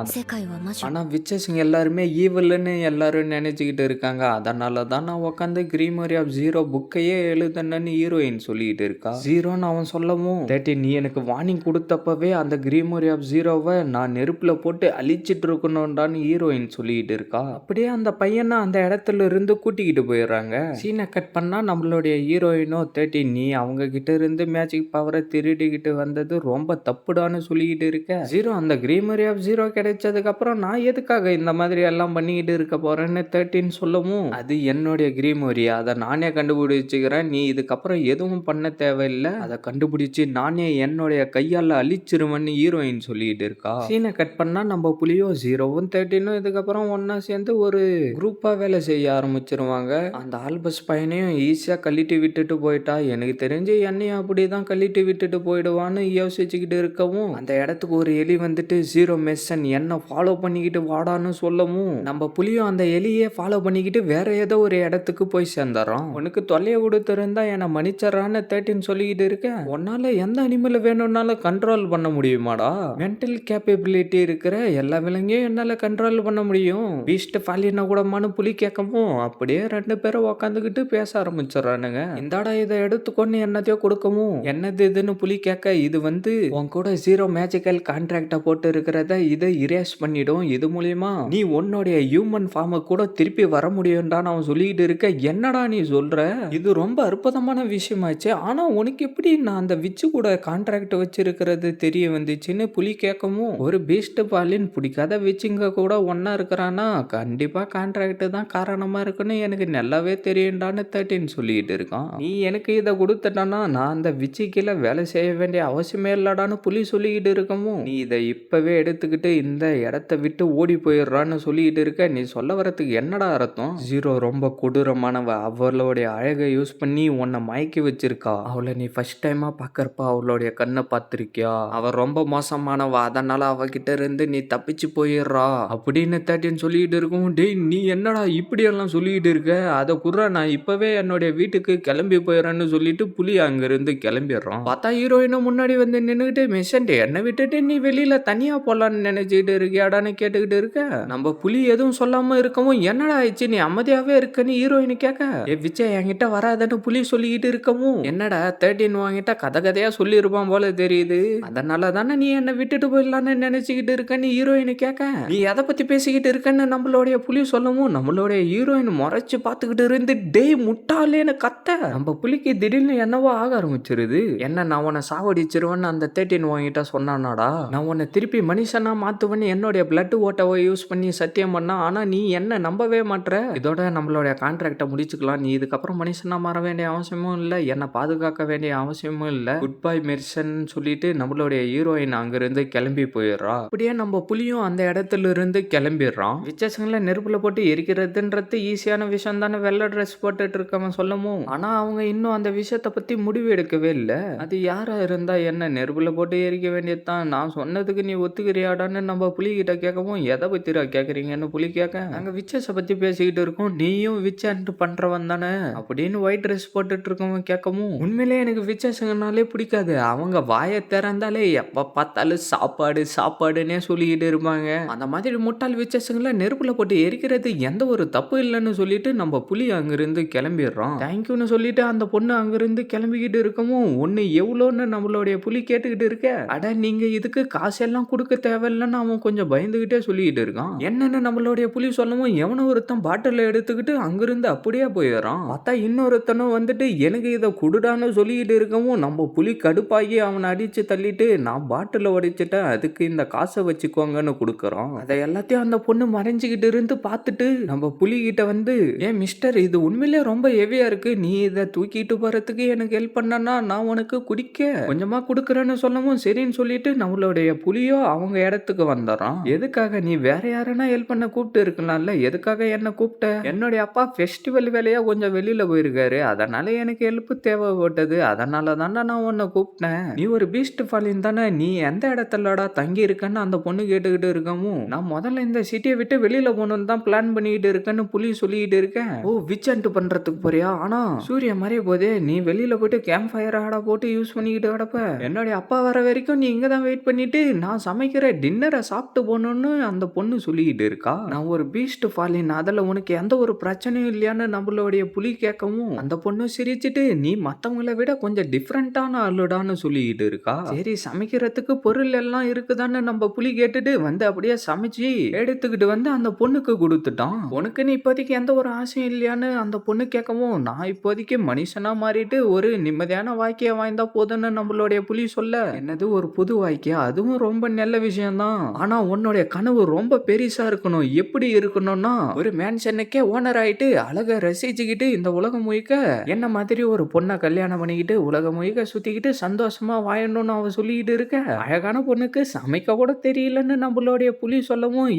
ஆனா விச்சஸ்ங்க எல்லாருமே ஈவல்னு எல்லாரும் நினைச்சுக்கிட்டு இருக்காங்க, அதனால தான் நான் உட்காந்து கிரீமரி ஆஃப் ஜீரோ புக்கையே எழுதுனேன்னு ஹீரோயின் சொல்லிட்டு இருக்கா. ஜீரோன்னு அவன் சொல்லவும் 13 நீ எனக்கு வார்னிங் கொடுத்தப்பவே அந்த கிரீமரி ஆஃப் ஜீரோவை நான் நெருப்புல போட்டு அழிச்சிட்டு இருக்கணும்டான்னு ஹீரோயின் சொல்லிட்டு இருக்கா. அப்படியே அந்த பையனை அந்த இடத்துல இருந்து கூட்டிக்கிட்டு போயிடுறாங்க. சீனை கட் பண்ணா நம்மளுடைய ஹீரோயினோ 13 நீ அவங்க கிட்ட இருந்து மேஜிக் பவரை திருடிக்கிட்டு வந்தது ரொம்ப தப்புடான்னு சொல்லிக்கிட்டு இருக்க. ஜீரோ அந்த கிரீமரி ஆஃப் ஜீரோ கிடைச்சதுக்கு அதுக்கப்புறம் நான் எதுக்காக இந்த மாதிரி எல்லாம் பண்ணிக்கிட்டு இருக்க போறேன்னு 13 சொல்லவும், அது என்னுடைய கிரீமோரியா, அதை நானே கண்டுபிடிச்சுக்கிறேன், நீ இதுக்கப்புறம் எதுவும் பண்ண தேவையில்லை, அதை கண்டுபிடிச்சு நானே என்னுடைய கையால அழிச்சிருவேன்னு ஹீரோயின் சொல்லிட்டு இருக்கா. சீனை கட் பண்ணா நம்ம புலியும் 0வும் 13ம் இதுக்கப்புறம் ஒன்னா சேர்ந்து ஒரு குரூப்பா வேலை செய்ய ஆரம்பிச்சிருவாங்க. அந்த ஆல்பஸ் பையனையும் ஈஸியா கழட்டி விட்டுட்டு போயிட்டா. எனக்கு தெரிஞ்சு என்னையும் அப்படிதான் கழட்டி விட்டுட்டு போயிடுவான்னு யோசிச்சுக்கிட்டு இருக்கவும், அந்த இடத்துக்கு ஒரு எலி வந்துட்டு 0 மெசன் என்ன ஃபாலோ பண்ணிக்கிட்டு வாடான்னு சொல்லவும், நம்ம புலியும் அந்த எலியை ஃபாலோ பண்ணிக்கிட்டு வேற ஏதோ ஒரு இடத்துக்கு போய் சேர்ந்துறோம். உனக்கு தொல்லையை கொடுத்துருந்தா என்னை மன்னிச்சறான்னு 13 சொல்லிக்கிட்டு இருக்க. உன்னால எந்த அனிமல் வேணும்னாலும் கண்ட்ரோல் பண்ண முடியுமாடா? மென்டல் கேப்பபிலிட்டி இருக்கிற எல்லா விலங்கையும் என்னால கண்ட்ரோல் பண்ண முடியும். பீஸ்ட் ஃபாலினா கூடமானு புலி கேட்கவும், அப்படியே 2 பேரும் உக்காந்துக்கிட்டு பேச ஆரம்பிச்சிடறானுங்க. இந்தாடா இதை எடுத்துக்கொண்டு என்னத்தையோ கொடுக்கவும், என்னது இதுன்னு புலி கேட்க, இது வந்து உன் கூட 0 மேஜிக்கல் கான்ட்ராக்ட போட்டு இருக்கிறத இதை இரேஸ் பண்ணிடும். இது மூலியமா நீ உன்னுடைய ஹியூமன் ஃபார்மை கூட திருப்பி வர முடியும்டான்னு அவன் சொல்லிட்டு இருக்க. என்னடா நீ சொல்ற? இது ரொம்ப அற்புதமான விஷயமாச்சு. ஆனா உனக்கு எப்படி நான் அந்த விச்சு கூட கான்ட்ராக்ட் வச்சிருக்கிறது தெரிய வந்துச்சுன்னு புலி கேட்கவும், ஒரு பீஸ்ட் பாலின் பிடிக்காத விச்சுங்க கூட ஒன்னா இருக்கிறானா கண்டிப்பா கான்ட்ராக்ட் தான் காரணமா இருக்குன்னு எனக்கு நல்லாவே தெரியும்டான்னு 13 சொல்லிட்டு இருக்கான். நீ எனக்கு இதை கொடுத்துட்டானா நான் அந்த விச்சு கீழே வேலை செய்ய வேண்டிய அவசியமே இல்லடான்னு புலி சொல்லிக்கிட்டு இருக்கவும், நீ இதை இப்பவே எடுத்துக்கிட்டு இந்த இடத்த விட்டு ஓடி போயிடுறான்னு சொல்லிட்டு இருக்க. நீ சொல்ல வரதுக்கு என்னடா அர்த்தம்? 0 ரொம்ப கொடூரமானவ, அவளுடைய அழகை யூஸ் பண்ணி உன்னை மயக்கி வச்சிருக்கா. அவளை நீ ஃபர்ஸ்ட் டைமா பாக்கறப்ப அவளுடைய கண்ணை பார்த்திருக்கியா? அவ ரொம்ப மோசமானவ, அதனால அவகிட்ட இருந்து நீ தப்பிச்சு போயிடுறா அப்படின்னு 13 சொல்லிட்டு இருக்கும். டேய் நீ என்னடா இப்படி எல்லாம் சொல்லிட்டு இருக்க? அதை குர்றா, நான் இப்பவே என்னுடைய வீட்டுக்கு கிளம்பி போயிடறேன்னு சொல்லிட்டு புலி அங்கிருந்து கிளம்பிடுறான். பார்த்தா ஹீரோயினும் முன்னாடி வந்து நின்னுகிட்டு, மெசன்ட் என்னை விட்டுட்டு நீ வெளியில தனியா போலான்னு நினைச்சுக்கிட்டு இருக்கியாடான்னு கேட்டுக்கிட்டு இருக்க. நம்ம புலி எதுவும் சொல்லாம இருக்கவும், என்னடா ஆயிடுச்சு நீ அமைதியாவே இருக்கன்னு ஹீரோயின் கேட்க, விஜய் என்கிட்ட வராதன்னு புலி சொல்லிக்கிட்டு இருக்கவும், என்னடா 13 வாங்கிட்ட கதை கதையா சொல்லியிருப்பான் போல தெரியுது, அதனால தானே நீ என்னை விட்டுட்டு போயிடலான்னு நினைச்சுக்கிட்டு இருக்கன்னு ஹீரோயின் கேட்க, நீ எதை பத்தி பேசிக்கிட்டு இருக்கன்னு நம்மளுடைய புலி சொல்லவும், நம்மளுடைய ஹீரோயின் முறைச்சு பார்த்துக்கிட்டு இருந்து, டேய் முட்டாளேன்னு கத்த. நம்ம புலிக்கு திடீர்னு என்னவோ ஆக ஆரம்பிச்சிருது. என்ன நான் உன்னை சாவடிச்சிருவேன்னு அந்த 13 வாங்கிட்ட சொன்னானாடா, நான் உன்னை திருப்பி மனுஷனா மாத்துவேன்னு என்னுடைய பிளட் ஓட்டவை யூஸ் பண்ணி சத்தியம் பண்ணா, ஆனா நீ என்ன நம்பவே மாட்ற. இதோட நம்மளுடைய கான்ட்ராக்டை முடிச்சுக்கலாம், நீ இதுக்கப்புறம் மனுஷனா மாற வேண்டிய அவசியமும் இல்லை, என்னை பாதுகாக்க வேண்டிய அவசியமும் இல்லை, குட் பை மெர்சன் சொல்லிட்டு நம்மளுடைய ஹீரோயின் அங்கிருந்து கிளம்பி போயிடுறா. அப்படியே நம்ம புலியும் அந்த இடத்துல இருந்து கிளம்பிடுறான். விசேஷங்களை நெருப்புல போட்டு எரிக்கிறதுன்றது ஈஸியான விஷயம் தானே வெள்ளை ட்ரெஸ் போட்டுட்டு இருக்கவன் சொல்லவும், ஆனா அவங்க இன்னும் அந்த விஷயத்தை பத்தி முடிவு எடுக்கவே இல்லை. அது யாரா இருந்தா என்ன, நெருப்புல போட்டு எரிக்க வேண்டியதுதான், நான் சொன்னதுக்கு நீ ஒத்துக்கிறியாடான்னு நம்ம புலி கிட்ட கேட்கவும், எதை பத்திரா கேக்குறீங்கன்னு புலி கேட்க, நாங்க விச்சஸ பத்தி பேசிக்கிட்டு இருக்கோம், நீயும் விச்சன்ட்டு பண்றவன் தானே அப்படின்னு ஒயிட் ட்ரெஸ் போட்டுட்டு இருக்கவன் கேட்கவும், உண்மையிலே எனக்கு விச்சஸங்கனாலே பிடிக்காது, அவங்க வாயை திறந்தாலே எப்ப பார்த்தாலும் சாப்பாடு சாப்பாடுன்னே சொல்லிக்கிட்டு இருப்பாங்க, அந்த மாதிரி முட்டாள் விச்சஸங்களை நெருப்புல போட்டு எரிக்கிறது எந்த ஒரு தப்பு இல்லைன்னு சொல்லிட்டு நம்ம புலி அங்கிருந்து கிளம்பிடுறோம். தேங்க்யூன்னு சொல்லிட்டு அந்த பொண்ணு அங்கிருந்து கிளம்பிக்கிட்டு இருக்கவும், ஒன்னு எவ்வளோன்னு நம்மளுடைய புலி கேட்டுக்கிட்டு இருக்க, அட நீங்க இதுக்கு காசெல்லாம் கொடுக்க தேவையில்லைன்னு அவன் கொஞ்சம் பயந்துகிட்டே சொல்லிக்கிட்டு இருக்கான். என்னன்னு நம்மளுடைய புலி சொல்லவும், எவனோ ஒருத்தன் பாட்டில் எடுத்துக்கிட்டு அங்கிருந்து அப்படியே போயிடுறான். பார்த்தா இன்னொருத்தனும் வந்துட்டு எனக்கு இதை குடுடான்னு சொல்லிக்கிட்டு இருக்கவும், நம்ம புலி கடுப்பாகி அவனை அடிச்சு தள்ளிட்டு, நான் பாட்டில் உடைச்சிட்டேன் அதுக்கு இந்த காசை வச்சுக்கோங்கன்னு கொடுக்குறோம். அதை எல்லாத்தையும் அந்த பொண்ணு மறைஞ்சுக்கிட்டு இருந்து பார்த்துட்டு நம்ம புலி கிட்ட வந்து, ஏன் மிஸ்டர் இது உண்மையிலே ரொம்ப ஹெவியா இருக்கு, நீ இதை தூக்கிட்டு போறதுக்கு எனக்கு ஹெல்ப் பண்ணனா நான் உனக்கு குடிக்க கொஞ்சமா கொடுக்குறேன்னு சொல்லவும், சரின்னு சொல்லிட்டு நம்மளுடைய புலியோ அவங்க இடத்துக்கு வந்துடுறான். எதுக்காக நீ வேற யாருன்னா ஹெல்ப் பண்ண கூப்பிட்டு இருக்கலாம்ல, எதுக்காக என்ன கூப்பிட்ட? என்னுடைய அப்பா ஃபெஸ்டிவல் வேலையா கொஞ்சம் வெளியில போயிருக்காரு, அதனால எனக்கு ஹெல்ப் தேவைப்பட்டது, அதனால தானே நான் உன்னை கூப்பிட்டேன். நீ ஒரு பீஸ்ட் ஃபாலின் தானே, நீ எந்த இடத்துலடா தங்கி இருக்கன்னு அந்த பொண்ணு கேட்டுக்கிட்டு இருக்கவும், நான் முதல்ல இந்த சிட்டியை விட்டு வெளியில போகணும்னு தான் பிளான் பண்ணிக்கிட்டு இருக்கேன்னு புலி சொல்லிக்கிட்டு இருக்கேன். ஓ விச்சன்ட் பண்றதுக்கு போறியா? ஆனா சூரிய மறைய போதே நீ வெளியில போயிட்டு கேம்ப் ஃபயர் ஆட போட்டு யூஸ் பண்ணிக்கிட்டு கிடப்ப, என்னுடைய அப்பா வர வரைக்கும் நீ இங்க தான் வெயிட் பண்ணிட்டு நான் சமைக்கிற டின்னரை சாப்பிட்டு போகணும்னு அந்த பொண்ணு சொல்லிக்கிட்டு இருக்கா. நான் ஒரு பீஸ்ட் ஃபாலின், அதில் உனக்கு எந்த ஒரு பிரச்சனையும் இல்லையான்னு நம்மளுடைய புலி கேட்கவும், அந்த பொண்ணு சிரிச்சிட்டு நீ மற்றவங்களை விட கொஞ்சம் டிஃப்ரெண்டான ஆளுடான்னு சொல்லிக்கிட்டு இருக்கா. சரி சமைக்கிறதுக்கு பொருள் எல்லாம் இருக்குதான்னு நம்ம புலி கேட்டுட்டு வந்து அப்படியே சமைச்சு எடுத்துக்கிட்டு வந்து அந்த பொண்ணுக்கு கொடுத்துட்டான். உனக்கு நீ இப்போதைக்கு எந்த ஒரு ஆசையும் இல்லையான்னு அந்த பொண்ணு கேட்கவும், நான் இப்போதைக்கு மனுஷனா மாறிட்டு ஒரு நிம்மதியான வாழ்க்கைய வாழ்ந்தா போதும்னு நம்மளுடைய புலி சொல்ல, என்னது ஒரு புது வாழ்க்கையா, அதுவும் ரொம்ப நல்ல விஷயம்தான், ஆனா உன்னுடைய கனவு ரொம்ப பெருசா இருக்கணும். எப்படி இருக்கணும்னா ஒரு மேன்ஷனுக்கே ஓனர் ஆயிட்டு அழகா ரசிச்சுக்கிட்டு இந்த உலகம் முழுக்க என்ன மாதிரி ஒரு பொண்ணை கல்யாணம் பண்ணிக்கிட்டு உலகம் முழுக்க சுத்திக்கிட்டு சந்தோஷமா வாழணும்னு அவ சொல்லிக்கிட்டு இருக்க. அழகான பொண்ணுக்கு சமைக்க கூட தெரியலன்னு நம்மளுடைய புலி சொல்லவும்,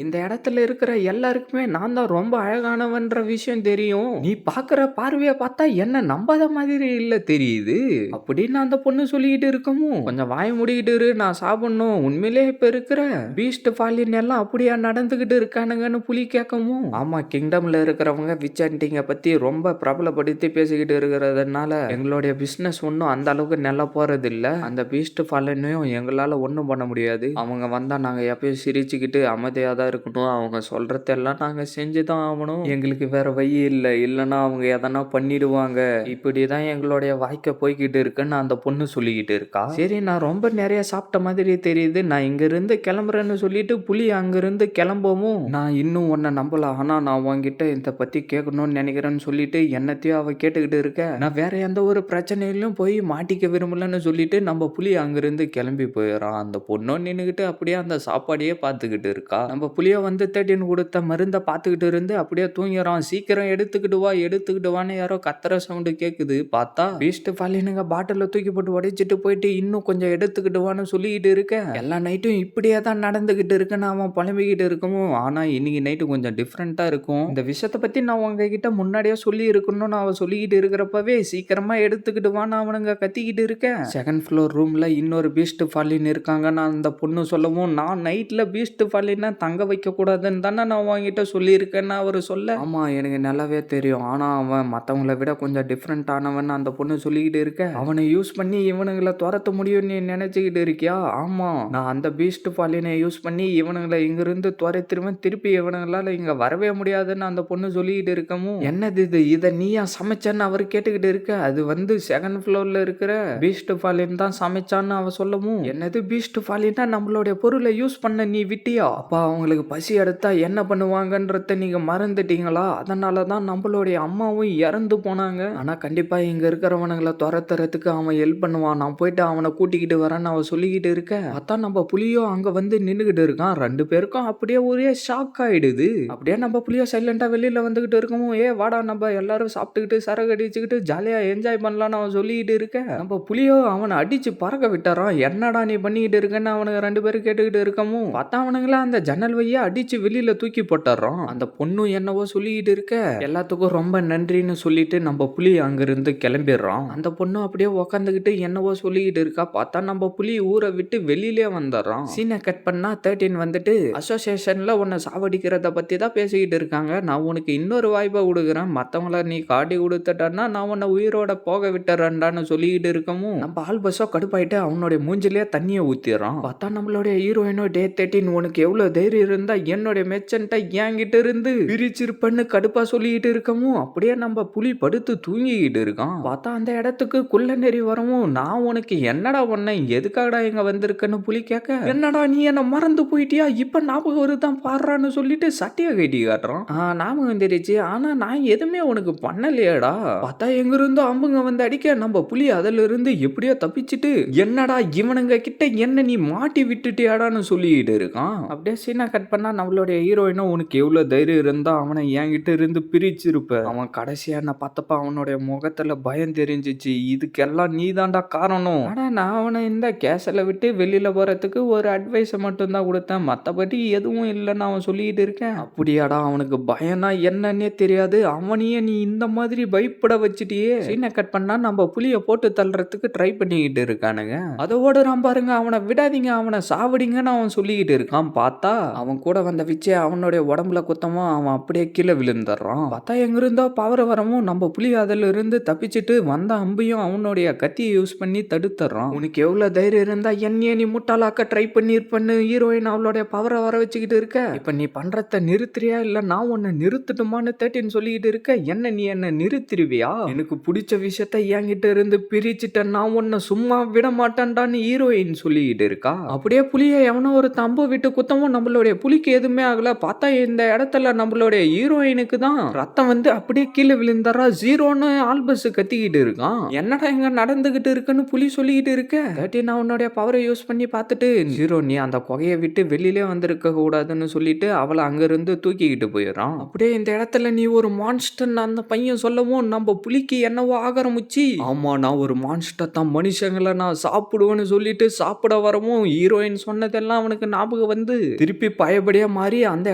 இந்த இடத்துல இருக்கிற எல்லாருக்குமே நான் தான் ரொம்ப அழகானவன்ற விஷயம் தெரியும். நீ பாக்குற பார்வைய பார்த்தா என்ன நம்பாத மாதிரி இல்ல தெரியுது அப்படின்னு அந்த பொண்ணு சொல்லிக்கிட்டு இருக்கவும், கொஞ்சம் வாய முடிக்கிட்டு இரு, நான் சாப்பிடணும். உண்மையிலே இப்ப இருக்கிற பீஸ்ட் ஃபாலின் எல்லாம் அப்படியா நடந்துகிட்டு இருக்கானுங்கன்னு புலி கேட்கவும், ஆமா, கிங்டம்ல இருக்கிறவங்க விச் ஹண்டிங்க பத்தி ரொம்ப பிரபலப்படுத்தி பேசிக்கிட்டு இருக்கிறதுனால எங்களுடைய பிசினஸ் ஒன்றும் அந்த அளவுக்கு நல்லா போறது இல்ல. அந்த பீஸ்ட் ஃபாலினையும் எங்களால ஒன்றும் பண்ண முடியாது. அவங்க வந்தா நாங்க எப்பயும் சிரிச்சுக்கிட்டு அமைதியா தான் இருக்கணும். அவங்க சொல்றதெல்லாம் நாங்க செஞ்சுதான் ஆகணும். எங்களுக்கு வேற வழி இல்லை, இல்லைன்னா அவங்க எதனா பண்ணிடுவாங்க. இப்படிதான் எங்களுடைய வாழ்க்கை போய்கிட்டு இருக்குன்னு அந்த பொண்ணு சொல்லிக்கிட்டு இருக்கா. சரி, நான் ரொம்ப நிறைய சாப்பிட்ட மாதிரி தெரியுது, நான் இங்க இருந்து கிளம்புறேன்னு சொல்லிட்டு புலி அங்கிருந்து கிளம்பவும், நான் இன்னும் உன்னை நம்பல, ஆனா நான் உன்கிட்ட இதை பத்தி கேட்கணும்னு நினைக்கிறேன்னு சொல்லிட்டு என்னத்தையும் அவ கேட்டுக்கிட்டு இருக்க. நான் வேற எந்த ஒரு பிரச்சனையிலும் போய் மாட்டிக்க விரும்பலன்னு சொல்லிட்டு நம்ம புலி அங்கிருந்து கிளம்பி போயிடறான். அந்த பொண்ணும் நின்னுகிட்டு அப்படியே அந்த சாப்பாடையே பார்த்துக்கிட்டு இருக்கா. நம்ம புளிய வந்து 13 கொடுத்த மருந்தை பார்த்துக்கிட்டு இருந்து அப்படியே தூங்கிறான். சீக்கிரம் எடுத்துக்கிட்டு வா, எடுத்துக்கிட்டு வான்னு யாரோ கத்துற சவுண்டு கேக்குது. பார்த்தா பீஸ்ட் ஃபாலினுங்க பாட்டில தூக்கி போட்டு உடைச்சிட்டு போயிட்டு இன்னும் கொஞ்சம் எடுத்துக்கிட்டு வான்னு சொல்லிக்கிட்டு இருக்க. எல்லா நைட்டும் இப்படியே தான் நடந்துகிட்டு இருக்குன்னு அவன் புலம்பிக்கிட்டு இருக்கவும், ஆனா இன்னைக்கு நைட்டு கொஞ்சம் டிஃப்ரெண்டா இருக்கும். இந்த விஷயத்தை பத்தி நான் உங்ககிட்ட முன்னாடியே சொல்லி இருக்கணும்னு அவன் சொல்லிக்கிட்டு இருக்கிறப்பவே சீக்கிரமா எடுத்துக்கிட்டு வான்னு அவனுங்க கத்திக்கிட்டு இருக்க. செகண்ட் ஃப்ளோர் ரூம்ல இன்னொரு பீஸ்ட் ஃபாலின் இருக்காங்கன்னு அந்த பொண்ணு சொல்லவும், நான் நைட்ல பீஸ்ட் ஃபாலினா தங்க வைக்க கூடாதுன்னு தானே நான் உங்ககிட்ட சொல்லியிருக்கேன்னு அவர் சொல்ல, ஆமா எனக்கு நல்லாவே தெரியும், ஆனா அவன் மற்றவங்களை விட கொஞ்சம் டிஃப்ரெண்ட் ஆனவன் அந்த பொண்ணு சொல்லிக்கிட்டு இருக்க. அவனை யூஸ் பண்ணி இவனுங்களை துரத்த முடியும் நீ நினைச்சுக்கிட்டு இருக்கியா? ஆமா, நான் அந்த பீஸ்ட் ஃபாலினை யூஸ் பண்ணி இவனுங்களை இங்கிருந்து துரத்திருவேன், திருப்பி இவனுங்களால இங்க வரவே முடியாதுன்னு அந்த பொண்ணு சொல்லிக்கிட்டு இருக்கவும், என்னது இது, இதை நீயா சமைச்சன்னு அவர் கேட்டுக்கிட்டு இருக்க. அது வந்து செகண்ட் ஃப்ளோர்ல இருக்கிற பீஸ்ட் ஃபாலின் தான் சமைச்சான்னு அவ சொல்லவும், என்னது பீஸ்ட் ஃபாலினா நம்மளுடைய பொருளை யூஸ் பண்ண நீ விட்டியா? அப்பா அவங்களுக்கு பசி எடுத்தா என்ன பண்ணுவாங்கன்றத நீங்க மறந்துட்டீங்களா? அதனால தான் நம்மளுடைய அம்மாவும் இறந்து போனாங்க. ஆனா கண்டிப்பா இங்க இருக்கிறவனுங்களை துரத்துறதுக்கு அவன் ஹெல்ப் பண்ணுவான், நான் போயிட்டு அவனை கூட்டிக்கிட்டு வரேன்னு அவ சொல்லிக்கிட்டு இருக்க. அதான் நம்ம புலியோ அங்க வந்து நின்னுகிட்டு இருக்கான். ரெண்டு பேருக்கும் அப்படியே ஒரே ஷாக் ஆயிடுது. அப்படியே நம்ம புலியோ சைலண்டா வெளியில வந்துகிட்டு இருக்கவும், வாடா நம்ம எல்லாரும் சாப்பிட்டுக்கிட்டு சரக்கு அடிச்சுக்கிட்டு ஜாலியா என்ஜாய் பண்ணலான்னு அவன் சொல்லிக்கிட்டு இருக்க. நம்ம புலியோ அவனை அடிச்சு பறக்க விட்டாரான். என்னடா நீ பண்ணிக்கிட்டு இருக்கன்னு அவனுக்கு ரெண்டு பேரும் கேட்டுக்கிட்டு இருக்கவும், பார்த்தா அவனுங்களா அந்த ஜன்னல் வழியா அடிச்சு வெளியில தூக்கி போட்டுறான். அந்த பொண்ணு என்னவோ சொல்லிக்கிட்டு இருக்க. எல்லாத்துக்கும் ரொம்ப நன்றின்னு சொல்லிட்டு நம்ம புலி அங்கிருந்து கிளம்பிடுறான். அந்த பொண்ணு அப்படியே உக்காந்துக்கிட்டு என்னவோ சொல்லிக்கிட்டு இருக்கா. பார்த்தா நம்ம புலி ஊரை விட்டு வெளியிலே வந்துடுறான். சீனை கட் பண்ணா 13 வந்துட்டு அசோசியேஷன்ல உன்னை சாவடிக்கிறத பத்தி தான் பேசிக்கிட்டு இருக்காங்க. நான் உனக்கு இன்னொரு வாய்ப்பை கொடுக்குறேன், மத்தவங்கள நீ காட்டி கொடுத்துட்டா நான் உன்னை உயிரோட போக விட்டுறேன்டான்னு சொல்லிக்கிட்டு இருக்கவும், நம்ம ஆல்பஸோ கடுப்பாயிட்டு அவனுடைய மூஞ்சிலேயே தண்ணியை ஊத்திடுறான். பார்த்தா நம்மளுடைய ஹீரோயினோ, டே 13 உனக்கு எவ்வளவு தைரியம் இருந்தா என்னுடைய மெச்சன்ட்டை என்கிட்ட இருந்து பிரிச்சிருப்பன்னு கடுப்பா சொல்லிக்கிட்டு இருக்கவும், அப்படியே நம்ம புலி படுத்து தூங்கிக்கிட்டு இருக்கான். பார்த்தா அந்த இடத்துக்கு குள்ள நெறி வரவும், நான் உனக்கு என்னடா பண்ண, எதுக்காகடா இங்க வந்திருக்கன்னு புலி கேட்க, என்னடா நீ என்ன மறந்து போயிட்டியா, இப்ப ஞாபகம் வருதான் பாடுறான்னு சொல்லிட்டு சட்டையை கட்டி காட்டுறான். ஞாபகம் வந்துருச்சு, ஆனா நான் எதுவுமே உனக்கு பண்ணலையேடா. பார்த்தா எங்க இருந்தோ அம்புங்க வந்து அடிக்க நம்ம புலி அதுல இருந்து எப்படியோ தப்பிச்சுட்டு, என்னடா இவனுங்க கிட்ட என்ன நீ மாட்டி விட்டுட்டியாடான்னு சொல்லிட்டு இருக்கான். அப்படியே சீனா கட் பண்ணா நம்மளுடைய ஹீரோயினும், உனக்கு எவ்வளவு தைரியம் இருந்தா அவனை என்கிட்ட இருந்து பிரிச்சிருப்ப, அவன் கடைசியா நான் பார்த்தப்ப அவனுடைய முகத்துல பயம் தெரிஞ்சிச்சு, இதுக்கெல்லாம் நீ தாண்டா காரணம். ஆனா நான் அவனை இந்த கேஸல விட்டு வெளியில போறதுக்கு ஒரு அட்வைஸ் மட்டும் தான் கொடுத்தேன், மத்தபடி எதுவும் இல்லைன்னு அவன் சொல்லிட்டு இருக்கேன். அப்படியாடா, அவனுக்கு பயம்னா என்னன்னே தெரியாது, அவனையே நீ இந்த மாதிரி பயப்பட வச்சுட்டியே. சீனை கட் பண்ணா நம்ம புலிய போட்டு தள்ளுறதுக்கு ட்ரை பண்ணிக்கிட்டு இருக்கானுங்க. அதோட பாருங்க, அவனை விடாதீங்க, அவனை சாவடிங்கன்னு அவன் சொல்லிக்கிட்டு இருக்கான். பார்த்தா அவன் கூட வந்த விச்சே அவனுடைய உடம்புல குத்தமும் அவன் அப்படியே கீழே விழுந்துடுறான். பார்த்தா எங்க இருந்தோ பவர் வரவும் நம்ம புலி அதுல இருந்து தப்பிச்சுட்டு வந்த அம்பையும் அவனுடைய கத்தியை யூஸ் பண்ணி தடுத்துறான். உனக்கு எவ்வளவு தைரியம் இருந்தா என்னையே நீ முட்டாளாக்க ட்ரை பண்ணிருப்பன்னு ஹீரோயின் அவளுடைய பவரை வர வச்சுக்கிட்டு இருக்க. இப்ப நீ பண்றத நிறுத்துறியா இல்ல நான் உன்னை நிறுத்தட்டுமான்னு 13 சொல்லிக்கிட்டு இருக்க. என்ன நீ என்ன நிறுத்திருவியா? எனக்கு பிடிச்ச விஷயத்த என்கிட்ட இருந்து பிரிச்சுட்ட, நான் உன்னை சும்மா விட மாட்டேன்டான்னு ஹீரோயின் சொல்லிக்கிட்டு இருக்கா. அப்படியே புலிய எவனோ ஒரு தம்பு விட்டு குத்தமும் நம்மளுடைய புலிக்கு எதுவுமே ஆகல. பார்த்தா இந்த இடத்துல நம்மளுடைய ஹீரோயினுக்கு தான் ரத்தம் வந்து அப்படியே கீழே விழுந்தாரா. ஜீரோன்னு ஆல்பஸ் கத்திக்கிட்டு இருக்கான். என்னடா இங்க நடந்துகிட்டு இருக்குன்னு புலி சொல்லிக்கிட்டு இருக்க. 13 அவனுடைய பவரை யூஸ் பண்ணி பார்த்துட்டு, ஜீரோ நீ அந்த அந்த குகையை விட்டு வெளியிலே வந்திருக்க கூடாதுன்னு சொல்லிட்டு அவளை அங்கிருந்து தூக்கிக்கிட்டு போயிடுறான். அப்படியே இந்த இடத்துல நீ ஒரு மான்ஸ்டர் அந்த பையன் சொல்லவும் நம்ம புலிக்கு என்னவோ ஆரம்பிச்சு, ஆமா நான் ஒரு மான்ஸ்டர் தான், மனுஷங்களை நான் சாப்பிடுவேன்னு சொல்லிட்டு சாப்பிட வரவும் ஹீரோயின் சொன்னதெல்லாம் அவனுக்கு ஞாபகம் வந்து திருப்பி பயபடியா மாறி அந்த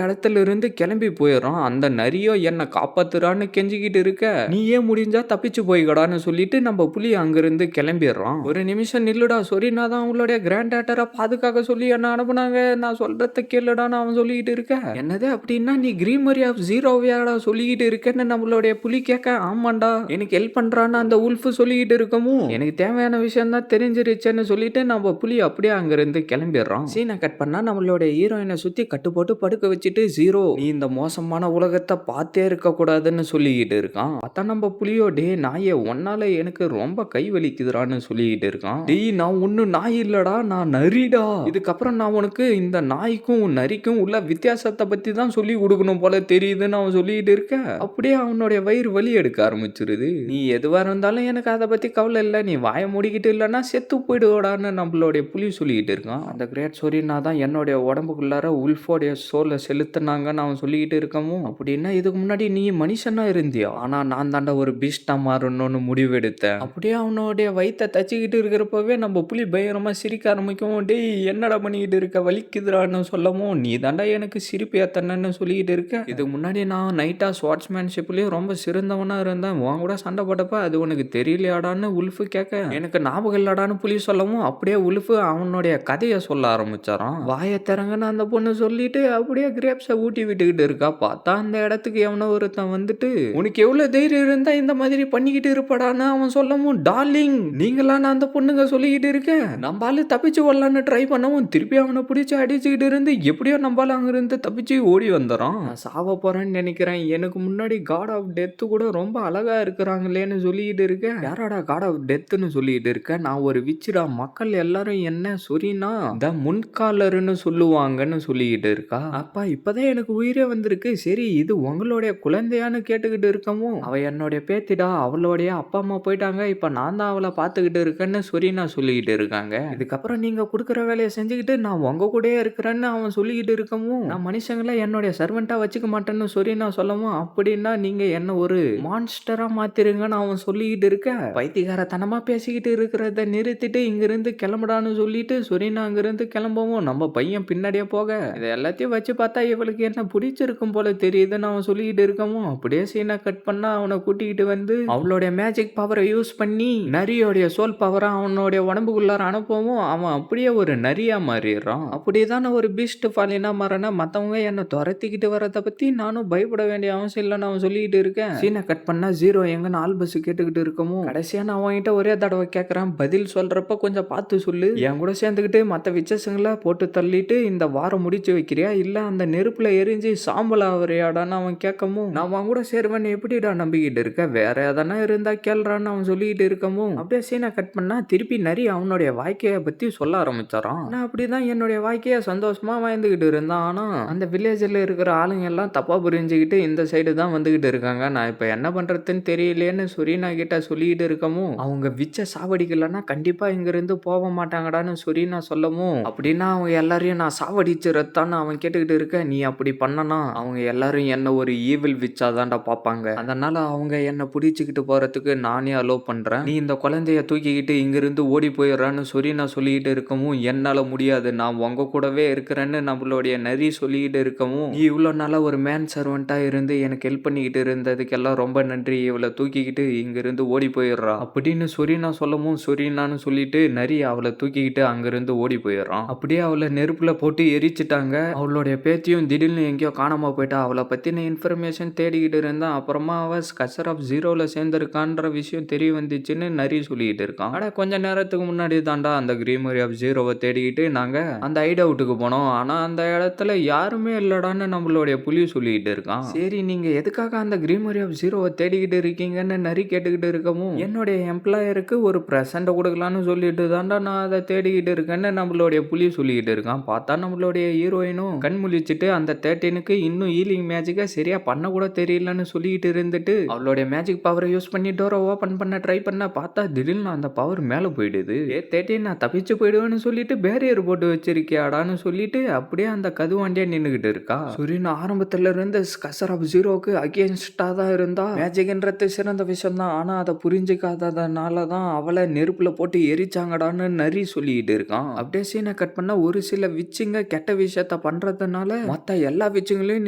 இடத்துல இருந்து கிளம்பி போயிடுறான். அந்த நரியோ என்னை காப்பாத்துறான்னு கெஞ்சிக்கிட்டு இருக்க, நீயே முடிஞ்சா தப்பிச்சு போய்கடான்னு சொல்லிட்டு நம்ம புலி அங்கிருந்து கிளம்பிடுறான். ஒரு நிமிஷம் நில்லுடா, சொரினா தான் அவங்களுடைய கிராண்ட் டாட்டரை பாதுகாக்க சொல்லி என்ன அனுப்புனாங்க, நான் சொல்றத கேளுடான்னு அவன் சொல்லிக்கிட்டு இருக்க, என்னது அப்படின்னா நீ கிரீமரி ஆஃப் ஜீரோவியாடா சொல்லிக்கிட்டு இருக்கேன்னு நம்மளுடைய புலி கேட்க, ஆமாண்டா எனக்கு ஹெல்ப் பண்றான்னு அந்த உல்ஃப் சொல்லிக்கிட்டு இருக்கவும் எனக்கு தேவையான விஷயம் தான் தெரிஞ்சிருச்சுன்னு சொல்லிட்டு நம்ம புலி அப்படியே அங்கிருந்து கிளம்பிடுறான். சீனை கட் பண்ணா நம்மளுடைய ஹீரோயினை சுத்தி கட்டு போட்டு படுக்க வச்சுட்டு, ஜீரோ நீ இந்த மோசமான உலகத்தை பார்த்தே இருக்க கூடாதுன்னு சொல்லிக்கிட்டு இருக்கான். பார்த்தா நம்ம புலியோ, டே நாயே ஒன்னால எனக்கு ரொம்ப கை வலிக்குதுறான்னு சொல்லிக்கிட்டு இருக்கான். டேய் நான் ஒன்னும் நாய் இல்லடா, நான் நரிடா, இதுக்கப்புறம் நான் உனக்கு இந்த நாய்க்கும் நரிக்கும் உள்ள வித்தியாசத்தை பத்தி தான் சொல்லி கொடுக்கணும் போல தெரியுதுன்னு அவன் சொல்லிக்கிட்டு இருக்க, அப்படியே அவனுடைய வயிறு வலி எடுக்க ஆரம்பிச்சிருது. நீ எதுவா இருந்தாலும் எனக்கு அதை பத்தி கவலை இல்லை, நீ வாயை மூடிக்கிட்டு இல்லைன்னா செத்து போயிடுவாடான்னு நம்மளுடைய புலி சொல்லிக்கிட்டு இருக்கான். அந்த கிரேட் சொரினா தான் என்னுடைய உடம்புக்குள்ளார உல்ஃபோடைய சோலை செலுத்தினாங்கன்னு அவன் சொல்லிக்கிட்டு இருக்கவும், அப்படின்னா இதுக்கு முன்னாடி நீ மனுஷனா இருந்தியா, ஆனா நான் தாண்டா ஒரு பீஸ்டா மாறணும்னு முடிவெடுத்தேன். அப்படியே அவனுடைய வயித்தை தச்சிக்கிட்டு இருக்கிறப்பவே நம்ம புலி பயங்கரமா சிரிக்க ஆரம்பிக்கவும், டேய் என்னடா பண்ணிக்கிட்டு இருக்க, வலிக்குதுறான்னு சொல்லவும், நீ தாண்டா எனக்கு சிரிப்பு ஏத்தனன்னு சொல்லிக்கிட்டு இருக்க, இதுக்கு முன்னாடி நான் நைட்டா ஸ்வாட்ஸ்மேன்ஷிப்லயும் ரொம்ப சிறந்தவனா இருந்தேன், உன் கூட சண்டை போட்டப்ப அது உனக்கு தெரியலையாடான்னு உல்ஃபு கேட்க, எனக்கு ஞாபகம் இல்லடான்னு புலி சொல்லவும் அப்படியே உல்ஃபு அவனுடைய கதையை சொல்ல ஆரம்பிச்சாராம். வாயை திறங்கன்னு அந்த பொண்ணு சொல்லிட்டு அப்படியே கிரேப்ஸை ஊட்டி விட்டுக்கிட்டு இருக்கா. பார்த்தா அந்த இடத்துக்கு எவனோ ஒருத்தன் வந்துட்டு, உனக்கு எவ்வளவு தைரியம் இருந்தா இந்த மாதிரி பண்ணிக்கிட்டு இருப்படான்னு அவன் சொல்லவும், டார்லிங் நீங்களான்னு அந்த பொண்ணுங்க சொல்லிக்கிட்டு இருக்க, நம்பால தப்பிச்சு வரலான்னு ட்ரை பண்ணவும் திருப்பி அவனை பிடிச்சி அடிச்சுக்கிட்டு இருந்து எப்படியோ நம்பால அங்கிருந்து தப்பிச்சு ஓடி வந்துறான். நான் சாவ போறேன்னு நினைக்கிறேன், எனக்கு முன்னாடி காட் ஆஃப் டெத் கூட ரொம்ப அழகா இருக்கிறாங்களேன்னு சொல்லிக்கிட்டு இருக்க, யாராடா காட் ஆஃப் டெத்னு சொல்லிட்டு இருக்க, நான் ஒரு விச்சுடா, மக்கள் எல்லாரும் என்ன சொரினா இந்த முன்காலர்னு சொல்லுவாங்கன்னு சொல்லிக்கிட்டு இருக்கா. அப்பா இப்பதான் எனக்கு உயிரே வந்திருக்கு, சரி இது உங்களுடைய குழந்தையான்னு கேட்டுக்கிட்டு இருக்கவும், அவ என்னுடைய பேத்திடா, அவளுடைய அப்பா அம்மா போயிட்டாங்க, இப்ப நான் தான் அவளை பாத்துக்கிட்டு இருக்கேன்னு சொரினா சொல்லிக்கிட்டு இருக்காங்க. இதுக்கப்புறம் நீங்க கொடுக்குற வேலையை செஞ்சுக்கிட்டு நான் உங்க கூடயே இருக்கிறேன்னு அவன் சொல்லிக்கிட்டு இருக்கவும், நான் மனுஷங்களை என்னுடைய சர்வெண்டா வச்சுக்க மாட்டேன்னு சொரினா சொல்லவும், அப்படின்னா நீங்க என்ன ஒரு மான்ஸ்டரா மாத்திருங்கன்னு அவன் சொல்லிக்கிட்டு இருக்க, பைத்தியகாரத்தனமா பேசிக்கிட்டு இருக்கிறத நிறுத்திட்டு இங்கிருந்து கிளம்புடான்னு சொல்லிட்டு சொரினா அங்கிருந்து கிளம்பவும் நம்ம பையன் பின்னாடியே போக, இதை எல்லாத்தையும் வச்சு பார்த்தா இவளுக்கு என்ன பிடிச்சிருக்கும் போல தெரியுதுன்னு அவன் சொல்லிக்கிட்டு இருக்கவும், அப்படியே சீனை கட் பண்ணா அவனை கூட்டிக்கிட்டு வந்து அவளுடைய மேஜிக் பவரை யூஸ் பண்ணி நரியோடைய சோல் பவரை அவனுடைய உடம்புக்குள்ளார அனுப்பவும் அவன் அப்படியே ஒரு நரியா மாறிடுறான். அப்படியேதான் ஒரு பீஸ்ட் ஃபாலினா மாறனா, மத்தவங்க என்ன துரத்திக்கிட்டு வரதை பத்தி நானும் பயப்பட வேண்டிய அவசியம் இல்லைன்னு அவன் சொல்லிக்கிட்டு இருக்கேன். சீனை கட் பண்ணா ஜீரோ எங்கன்னு ஆல்பஸ் கேட்டுக்கிட்டு இருக்கவும், கடைசியா நான் அவன்கிட்ட ஒரே தடவை கேட்கறான், பதில் சொல்றப்ப கொஞ்சம் பார்த்து சொல்லு, என் கூட சேர்ந்துக்கிட்டு மற்ற விச்சசங்களை போட்டு தள்ளிட்டு இந்த வாரம் முடிச்சு வைக்கிறியா, இல்ல அந்த நெருப்புல எரிஞ்சு சாம்பல் ஆவறியாடான்னு அவன் கேட்கவும், நான் அவன் கூட சேருவேன்னு எப்படிடா நம்பிக்கிட்டு இருக்க, வேற எதனா இருந்தா கேள்றான்னு அவன் சொல்லிக்கிட்டு இருக்கவும், அப்படியே சீனை கட் பண்ணா திருப்பி நரி அவனுடைய வாழ்க்கையை பத்தி சொல்ல ஆரம்பிச்சாரான். நான் அப்படிதான் என்னுடைய வாழ்க்கைய சந்தோஷமா வாழ்ந்துகிட்டு இருந்தான், ஆனா அந்த வில்லேஜ்ல இருக்கிற ஆளுங்க எல்லாம் தப்பா புரிஞ்சுக்கிட்டு இந்த சைடு தான் வந்துகிட்டு இருக்காங்க, நான் இப்ப என்ன பண்றதுன்னு தெரியலையேன்னு சொரீனா கிட்ட சொல்லிக்கிட்டு இருக்கவும், அவங்க விச்ச சாவடிக்கலன்னா கண்டிப்பா இங்க இருந்து போக மாட்டாங்கடான்னு சொரீனா சொல்லவும், அப்படின்னா அவங்க எல்லாரையும் நான் சாவடிச்சிடத்தான்னு அவன் கேட்டுக்கிட்டு இருக்க, நீ அப்படி பண்ணனா அவங்க எல்லாரும் என்ன ஒரு ஈவில் விச்சா தான்டா பார்ப்பாங்க, அதனால அவங்க என்ன பிடிச்சிக்கிட்டு போறதுக்கு நானே அலோ பண்றேன், நீ இந்த குழந்தைய தூக்கிக்கிட்டு இங்கிருந்து ஓடி போயிடுறான்னு சொரீனா சொல்லிக்கிட்டு இருக்கவும், என்னால முடியாது, நான் உங்க கூடவே இருக்கிறேன்னு நம்மளுடைய நரி சொல்லிக்கிட்டு இருக்கவும், நீ இவ்வளவு நாளா ஒரு மேன் சர்வெண்டா இருந்து எனக்கு ஹெல்ப் பண்ணிக்கிட்டு இருந்ததுக்கெல்லாம் ரொம்ப நன்றி, இவளை தூக்கிக்கிட்டு இங்கிருந்து ஓடி போயிடுறா அப்படின்னு சொரீனா சொல்லவும், சொரீனான்னு சொல்லிட்டு நரி அவளை தூக்கிக்கிட்டு அங்கிருந்து ஓடி போயிடுறான். அப்படியே அவளை நெருப்புல போட்டு எரிச்சிட்டாங்க. அவளுடைய பேத்தியும் திடீர்னு எங்கேயோ காணாம போயிட்டா. அவளை பத்தின இன்ஃபர்மேஷன் தேடிக்கிட்டு இருந்தான். அப்புறமா அவ ஸ்கச்சர் ஆஃப் ஜீரோல சேர்ந்திருக்கான்ற விஷயம் தெரிய வந்துச்சுன்னு நரி சொல்லிக்கிட்டு இருக்கான். ஆனா கொஞ்ச நேரத்துக்கு முன்னாடி தாண்டா அந்த கிரீமரி ஆஃப் ஜீரோவை தேடிக்கிட்டு நாங்க அந்த ஹைட் அவுட்டுக்கு போனோம், ஆனா அந்த இடத்துல யாருமே இல்லடான்னு நம்மளுடைய புலி சொல்லிக்கிட்டு இருக்கான். சரி நீங்க எதுக்காக அந்த கிரீமரி ஆஃப் ஜீரோவை தேடிக்கிட்டு இருக்கீங்கன்னு நரி கேட்டுக்கிட்டு இருக்கவும், என்னுடைய எம்ப்ளாயருக்கு ஒரு பிரசன்ட் கொடுக்கலான்னு சொல்லிட்டு தாண்டா நான் அதை தேடிக்கிட்டு இருக்கேன்னு நம்மளுடைய புலி சொல்லிக்கிட்டு இருக்கான். பார்த்தா நம்மளுடைய ஹீரோயினும் கண் முழிச்சிட்டு அந்த 13க்கு இன்னும் ஹீலிங் மேஜிக்கை சரியா பண்ண கூட தெரியலன்னு சொல்லிட்டு இருந்துட்டு அவளுடைய மேஜிக் பவரை யூஸ் பண்ணி டோரை ஓபன் பண்ண ட்ரை பண்ண பார்த்தா திடீர்னு அந்த பவர் மேல போயிடுது. 13 நான் தப்பிச்சு போயிடுவேன்னு சொல்லிட்டு பேரியர் போட்டு வச்சிருக்கியாடான்னு சொல்லிட்டு அப்படியே அந்த கதுவாண்டியா நின்னுகிட்டு இருக்கா. சுரின் ஆரம்பத்துல இருந்து ஸ்கசர் ஆஃப் ஜீரோக்கு அகேன்ஸ்டா தான் இருந்தா. மேஜிக்ன்றது சிறந்த விஷயம் தான், ஆனா அதை புரிஞ்சுக்காததுனால தான் அவளை நெருப்புல போட்டு எரிச்சாங்கடான்னு நரி சொல்லிட்டு இருக்கான். அப்படியே சீனை கட் பண்ணா ஒரு சில விச்சுங்க கெட்ட விஷயத்த பண்றதுனால மத்த எல்லா விச்சுங்களையும்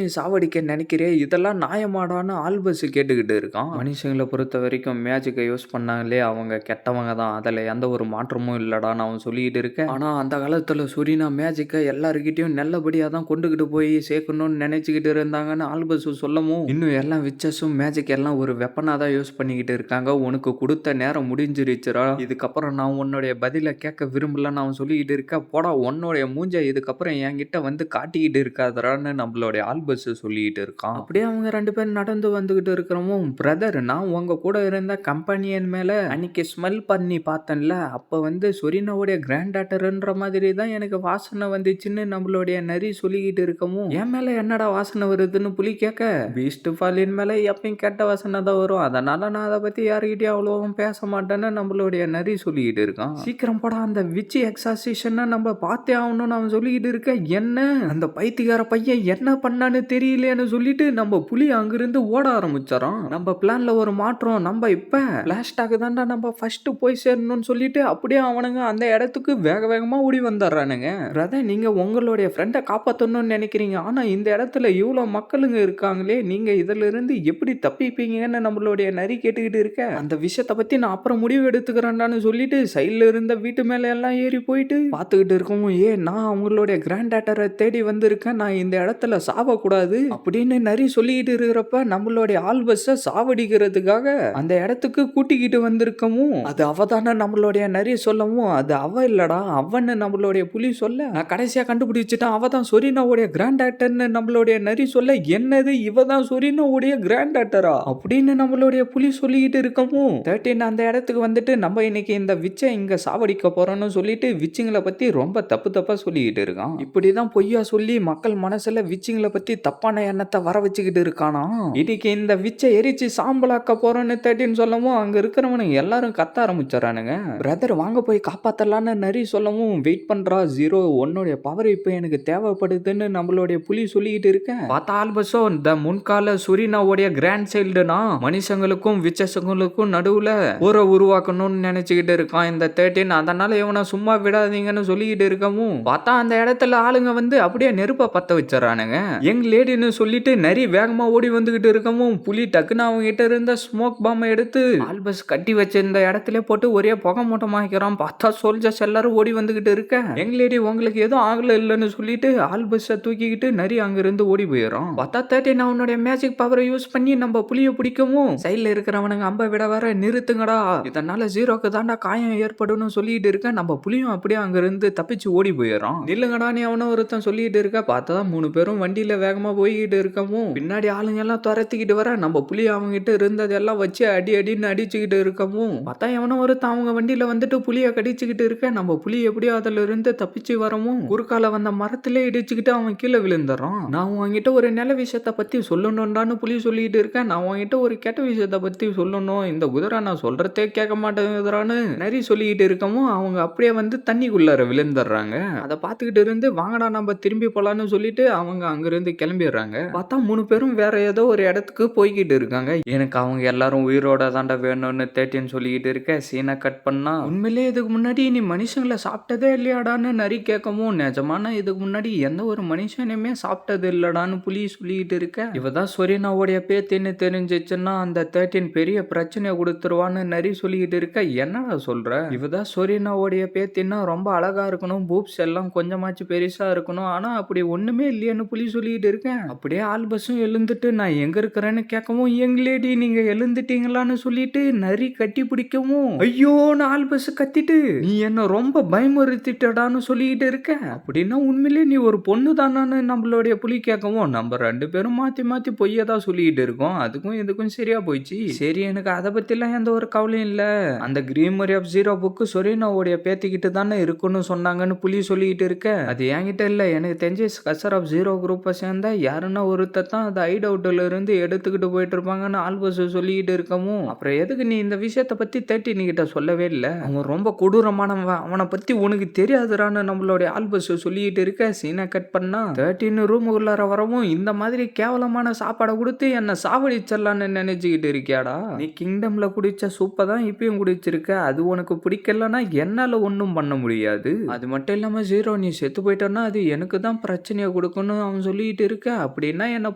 நீ சாவடிக்க நினைக்கிறே, இதெல்லாம் நியாயமாடான்னு ஆல்பஸ் கேட்டுக்கிட்டு இருக்கான். மனுஷங்களை பொறுத்த வரைக்கும் மேஜிக்கை யூஸ் பண்ணாங்களே அவங்க கெட்டவங்க தான், அதுல எந்த ஒரு மாற்றமும் இல்லடான்னு அவன் சொல்லிட்டு இருக்கேன். ஆனா அந்த காலத்துல சுரினா மேஜிக்கை எல்லாருக்கிட்டையும் நல்லபடியா தான் கொண்டுகிட்டு போய் சேர்க்கணும்னு நினைச்சுக்கிட்டு இருந்தாங்கன்னு ஆல்பஸ் சொல்லவும், இன்னும் எல்லா விச்சஸும் மேஜிக் எல்லாம் ஒரு வெப்பனா தான் யூஸ் பண்ணிக்கிட்டு இருக்காங்க. உனக்கு கொடுத்த நேரம் முடிஞ்சிருச்சுரா, இதுக்கப்புறம் நான் உன்னுடைய பதில கேட்க விரும்பலன்னு அவன் சொல்லிக்கிட்டு இருக்க. போடா, உன்னுடைய மூஞ்ச இதுக்கப்புறம் என்கிட்ட வந்து காட்டிக்கிட்டு இருக்காதரான்னு நம்மளுடைய ஆல்பஸ் சொல்லிட்டு இருக்கான். அப்படியே அவங்க 2 பேரும் நடந்து வந்துகிட்டு இருக்கிறவும், பிரதர் நான் உங்க கூட இருந்த கம்பெனியன் மேல அன்னைக்கு ஸ்மெல் பண்ணி பார்த்தேன்ல, அப்ப வந்து சொரினாவுடைய கிராண்ட் டாட்டர்ன்ற மாதிரி தான் எனக்கு வாசனை வந்துச்சுன்னு நம்மளுடைய நரி சொல்லிக்கிட்டு இருக்கவும், என் மேல என்னடா வாசனை வருதுன்னு புலி கேட்க, பீஸ்ட் ஃபாலின் மேல எப்பயும் கெட்ட வாசனை தான் வரும், அதனால நான் அதை பத்தி யாருக்கிட்டயும் அவ்வளோவும் பேச மாட்டேன்னு நம்மளுடைய நரி சொல்லிக்கிட்டு இருக்கான். சீக்கிரம் படம் அந்த விச்சி எக்ஸாசிஷனை நம்ம பார்த்தே ஆகணும்னு அவன் சொல்லிக்கிட்டு இருக்க. என்ன அந்த பைத்தியக்கார பையன் என்ன பண்ணான்னு தெரியலையேன்னு சொல்லிட்டு நம்ம புலி அங்கிருந்து ஓட ஆரம்பிச்சாராம். நம்ம பிளான்ல ஒரு மாற்றம், நம்ம இப்ப பிளாஸ்டாக் தான்டா நம்ம ஃபர்ஸ்ட் போய் சேரணும்னு சொல்லிட்டு அப்படியே அவனுங்க அந்த இடத்துக்கு வேக வேகமா ஓடி வந்துடுறானுங்க. பிரதர் நீங்க உங்களுடைய ஃப்ரெண்டை காப்பாற்றணும்னு நினைக்கிறீங்க, ஆனா இந்த இடத்துல இவ்வளவு மக்களுங்க இருக்காங்களே, நீங்க இதுல இருந்து எப்படி தப்பிப்பீங்கன்னு நம்மளுடைய நரி கேட்டுக்கிட்டு இருக்க. அந்த விஷயத்தை பத்தி நான் அப்புறம் முடிவு எடுத்துக்கிறேன்டான்னு சொல்லிட்டு சைட்ல இருந்த வீட்டு மேல எல்லாம் ஏறி போயிட்டு பார்த்துக்கிட்டு இருக்கவும், நான் அவங்களுடைய கிராண்ட் டாட்டரை தேடி வந்திருக்கேன், நான் இந்த இடத்துல சாவக்கூடாது அப்படின்னு நரி சொல்லிக்கிட்டு இருக்கிறப்ப நம்மளுடைய ஆல்பஸை சாவடிக்கிறதுக்காக அந்த இடத்துக்கு கூட்டிக்கிட்டு வந்திருக்கவும், அது அவதான நம்மளுடைய நரி சொல்லவும், அது அவ இல்லடா அவன்னு நம்மளுடைய புலி சொல்ல, நான் கடைசியா கண்டுபிடிச்சிட்டேன் அவ தான் சொரினாவுடைய கிராண்ட் டாட்டர்னு நம்மளுடைய நரி சொல்ல, என்னது இவ தான் சொரினாவுடைய கிராண்ட் டாட்டரா அப்படின்னு நம்மளுடைய புலி சொல்லிக்கிட்டு இருக்கவும், 13 அந்த இடத்துக்கு வந்துட்டு நம்ம இன்னைக்கு இந்த விச்சை இங்க சாவடிக்க போறோம்னு சொல்லிட்டு விச்சிங்களை பத்தி ரொம்ப தப்பா சொல்லிக்கிட்டு இருக்கான். இப்படிதான் பொய்யா சொல்லி மக்கள் மனசுல விச்சிங்களை பத்தி தப்பான எண்ணத்தை வர வச்சுக்கிட்டு இருக்கானா. இன்னைக்கு இந்த விச்சை எரிச்சு சாம்பலாக்க போறோம்னு 13 சொல்லவும் அங்க இருக்கிறவனுங்க எல்லாரும் கத்த ஆரம்பிச்சானுங்க. பிரதர் வாங்க போய் காப்பாத்தலான்னு நரி சொல்லவும், வெயிட் பண்றா ஜீரோ, உன்னுடைய பவர் இப்ப எனக்கு தேவைப்படுதுன்னு நம்மளுடைய புலி சொல்லிக்கிட்டு இருக்கேன். பார்த்தா ஆல்பஸோ இந்த முன்கால சுரினாவுடைய கிராண்ட் சைல்டுனா மனுஷங்களுக்கும் விச்சஸங்களுக்கும் நடுவுல ஊரை உருவாக்கணும்னு நினைச்சுக்கிட்டு இருக்கான் இந்த 13. அதனால இவனை சும்மா விடாதீங்கன்னு சொல்லிக்கிட்டு இருக்கவும், பார்த்தா அந்த இடத்துல ஆளுங்க வந்து அப்படியே நெருப்ப பத்த வச்சிடறானுங்க. யங் லேடின்னு சொல்லிட்டு நரி வேகமா ஓடி வந்துகிட்டு இருக்கவும், புலி டக்குன்னு அவங்க கிட்ட இருந்த ஸ்மோக் பாம்பை எடுத்து ஆல்பஸ் கட்டி வச்சிருந்த இடத்துல போட்டு ஒரே புகை மூட்டமாக்கிறான். பார்த்தா சோல்ஜர்ஸ் எல்லாரும் ஓடி வந்துகிட்டு இருக்க, யங் லேடி உங்களுக்கு எதுவும் ஆகல இல்லைன்னு சொல்லிட்டு ஆல்பஸை தூக்கிக்கிட்டு நரி அங்கிருந்து ஓடி போயிடும். பார்த்தா 13 அவனுடைய மேஜிக் பவரை யூஸ் பண்ணி நம்ம புலியை பிடிக்கவும், சைட்ல இருக்கிறவனுங்க அம்ப விட வர நிறுத்துங்கடா, இதனால ஜீரோக்கு தாண்டா காயம் ஏற்படும் சொல்லிட்டு இருக்க. நம்ம புலியும் அப்படியே அங்க இருந்து தப்பிச்சு ஓடி போயிடறான். நில்லுங்கடா நீ அவன ஒருத்தன் சொல்லிட்டு இருக்க. பார்த்தா 3 பேரும் வண்டியில வேகமா போய்கிட்டு இருக்கவும், பின்னாடி ஆளுங்க எல்லாம் துரத்திக்கிட்டு வர நம்ம புலி அவங்க கிட்ட இருந்ததெல்லாம் வச்சு அடின்னு அடிச்சுக்கிட்டு இருக்கவும், பார்த்தா எவனோ ஒருத்தன் அவங்க வண்டியில வந்துட்டு புலிய கடிச்சுக்கிட்டு இருக்க. நம்ம புலி எப்படியோ அதுல இருந்து தப்பிச்சு வரவும் குறுக்கால வந்த மரத்திலே இடிச்சுக்கிட்டு அவன் கீழே விழுந்துறான். நான் உங்ககிட்ட ஒரு நல்ல விஷயத்த பத்தி சொல்லணும்டான்னு புலி சொல்லிட்டு இருக்கேன், நான் உங்ககிட்ட ஒரு கெட்ட விஷயத்த பத்தி சொல்லணும், இந்த குதிரை நான் சொல்றதே கேட்க மாட்டேங்குதுறான்னு நரி சொல்லிக்கிட்டு இருக்கவும் அவங்க அப்படியே வந்து தண்ணிக்குள்ளார விழுந்துடுறாங்க. அதை பார்த்துக்கிட்டு இருந்து வாங்கடா நம்ம திரும்பி போலான்னு சொல்லிட்டு அவங்க அங்கிருந்து கிளம்பிடுறாங்க. பார்த்தா 3 பேரும் வேற ஏதோ ஒரு இடத்துக்கு போய்கிட்டு இருக்காங்க. எனக்கு அவங்க எல்லாரும் உயிரோட தாண்டா வேணும்னு 13 சொல்லிக்கிட்டு இருக்க. சீனை கட் பண்ணா, உண்மையிலேயே இதுக்கு முன்னாடி நீ மனுஷங்களை சாப்பிட்டதே இல்லையாடான்னு நரி கேட்கவும், நிஜமான இதுக்கு முன்னாடி எந்த ஒரு மனுஷனையுமே சாப்பிட்டது இல்லடான்னு புலி சொல்லிக்கிட்டு இருக்க. இவதான் சொரினாவுடைய பேத்தின்னு தெரிஞ்சிச்சுன்னா அந்த 13 பெரிய பிரச்சனையை கொடுத்துருவான்னு நரி சொல்லிக்கிட்டு இருக்க. என்னடா சொல்ற, இவதான் சொரினாவுடைய பேத்தின்னா ரொம்ப அழகா இருக்கணும், பூப்ஸ் எல்லாம் கொஞ்சமாச்சு பெருசா இருக்கணும், ஆனா அப்படி ஒண்ணுமே இல்லையான்னு புலி சொல்லிக்கிட்டு இருக்கேன். அப்படியே ஆல்பஸும் எழுந்துட்டு நான் எங்க இருக்கிறேன்னு கேட்கவும், யங் லேடி நீங்க எழுந்துட்டீங்களான்னு சொல்லிட்டு நரி கட்டி பிடிக்கவும், ஐயோன்னு ஆல்பஸ் கத்திட்டு நீ என்ன ரொம்ப பயமுறுத்திட்டடான்னு சொல்லிக்கிட்டு இருக்க. அப்படின்னா உண்மையிலே நீ ஒரு பொண்ணு தானான்னு நம்மளுடைய புலி கேட்கவும், நம்ம 2 பேரும் மாத்தி மாத்தி பொய்யதான் சொல்லிக்கிட்டு இருக்கோம், அதுக்கும் இதுக்கும் சரியா போயிடுச்சு. சரி எனக்கு அதை பத்திலாம் எந்த ஒரு கவலையும் இல்ல, அந்த கிரீமரி ஆஃப் ஜீரோ புக்கு சொரினாவுடைய பேத்திக்கிட்டு தானே இருக்குன்னு சொன்னாங்கன்னு புலி சொல்லிக்கிட்டு இருக்க. அது என்கிட்ட இல்ல, எனக்கு தெரிஞ்சு ஸ்கசர் ஆஃப் ஜீரோ குரூப்பை சேர்ந்தா யாருன்னா ஒருத்தர் தான் அது ஹைட் அவுட்ல இருந்து எடுத்துக்கிட்டு போயிட்டு இருப்பாங்கன்னு ஆல்பஸ் சொல்லிக்கிட்டு இருக்கவும், அப்புறம் எதுக்கு நீ இந்த விஷயத்த பத்தி 13 கிட்ட சொல்லவே இல்லை, அவன் ரொம்ப கொடூரமானவன், அவனை பத்தி உனக்கு தெரியாதுறான்னு போயிடும்னு நம்மளுடைய ஆல்பஸ் சொல்லிட்டு இருக்க. சீனை கட் பண்ணா 13 ரூமுக்குள்ளார வரவும் இந்த மாதிரி கேவலமான சாப்பாடை கொடுத்து என்ன சாவடிச்சிடலான்னு நினைச்சுக்கிட்டு இருக்கியாடா. நீ கிங்டம்ல குடிச்ச சூப்பை தான் இப்பயும் குடிச்சிருக்க. அது உனக்கு பிடிக்கலன்னா என்னால ஒன்றும் பண்ண முடியாது. அது மட்டும் இல்லாம ஜீரோ நீ செத்து போயிட்டோன்னா அது எனக்கு தான் பிரச்சனையை கொடுக்கணும் அவன் சொல்லிட்டு இருக்க. அப்படின்னா என்ன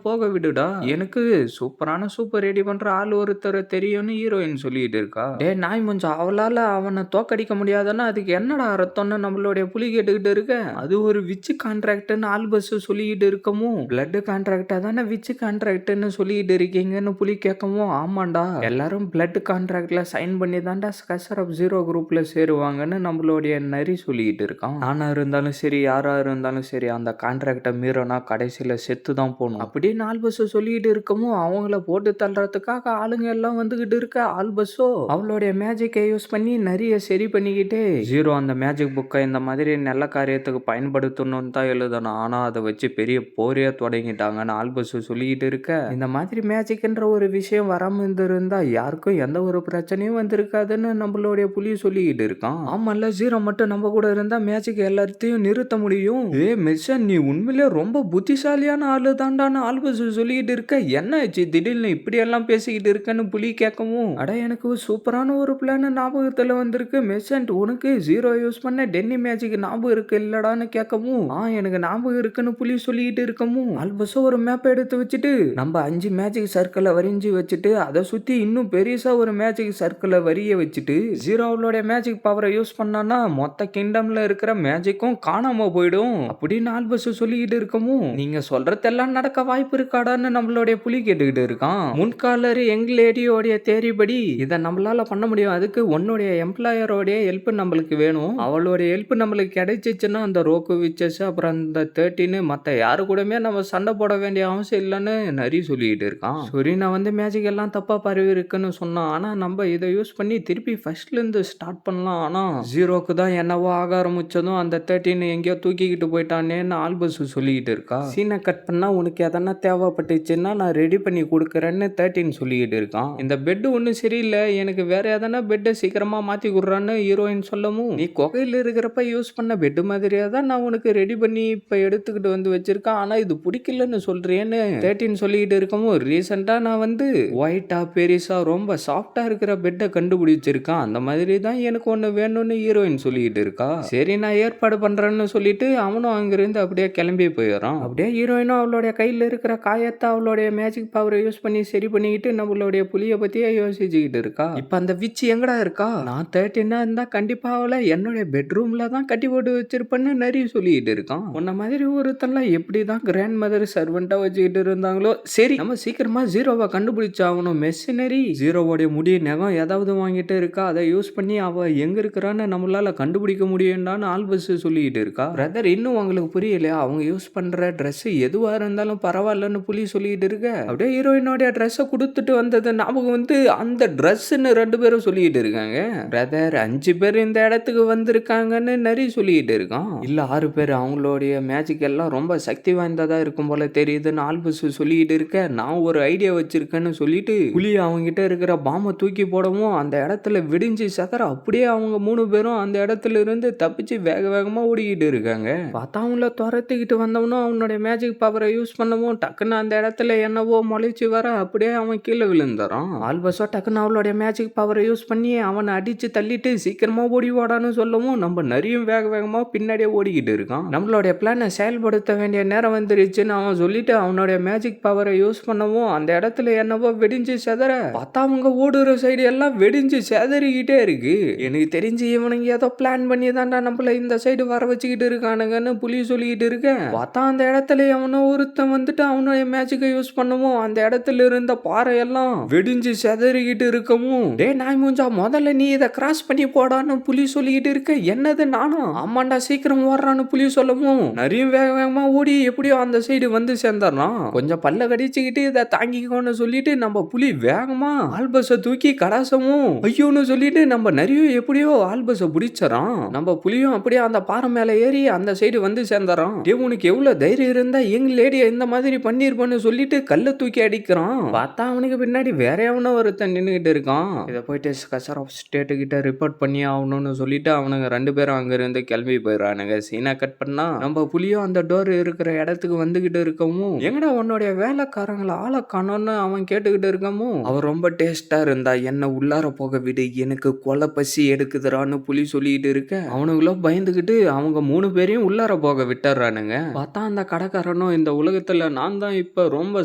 போக விடுடா, எனக்கு சூப்பரான சூப்பர் ரெடி பண்ற ஆள் ஒருத்தர் தெரியும்னு ஹீரோயின் சொல்லிட்டு இருக்கா. டே நாய் கொஞ்சம் அவளால அவனை தோக்கடிக்க முடியாதுன்னா அதுக்கு என்னடா அர்த்தம்னு நம்மளுடைய புலி கேட்டுக்கிட்டு இருக்க. அது ஒரு விச்சு கான்ட்ராக்ட்னு ஆல்பஸ் சொல்லிக்கிட்டு இருக்கவும், பிளட் கான்ட்ராக்டா தானே விச்சு கான்ட்ராக்ட்னு சொல்லிட்டு இருக்கீங்கன்னு புலி கேட்கவும், ஆமாண்டா எல்லாரும் பிளட் கான்ட்ராக்ட்ல சைன் பண்ணி தாண்டா ஸ்கசர் ஆஃப் ஜீரோ குரூப்ல சேருவாங்கன்னு நம்மளுடைய நரி சொல்லிட்டு இருக்கான். நானா இருந்தாலும் சரி யாரா இருந்தாலும் சரி அந்த கான்ட்ராக்டை மீறனா கடைசியில செத்து தான் போகணும் அப்படின்னு ஆல்பஸ் சொல்லிட்டு இருக்கவும், அவங்கள போட்டு தள்ளுறதுக்காக ஆளுங்க எல்லாம் வந்துகிட்டு இருக்க. ஆல்பஸோ அவளுடைய மேஜிக்கை யூஸ் பண்ணி நிறைய சரி பண்ணிக்கிட்டே ஜீரோ அந்த மேஜிக் புக்கை இந்த மாதிரி நல்ல காரியத்துக்கு பயன்படுத்தணும்னு தான் எழுதணும். ஆனா அதை வச்சு பெரிய போரே தொடங்கிட்டாங்கன்னு ஆல்பஸ் சொல்லிக்கிட்டு இருக்க. இந்த மாதிரி மேஜிக்ன்ற ஒரு விஷயம் வராம இருந்திருந்தா யாருக்கும் எந்த ஒரு பிரச்சனையும் வந்திருக்காதுன்னு நம்மளுடைய புலி சொல்லிக்கிட்டு இருக்கான். ஆமால ஜீரோ மட்டும் நம்ம கூட இருந்தா மேஜிக் எல்லாத்தையும் நிறுத்த முடியும். ஏ மிஷன் நீ உண்மையிலே ரொம்ப புத்திசாலியான ஆளு தாண்டான்னு ஆல்பஸ் சொல்லிக்கிட்டு இருக்க. என்ன ஆச்சு திடீர்னு இப்படி எல்லாம் பேசிக்கிட்டு இருக்கன்னு புலி கேட்கவும், அட எனக்கு சூப்பரான ஒரு பிளான் ஞாபகத்துல வந்திருக்கு மெசன்ட். உனக்கு ஜீரோ யூஸ் பண்ண டென்னி மேஜிக் ஞாபகம் இருக்கு இல்லடான்னு கேட்கவும், எனக்கு ஞாபகம் இருக்குன்னு புலி சொல்லிட்டு இருக்கவும், ஆல்பஸ் ஒரு மேப் எடுத்து வச்சுட்டு நம்ம 5 மேஜிக் சர்க்கிளை வரைஞ்சி வச்சுட்டு அதை சுத்தி இன்னும் பெருசா ஒரு மேஜிக் சர்க்கிளை வரிய வச்சுட்டு ஜீரோ அவளோட மேஜிக் பவரை யூஸ் பண்ணானா மொத்த கிங்டம்ல இருக்கிற மேஜிக்கும் காணாம போயிடும் அப்படின்னு ஆல்பஸ் சொல்லிக்கிட்டு இருக்கவும், நீங்க சொல்றதெல்லாம் நடக்க வாய்ப்பு இருக்காடான்னு நம்மளுடைய புலி கேட்டுக்கிட்டு இருக்கான். முன்காலர் யங் லேடியோடைய தேரிபடி இதை நம்மளால பண்ண முடியும். அதுக்கு உன்னுடைய எம்ப்ளாயரோடைய ஹெல்ப் நம்மளுக்கு வேணும். அவளுடைய ஹெல்ப் நம்மளுக்கு கிடைச்சிச்சுன்னா அந்த ரோக்கு விச்சஸ் அப்புறம் அந்த 13 மற்ற யாரு கூடமே நம்ம சண்டை போட வேண்டிய அவசியம் இல்லைன்னு நரி சொல்லிட்டு இருக்கான். சரி நான் வந்து மேஜிக் எல்லாம் தப்பா பரவி இருக்குன்னு சொன்னான். ஆனா நம்ம இதை யூஸ் பண்ணி திருப்பி ஃபர்ஸ்ட்ல இருந்து ஸ்டார்ட் பண்ணலாம். ஆனா ஜீரோக்கு தான் என்னவோ ஆக ஆரம்பிச்சதும் அந்த 13 எங்கேயோ தூக்கிக்கிட்டு போயிட்டானேன்னு ஆல்பஸ் சொல்லிக்கிட்டு இருக்கா. சீனை கட் பண்ணா உனக்கு எதனா தேவைப்பட்டுச்சுன்னா நான் ரெடி பண்ணி கொடுக்குறேன்னு 13 சொல்லிக்கிட்டு இருக்கான். இந்த பெட் ஒன்றும் சரியில்லை, எனக்கு வேற எதனா பெட்டை சீக்கிரமா மாத்தி கொடுறான்னு ஹீரோயின் சொல்லவும், நீ கொகையில் இருக்கிறப்ப யூஸ் பண்ண பெட் மாதிரியா தான் நான் உனக்கு ரெடி பண்ணி இப்ப எடுத்துக்கிட்டு வந்து வச்சிருக்கேன். ஆனா இது பிடிக்கலன்னு சொல்றேன்னு 13 சொல்லிக்கிட்டு இருக்கவும், ரீசெண்டா நான் வந்து ஒயிட்டா பெருசா ரொம்ப சாஃப்டா இருக்கிற பெட்டை கண்டுபிடிச்சிருக்கேன். அந்த மாதிரி தான் எனக்கு ஒண்ணு வேணும்னு ஹீரோயின் சொல்லிக்கிட்டு இருக்கா. சரி நான் ஏற்பாடு பண்றேன்னு சொல்லிட்டு அவனும் அங்கிருந்து அப்படியே கிளம்பி போயிடறான். அப்படியே ஹீரோயினும் அவளுடைய கையில இருக்கிற காயத்தை அவளுடைய மேஜிக் பவரை யூஸ் பண்ணி சரி பண்ணிக்கிட்டு நம்மளுடைய புலிய பத்தியே யோசிச்சுக்கிட்டு இருக்கா. இப்ப அந்த விச்சு எங்கடா இருக்கா? நான் 13 இருந்தா கண்டிப்பா அவளை என்னுடைய பெட்ரூம்ல தான் கட்டி போட்டு வச்சிருப்பேன்னு நிறைய சொல்லிட்டு இருக்கான். உன்ன மாதிரி ஒருத்தன்லாம் எப்படிதான் கிராண்ட் மதர் சர்வெண்டா வச்சுக்கிட்டு இருந்தாங்களோ. சரி நம்ம சீக்கிரமா ஜீரோவை கண்டுபிடிச்சாகணும். மெஷினரி ஜீரோவோடைய முடி நகம் ஏதாவது வாங்கிட்டு இருக்கா, அதை யூஸ் பண்ணி அவ எங்க இருக்கிறான்னு நம்மளால கண்டுபிடிக்க முடியும்டான்னு ஆல்பஸ் சொல்லிட்டு இருக்கா. பிரதர் இன்னும் உங்களுக்கு புரியலையா? அவங்க யூஸ் பண்ற ட்ரெஸ் எதுவா இருந்தாலும் பரவாயில்லன்னு புலி சொல்லிட்டு இருக்க. அப்படியே ஹீரோயினோட ட்ரெஸ்ஸை கொடுத்துட்டு வந்தது ஞாபகம் வந்து அந்த ட்ரெஸ்ன்னு 2 பேரும் சொல்லிட்டு இருக்காங்க. பிரதர் 5 பேர் இந்த இடத்துக்கு வந்திருக்காங்கன்னு நிறைய சொல்லிட்டு இருக்கான். இல்ல 6 பேர், அவங்களுடைய மேஜிக் எல்லாம் ரொம்ப சக்தி வாய்ந்ததா இருக்கும் போல தெரியுதுன்னு ஆல்பஸ் சொல்லிட்டு இருக்க. நான் ஒரு ஐடியா வச்சிருக்கேன்னு சொல்லிட்டு புலி அவங்க கிட்ட இருக்கிற பாம்பை தூக்கி போடவும் அந்த இடத்துல விடிஞ்சு சக்கர அப்படியே அவங்க 3 பேரும் அந்த இடத்துல இருந்து தப்பிச்சு வேக வேகமா ஓடிக்கிட்டு இருக்காங்க. பார்த்தா அவங்கள துரத்திக்கிட்டு வந்தவனும் அவனுடைய மேஜிக் பவரை யூஸ் பண்ணவும் டக்குன்னு அந்த இடத்துல என்னவோ முளைச்சு வர அப்படியே அவன் கீழே விழுந்துறான். ஆல்பஸோ டக்குன்னு அவளுடைய மேஜிக் பவரை யூஸ் பண்ணி அவனை அடிச்சு தள்ளிட்டு சீக்கிரமா ஓடி ஓடான்னு சொல்லவும் நம்ம நிறைய வேக வேகமா பின்னாடியே ஓடிக்கிட்டு இருக்கான். நம்மளுடைய பிளானை செயல்படுத்த வேண்டிய நேரம் வந்துருச்சுன்னு அவன் சொல்லிட்டு அவனுடைய மேஜிக் பவரை யூஸ் பண்ணவும் அந்த இடத்துல என்னவோ வெடிஞ்சு செதற பார்த்தா அவங்க ஓடுற சைடு எல்லாம் வெடிஞ்சு செதறிக்கிட்டே இருக்கு. எனக்கு தெரிஞ்சு இவனுங்க ஏதோ பிளான் பண்ணி தான்டா நம்மள இந்த சைடு வர வச்சுக்கிட்டு இருக்கானுங்கன்னு புலி சொல்லிக்கிட்டு இருக்கேன். பார்த்தா அந்த இடத்துல அவனோ ஒருத்தன் வந்துட்டு அவனுடைய மேஜிக்கை யூஸ் பண்ணவும் அந்த இடத்துல இருந்த பாறை எல்லாம் வெடிஞ்சு செதறிக்கிட்டு இருக்கவும், டே நாய் மூஞ்சா முதல்ல நீ இதை கிராஸ் பண்ணி போடான்னு புலி சொல்லிக்கிட்டு இருக்க. என்னது நானும்? ஆமாண்டா சீக்கிரம் ஓடுறான்னு புலி சொல்லவும் நிறைய வேக வேகமா ஓடி எப்படியோ அந்த சைடு வந்து சேர்ந்துறான். கொஞ்சம் பல்ல கடிச்சுக்கிட்டு இதை தாங்கிக்கோன்னு சொல்லிட்டு நம்ம புலி வேகமா ஆல்பஸை தூக்கி கடாசமும் ஐயோன்னு சொல்லிட்டு நம்ம நிறைய எப்படியோ ஆல்பஸை பிடிச்சறான். நம்ம புலியும் அப்படியே அந்த பாறை மேல ஏறி அந்த சைடு வந்து சேர்ந்துறான். உனக்கு எவ்வளவு தைரியம் இருந்தா எங்க லேடிய இந்த மாதிரி பண்ணிருப்பான்னு சொல்லிட்டு கல்ல தூக்கி அடிக்கிறான். பார்த்தா அவனுக்கு பின்னாடி வேற எவனோ ஒருத்தன் நின்னுகிட்டு இருக்கான். இதை போயிட்டு ஸ்கசர் ஆஃப் ஸ்டேட் கிட்ட ரிப்போர்ட் பண்ணி ஆகணும்னு சொல்லிட்டு அவனுங்க 2 பேரும் அங்க இருந்து கிளம்பி போயிடுறானுங்க. சீனா கட் பண்ணா நம்ம புலியும் அந்த டோர் இருக்கிற இடத்துக்கு வந்துகிட்டு இருக்கவும், எங்கடா உன்னுடைய வேலைக்காரங்களை ஆளை காணோம்னு அவன் கேட்டுக்கிட்டு இருக்கவும், அவன் ரொம்ப டேஸ்டா இருந்தா என்ன உள்ளார போக விடு, எனக்கு கொலை பசி எடுக்குதுறான்னு புலி சொல்லிட்டு இருக்க, அவனுங்களும் பயந்துகிட்டு அவங்க 3 பேரையும் உள்ளார போக விட்டுறானுங்க. பார்த்தா அந்த கடைக்காரனும் இந்த உலகத்துல நான் தான் இப்ப ரொம்ப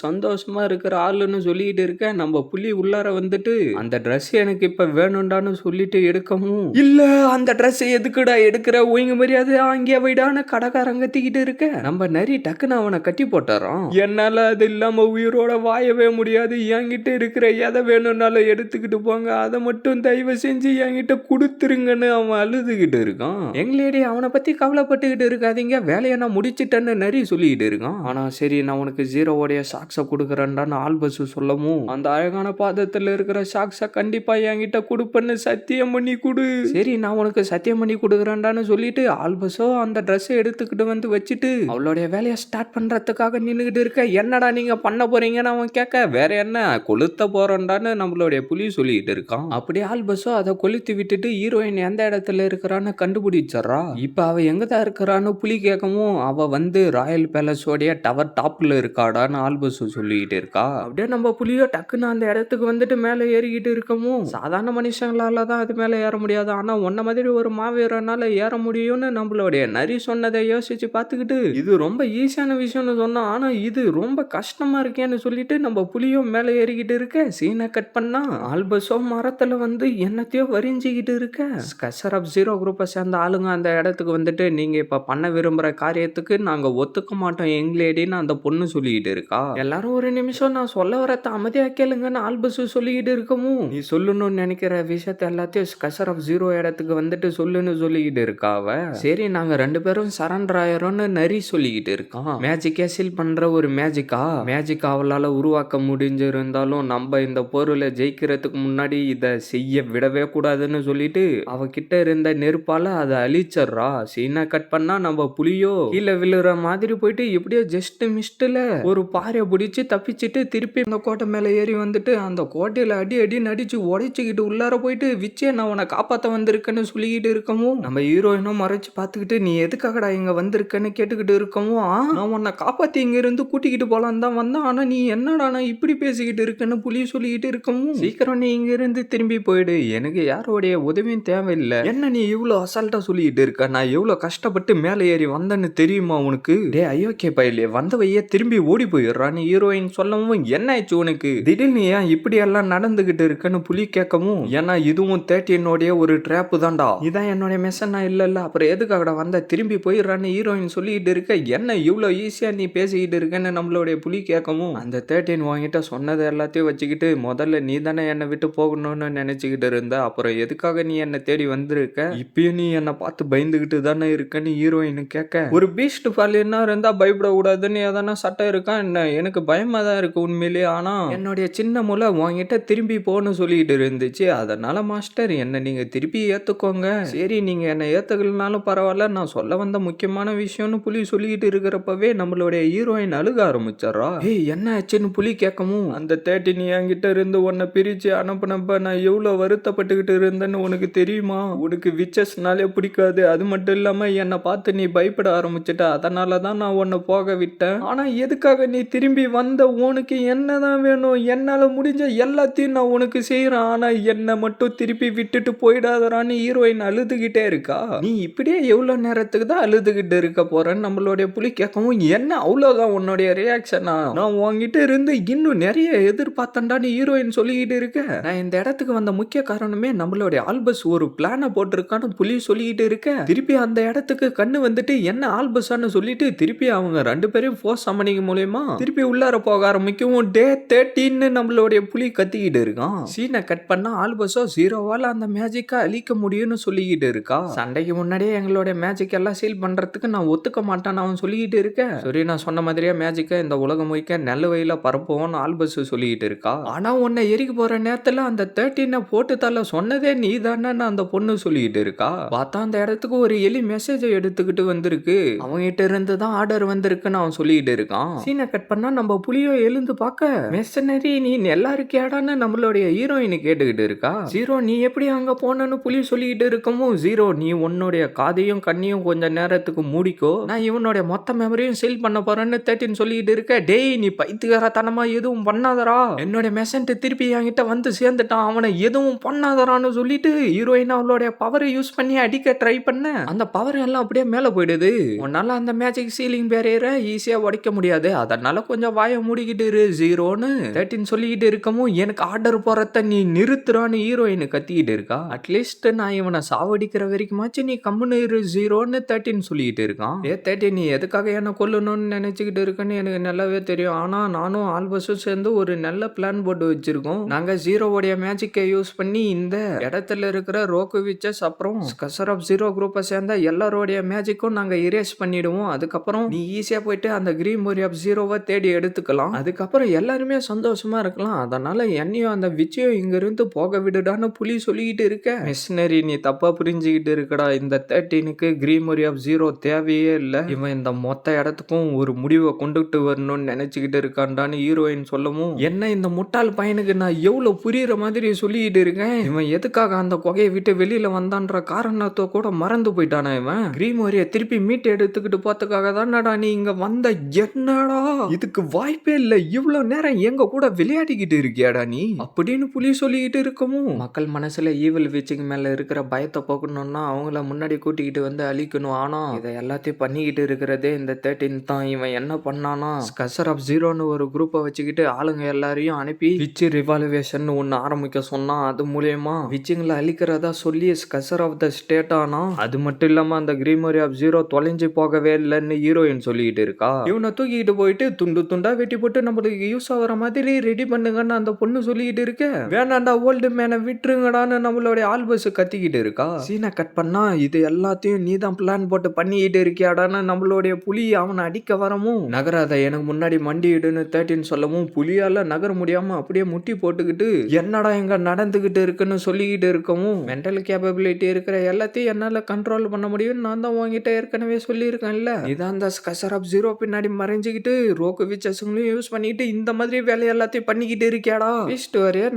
சந்தோஷமா இருக்கிற ஆளுன்னு சொல்லிட்டு இருக்க, நம்ம புலி உள்ளார வந்துட்டு அந்த ட்ரெஸ் எனக்கு இப்ப வேணும்டான்னு சொல்லிட்டு எடுக்கவும், இல்ல அந்த ட்ரெஸ் எதுக்குடா எடுக்கிற, ஒய்ங்க மரியாதை அங்கே வைடான்னு கடைக்காரன் கத்திக்கிட்டு இருக்க, நம்ம நரி டக்குன்னு அவனை கட்டி போட்டாராம். என்னால அது இல்லாம உயிரோட வாயவே முடியாது, என்கிட்ட இருக்கிற எதை வேணும்னாலும் எடுத்துக்கிட்டு போங்க, அதை மட்டும் தயவு செஞ்சு என்கிட்ட கொடுத்துருங்கன்னு அவன் அழுதுகிட்டு இருக்கான். எங்களேடி அவனை பத்தி கவலைப்பட்டுக்கிட்டு இருக்காதீங்க, வேலையை நான் முடிச்சிட்டேன்னு நரி சொல்லிக்கிட்டு இருக்கான். ஆனா சரி நான் உனக்கு ஜீரோவோடைய சாக்ஸை கொடுக்குறேன்டான்னு ஆல்பஸ் சொல்லவும், அந்த அழகான பாதத்துல இருக்கிற சாக்ஸை கண்டிப்பா என்கிட்ட கொடுப்பேன்னு சத்தியம் பண்ணி கொடு. சரி நான் உனக்கு சத்தியம் பண்ணி கொடுக்குறேன்டான்னு சொல்லிட்டு ஆல்பஸோ அந்த ட்ரெஸ்ஸை எடுத்துக்கிட்டு வந்து வச்சுட்டு அவளுடைய வேலையை ஸ்டார்ட் பண்றதுக்காக நின்றுகிட்டு இருக்க. என்னடா நீங்க பண்ண போறீங்கன்னு அவன் கேட்க, வேற என்ன கொளுத்த போறோம்டான்னு நம்மளுடைய புலி சொல்லிட்டு இருக்கான். அப்படியே ஆல்பஸோ அதை கொளுத்தி விட்டுட்டு ஹீரோயின் எந்த இடத்துல இருக்கிறான்னு கண்டுபிடிச்சறா. இப்ப அவ எங்க தான் இருக்கிறான்னு புலி கேட்கவும், அவ வந்து ராயல் பேலஸோடைய டவர் டாப்ல இருக்காடான்னு ஆல்பஸ் சொல்லிட்டு இருக்கா. அப்படியே நம்ம புலியோ டக்குன்னு அந்த இடத்துக்கு வந்துட்டு மேலே ஏறிக்கிட்டு இருக்கவும், சாதாரண மனுஷங்களால தான் அது மேலே ஏற முடியாது, ஆனா உன்ன மாதிரி ஒரு மாவீரனால ஏற முடியும்னு நம்மளுடைய நரி சொன்னதை யோசிச்சு பார்த்துக்கிட்டு, இது ரொம்ப ஈஸியான விஷயம்னு சொன்னா, ஆனா இது ரொம்ப கஷ்டமா இருக்கேன்னு சொல்லிட்டு நம்ம புலியும் மேலே ஏறிக்கிட்டு இருக்க. சீனை கட் பண்ணா ஆல்பஸோ மரத்துல வந்து என்னத்தையோ வரிஞ்சிக்கிட்டு இருக்க. ஸ்கஷர் ஆஃப் ஜீரோ குரூப்பை சேர்ந்த ஆளுங்க அந்த இடத்துக்கு வந்துட்டு, நீங்க இப்ப பண்ண விரும்புற காரியத்துக்கு நாங்க ஒத்துக்க மாட்டோம் எங்களேடின்னு அந்த பொண்ணு சொல்லிக்கிட்டு இருக்கா. எல்லாரும் ஒரு நிமிஷம் நான் சொல்ல வரத அமைதியா கேளுங்கன்னு ஆல்பஸ் சொல்லிக்கிட்டு இருக்கவும், நீ சொல்லணும்னு நினைக்கிற விஷயத்த எல்லாத்தையும் ஸ்கஷர் ஆஃப் ஜீரோ இடத்துக்கு வந்துட்டு சொல்லுன்னு சொல்லிக்கிட்டு இருக்கா அவ. சரி நாங்க 2 பேரும் சரண்டர் ஆயிரோம்னு நரி சொல்லிக்கிட்டு இருக்கான். மேஜிக்கே சீல் பண்ற ஒரு மேஜிக் அவளால உருவாக்க முடிஞ்சிருந்தாலும் நம்ம இந்த பொருளை ஜெயிக்கிறதுக்கு முன்னாடி இதை செய்ய விடவே கூடாதுன்னு சொல்லிட்டு அவகிட்ட இருந்த நெருப்பால அதை அழிச்சர்றா. சீனை கட் பண்ணா நம்ம புலியோ கீழே விழுற மாதிரி போயிட்டு எப்படியோ ஜஸ்ட் மிஸ்ட்ல ஒரு பாறையை பிடிச்சி தப்பிச்சுட்டு திருப்பி அந்த கோட்டை மேல ஏறி வந்துட்டு அந்த கோட்டையில அடி நடிச்சு உடைச்சுக்கிட்டு உள்ளார போயிட்டு விச்சே நான் உன்னை காப்பாத்த வந்திருக்கேன்னு சொல்லிக்கிட்டு இருக்கவும், நம்ம ஹீரோயினும் மறைச்சு பார்த்துக்கிட்டு நீ எதுக்காகடா இங்க வந்திருக்கேன்னு கேட்டுக்கிட்டு இருக்கவும், நான் உன்னை காப்பாத்தி இங்க இருந்து கூட்டிக்கிட்டு போலாம் தான் வந்தேன், ஆனா நீ என்னடா நான் இப்படி பேசிக்கிட்டு இருக்கேன்னு புலி சொல்லிக்கிட்டு இருக்கவும், சீக்கிரம் நீ இங்க இருந்து திரும்பி போயிடு, எனக்கு யாரோடைய உதவியும் தேவையில்லை, என்ன நீ இவ்வளவு அசால்ட்டா சொல்லிக்கிட்டு இருக்க, நான் எவ்வளவு கஷ்டப்பட்டு மேலே ஏறி வந்தேன்னு தெரியுமா உனக்கு, டே ஐயோக்கே பையிலே வந்தவையே திரும்பி ஓடி போயிடுறான்னு ஹீரோயின் சொல்லவும், என்ன ஆயிடுச்சு உனக்கு திடீர்னு ஏன் இப்படி எல்லாம் நடந்துகிட்டு இருக்குன்னு புலி கேட்கவும், ஏன்னா இதுவும் 13 ஒரு ட்ராப்பு தான்டா, இதான் என்னுடைய மெசன் இல்ல அப்புறம் எதுக்காகடா வந்த திரும்பி போயிடுறான்னு ஹீரோயின் சொல்லிக்கிட்டு இருக்க, என்ன இவ்வளவு ஈஸியா நீ பேசிக்கிட்டு இருக்கேன்னு நம்மளுடைய புலி கேட்கவும், அந்த 13 வாங்கிட்ட சொன்னது எல்லாத்தையும் வச்சுக்கிட்டு முதல்ல நீ தானே என்னை விட்டு போகணும்னு நினைச்சுக்கிட்டு இருந்த, அப்புறம் எதுக்காக நீ என்னை தேடி வந்திருக்க, இப்பயும் நீ என்னை பார்த்து பயந்துகிட்டு தானே இருக்கன்னு ஹீரோயின் கேட்க, ஒரு பீஸ்ட் என்ன இருந்தா பயப்படக்கூடாதுன்னு எதனா சட்டம் இருக்கா என்ன, எனக்கு பயமா தான் இருக்கு உண்மையிலேயே, ஆனா என்னுடைய சின்ன முலை வாங்கிட்ட திரும்பி போன்னு சொல்லிட்டு இருந்துச்சு, அதனால மாஸ்டர் என்ன நீங்க திருப்பி ஏத்துக்கோங்க, சரி நீங்க என்ன ஏத்துக்கலனாலும் பரவாயில்ல, நான் சொல்ல வந்த முக்கியமான விஷயம்னு புலி சொல்லிக்கிட்டு இருக்கிறப்பவே நம்மளுடைய ஹீரோயின் அழுக ஆரம்பிச்சிடறா. ஏய் என்ன ஆச்சுன்னு புலி கேட்கவும், அந்த 13 என்கிட்ட இருந்து உன்னை பிரிச்சு அனுப்பினப்ப நான் எவ்வளவு வருத்தப்பட்டுக்கிட்டு இருந்தேன்னு உனக்கு தெரியுமா, உனக்கு விச்சஸ்னாலே பிடிக்காது, அது மட்டும் இல்லாம என்னை பார்த்து நீ பயப்பட ஆரம்பிச்சிட்ட, அதனாலதான் நான் உன்னை போக விட்டேன், ஆனா எதுக்காக நீ திரும்பி வந்த, உனக்கு என்னதான் வேணும், என்னால முடிஞ்ச எல்லாத்தையும் நான் உனக்கு செய்யறேன், ஆனா என்னை மட்டும் திருப்பி விட்டுட்டு போயிடாதரான்னு ஹீரோயின் அழுதுகிட்டே இருக்கா. நீ இப்படியே எவ்வளவு நேரத்துக்கு தான் அழுதுகிட்டு இருக்க போறேன்னு நம்மளுடைய புலி கேட்கவும், என்ன அவ்வளவுதான் உன்னுடைய ரியாக்ஷனா, நான் உன்கிட்ட இருந்து இன்னும் நிறைய எதிர்பார்த்தேன்டான்னு ஹீரோயின் சொல்லிக்கிட்டு இருக்க, நான் இந்த இடத்துக்கு வந்த முக்கிய காரணமே நம்மளுடைய ஆல்பஸ் ஒரு பிளான போட்டிருக்கான்னு புலி சொல்லிக்கிட்டு இருக்க, திருப்பி அந்த இடத்துக்கு கண்ணு வந்துட்டு என்ன ஆல்பஸான்னு சொல்லிட்டு திருப்பி அவங்க 2 பேரையும் ஃபோர்ஸ் சம்மனிங் மூலமா திருப்பி உள்ளார போக ஆரம்பிக்கவும், டே 13 நம்மளுடைய புலி கத்திக்கிட்டு இருக்கான். சீனை கட் பண்ணா ஆல்பஸோ ஜீரோவால அந்த மேஜிக்கா அழிக்க முடியும்னு சொல்லிக்கிட்டு இருக்கா. சண்டைக்கு முன்னாடியே எங்களுடைய மேஜிக் எல்லாம் சீல் பண்றதுக்கு நான் ஒத்துக்க மாட்டேன்னு அவன் சொல்லிக்கிட்டு இருக்க, சரி நான் சொன்ன மாதிரியே மேஜிக்கை இந்த உலகம் முழுக்க நல்ல வழியில பரப்புவோம்னு ஆல்பஸ் சொல்லிக்கிட்டு இருக்கா. ஆனா உன்னை எரிக்க போற நேரத்துல அந்த 13 போட்டு தள்ள சொன்னதே நீ தானே அந்த பொண்ணு சொல்லிக்கிட்டு இருக்கா. பார்த்தா அந்த இடத்துக்கு ஒரு எலி மெசேஜை எடுத்துக்கிட்டு வந்திருக்கு, அவங்ககிட்ட இருந்து தான் ஆர்டர் வந்திருக்குன்னு அவன் சொல்லிக்கிட்டு இருக்கான். சீனை கட் பண்ணா நம்ம புலியோ எழுந்து பார்க்க, மெசனரி நீ நல்லா இருக்கியாடான்னு நம்மளுடைய ஹீரோயின் கேட்டுக்கிட்டு இருக்கா. ஜீரோ நீ எப்படி அங்க போனன்னு புலி சொல்லிக்கிட்டு இருக்கமோ, ஜீரோ நீ உன்னோட உன்னுடைய காதையும் கண்ணையும் கொஞ்ச நேரத்துக்கு மூடிக்கோ, நான் இவனுடைய மொத்த மெமரியும் சீல் பண்ண போறேன்னு 13 சொல்லிட்டு இருக்க. டேய் நீ பைத்தியக்காரத்தனமா எதுவும் பண்ணாதடா, என்னுடைய மெசன்ட் திருப்பி என்கிட்ட வந்து சேர்ந்துட்டான், அவனை எதுவும் பண்ணாதடான்னு சொல்லிட்டு ஹீரோயின் அவளுடைய பவரை யூஸ் பண்ணி அடிக்க ட்ரை பண்ண அந்த பவர் எல்லாம் அப்படியே மேல போயிடுது. உன்னால அந்த மேஜிக் சீலிங் பேரியரை ஈஸியா உடைக்க முடியாது, அதனால கொஞ்சம் வாயை மூடிக்கிட்டு இரு ஜீரோன்னு 13 சொல்லிக்கிட்டு இருக்கவும் எனக்கு ஆர்டர் போறத நீ நிறுத்துறான்னு ஹீரோயின் கத்திக்கிட்டு இருக்கா. அட்லீஸ்ட் நான் இவனை சாவடிக்கிற வரைக்குமாச்சு நீ கம்முன்னு இரு ஜீரோன்னு 13 சொல்லிக்கிட்டு இருக்கான். 13 நீ எதுக்காக என்ன கொல்லணும்னு நினைச்சுக்கிட்டு இருக்கன்னு எனக்கு நல்லாவே தெரியும், ஆனா நானும் ஆல்பஸும் சேர்ந்து ஒரு நல்ல பிளான் போட்டு வச்சிருக்கோம். நாங்க ஜீரோவோடைய மேஜிக்கை யூஸ் பண்ணி இந்த இடத்துல இருக்கிற ரோக்குவிச்சஸ் அப்புறம் ஸ்கசர் ஆஃப் ஜீரோ குரூப்பை சேர்ந்த எல்லாரோடைய மேஜிக்கும் நாங்க இரேஸ் பண்ணிடுவோம். அதுக்கப்புறம் நீ ஈஸியா போயிட்டு அந்த கிரீமோரி ஆஃப் ஜீரோவை தேடி எடுத்துக்கலாம், அதுக்கப்புறம் எல்லாருமே சந்தோஷமா இருக்கலாம். அதனால என்னையும் அந்த விச்சையும் இங்க இருந்து போக விடுடான்னு புலி சொல்லிக்கிட்டு இருக்க. மிஷினரி நீ தப்பா புரிஞ்சுக்கிட்டு இருக்கடா, இந்த 13க்கு கிரீமோரி ஆஃப் ஜீரோ தேவையே இல்ல, இவன் இந்த மொத்த இடத்துக்கும் ஒரு முடிவை கொண்டுட்டு வரணும்னு நினைச்சுக்கிட்டு இருக்கான்டான்னு ஹீரோயின் சொல்லவும், என்ன இந்த முட்டாள் பையனுக்கு நான் எவ்வளவு புரியுற மாதிரி சொல்லிக்கிட்டு இருக்கேன், இவன் எதுக்காக அந்த குகையை விட்டு வெளியில வந்தான்ற காரணத்தை கூட மறந்து போயிட்டானா, இவன் கிரீமோரியை திருப்பி மீட்டு எடுத்துக்கிட்டு போறதுக்காக தானடா நீ இங்க வந்த, என்னடா இதுக்கு வாய்ப்பே இல்ல, இவ்வளவு நேரம் எங்க கூட விளையாடிக்கிட்டு இருக்கியாடா நீ அப்படின்னு புலி சொல்லிக்கிட்டு இருக்கவும், மக்கள் மனசுல ஈவில் விச்சுக்கு மேல இருக்கிற பயத்தை போக்கணும்னா அவங்கள முன்னாடி கூட்டிக்கிட்டு வந்து அழிக்கணும், ஆனா இதை எல்லாத்தையும் பண்ணிக்கிட்டு இருக்கிறதே இந்த 13 தான். இவன் என்ன பண்ணானா ஸ்கசர் ஆஃப் ஜீரோன்னு ஒரு குரூப்பை வச்சுக்கிட்டு ஆளுங்க எல்லாரையும் அனுப்பி விச்சு ரிவால்வேஷன் ஒன்னு ஆரம்பிக்க சொன்னா, அது மூலியமா விச்சுங்களை அழிக்கிறதா சொல்லி ஸ்கசர் ஆஃப் த ஸ்டேட் ஆனா, அது மட்டும் இல்லாம அந்த கிரீமோரி ஆஃப் ஜீரோ தொலைஞ்சு போகவே இல்லைன்னு ஹீரோயின் சொல்லிக்கிட்டு இருக்கா. இவனை தூக்கிட்டு போயிட்டு துண்டு துண்டா வெட்டி போட்டு நம்மளுக்கு யூஸ் ஆகிற மாதிரி ரெடி பண்ணுங்கன்னு அந்த பொண்ணு சொல்லிக்கிட்டு இருக்க. வேணாண்டா ஓல்டு மேனை விட்டுருங்கடான்னு நம்மளுடைய ஆல்பஸ் கத்திக்கிட்டு இருக்கா. சீனை கட் பண்ணா இது எல்லாத்தையும் நீ தான் பிளான் போட்டு பண்ணிக்கிட்டு இருக்கியாடான்னு நம்மளுடைய புலி அவனை அடிக்க வரவும், நகராத எனக்கு முன்னாடி மண்டிடுன்னு 13 சொல்லவும் புலியால நகர முடியாம அப்படியே முட்டி போட்டுக்கிட்டு என்னடா எங்க நடந்துகிட்டு இருக்குன்னு சொல்லிக்கிட்டு இருக்கவும், மென்டல் கேப்பபிலிட்டி இருக்கிற எல்லாத்தையும் என்னால கண்ட்ரோல் பண்ண முடியும், நான் தான் உங்ககிட்ட ஏற்கனவே சொல்லியிருக்கேன்ல, இதான் அந்த ஸ்கசர் ஆஃப் ஜீரோ பின்னாடி மறைஞ்சுக்கிட்டு ரோக்கு விச்சஸுங்களையும் யூஸ் பண்ணிட்டு இந்த மாதிரி வேலை எல்லாத்தையும் பண்ணிக்கிட்டு இருக்கியாடா.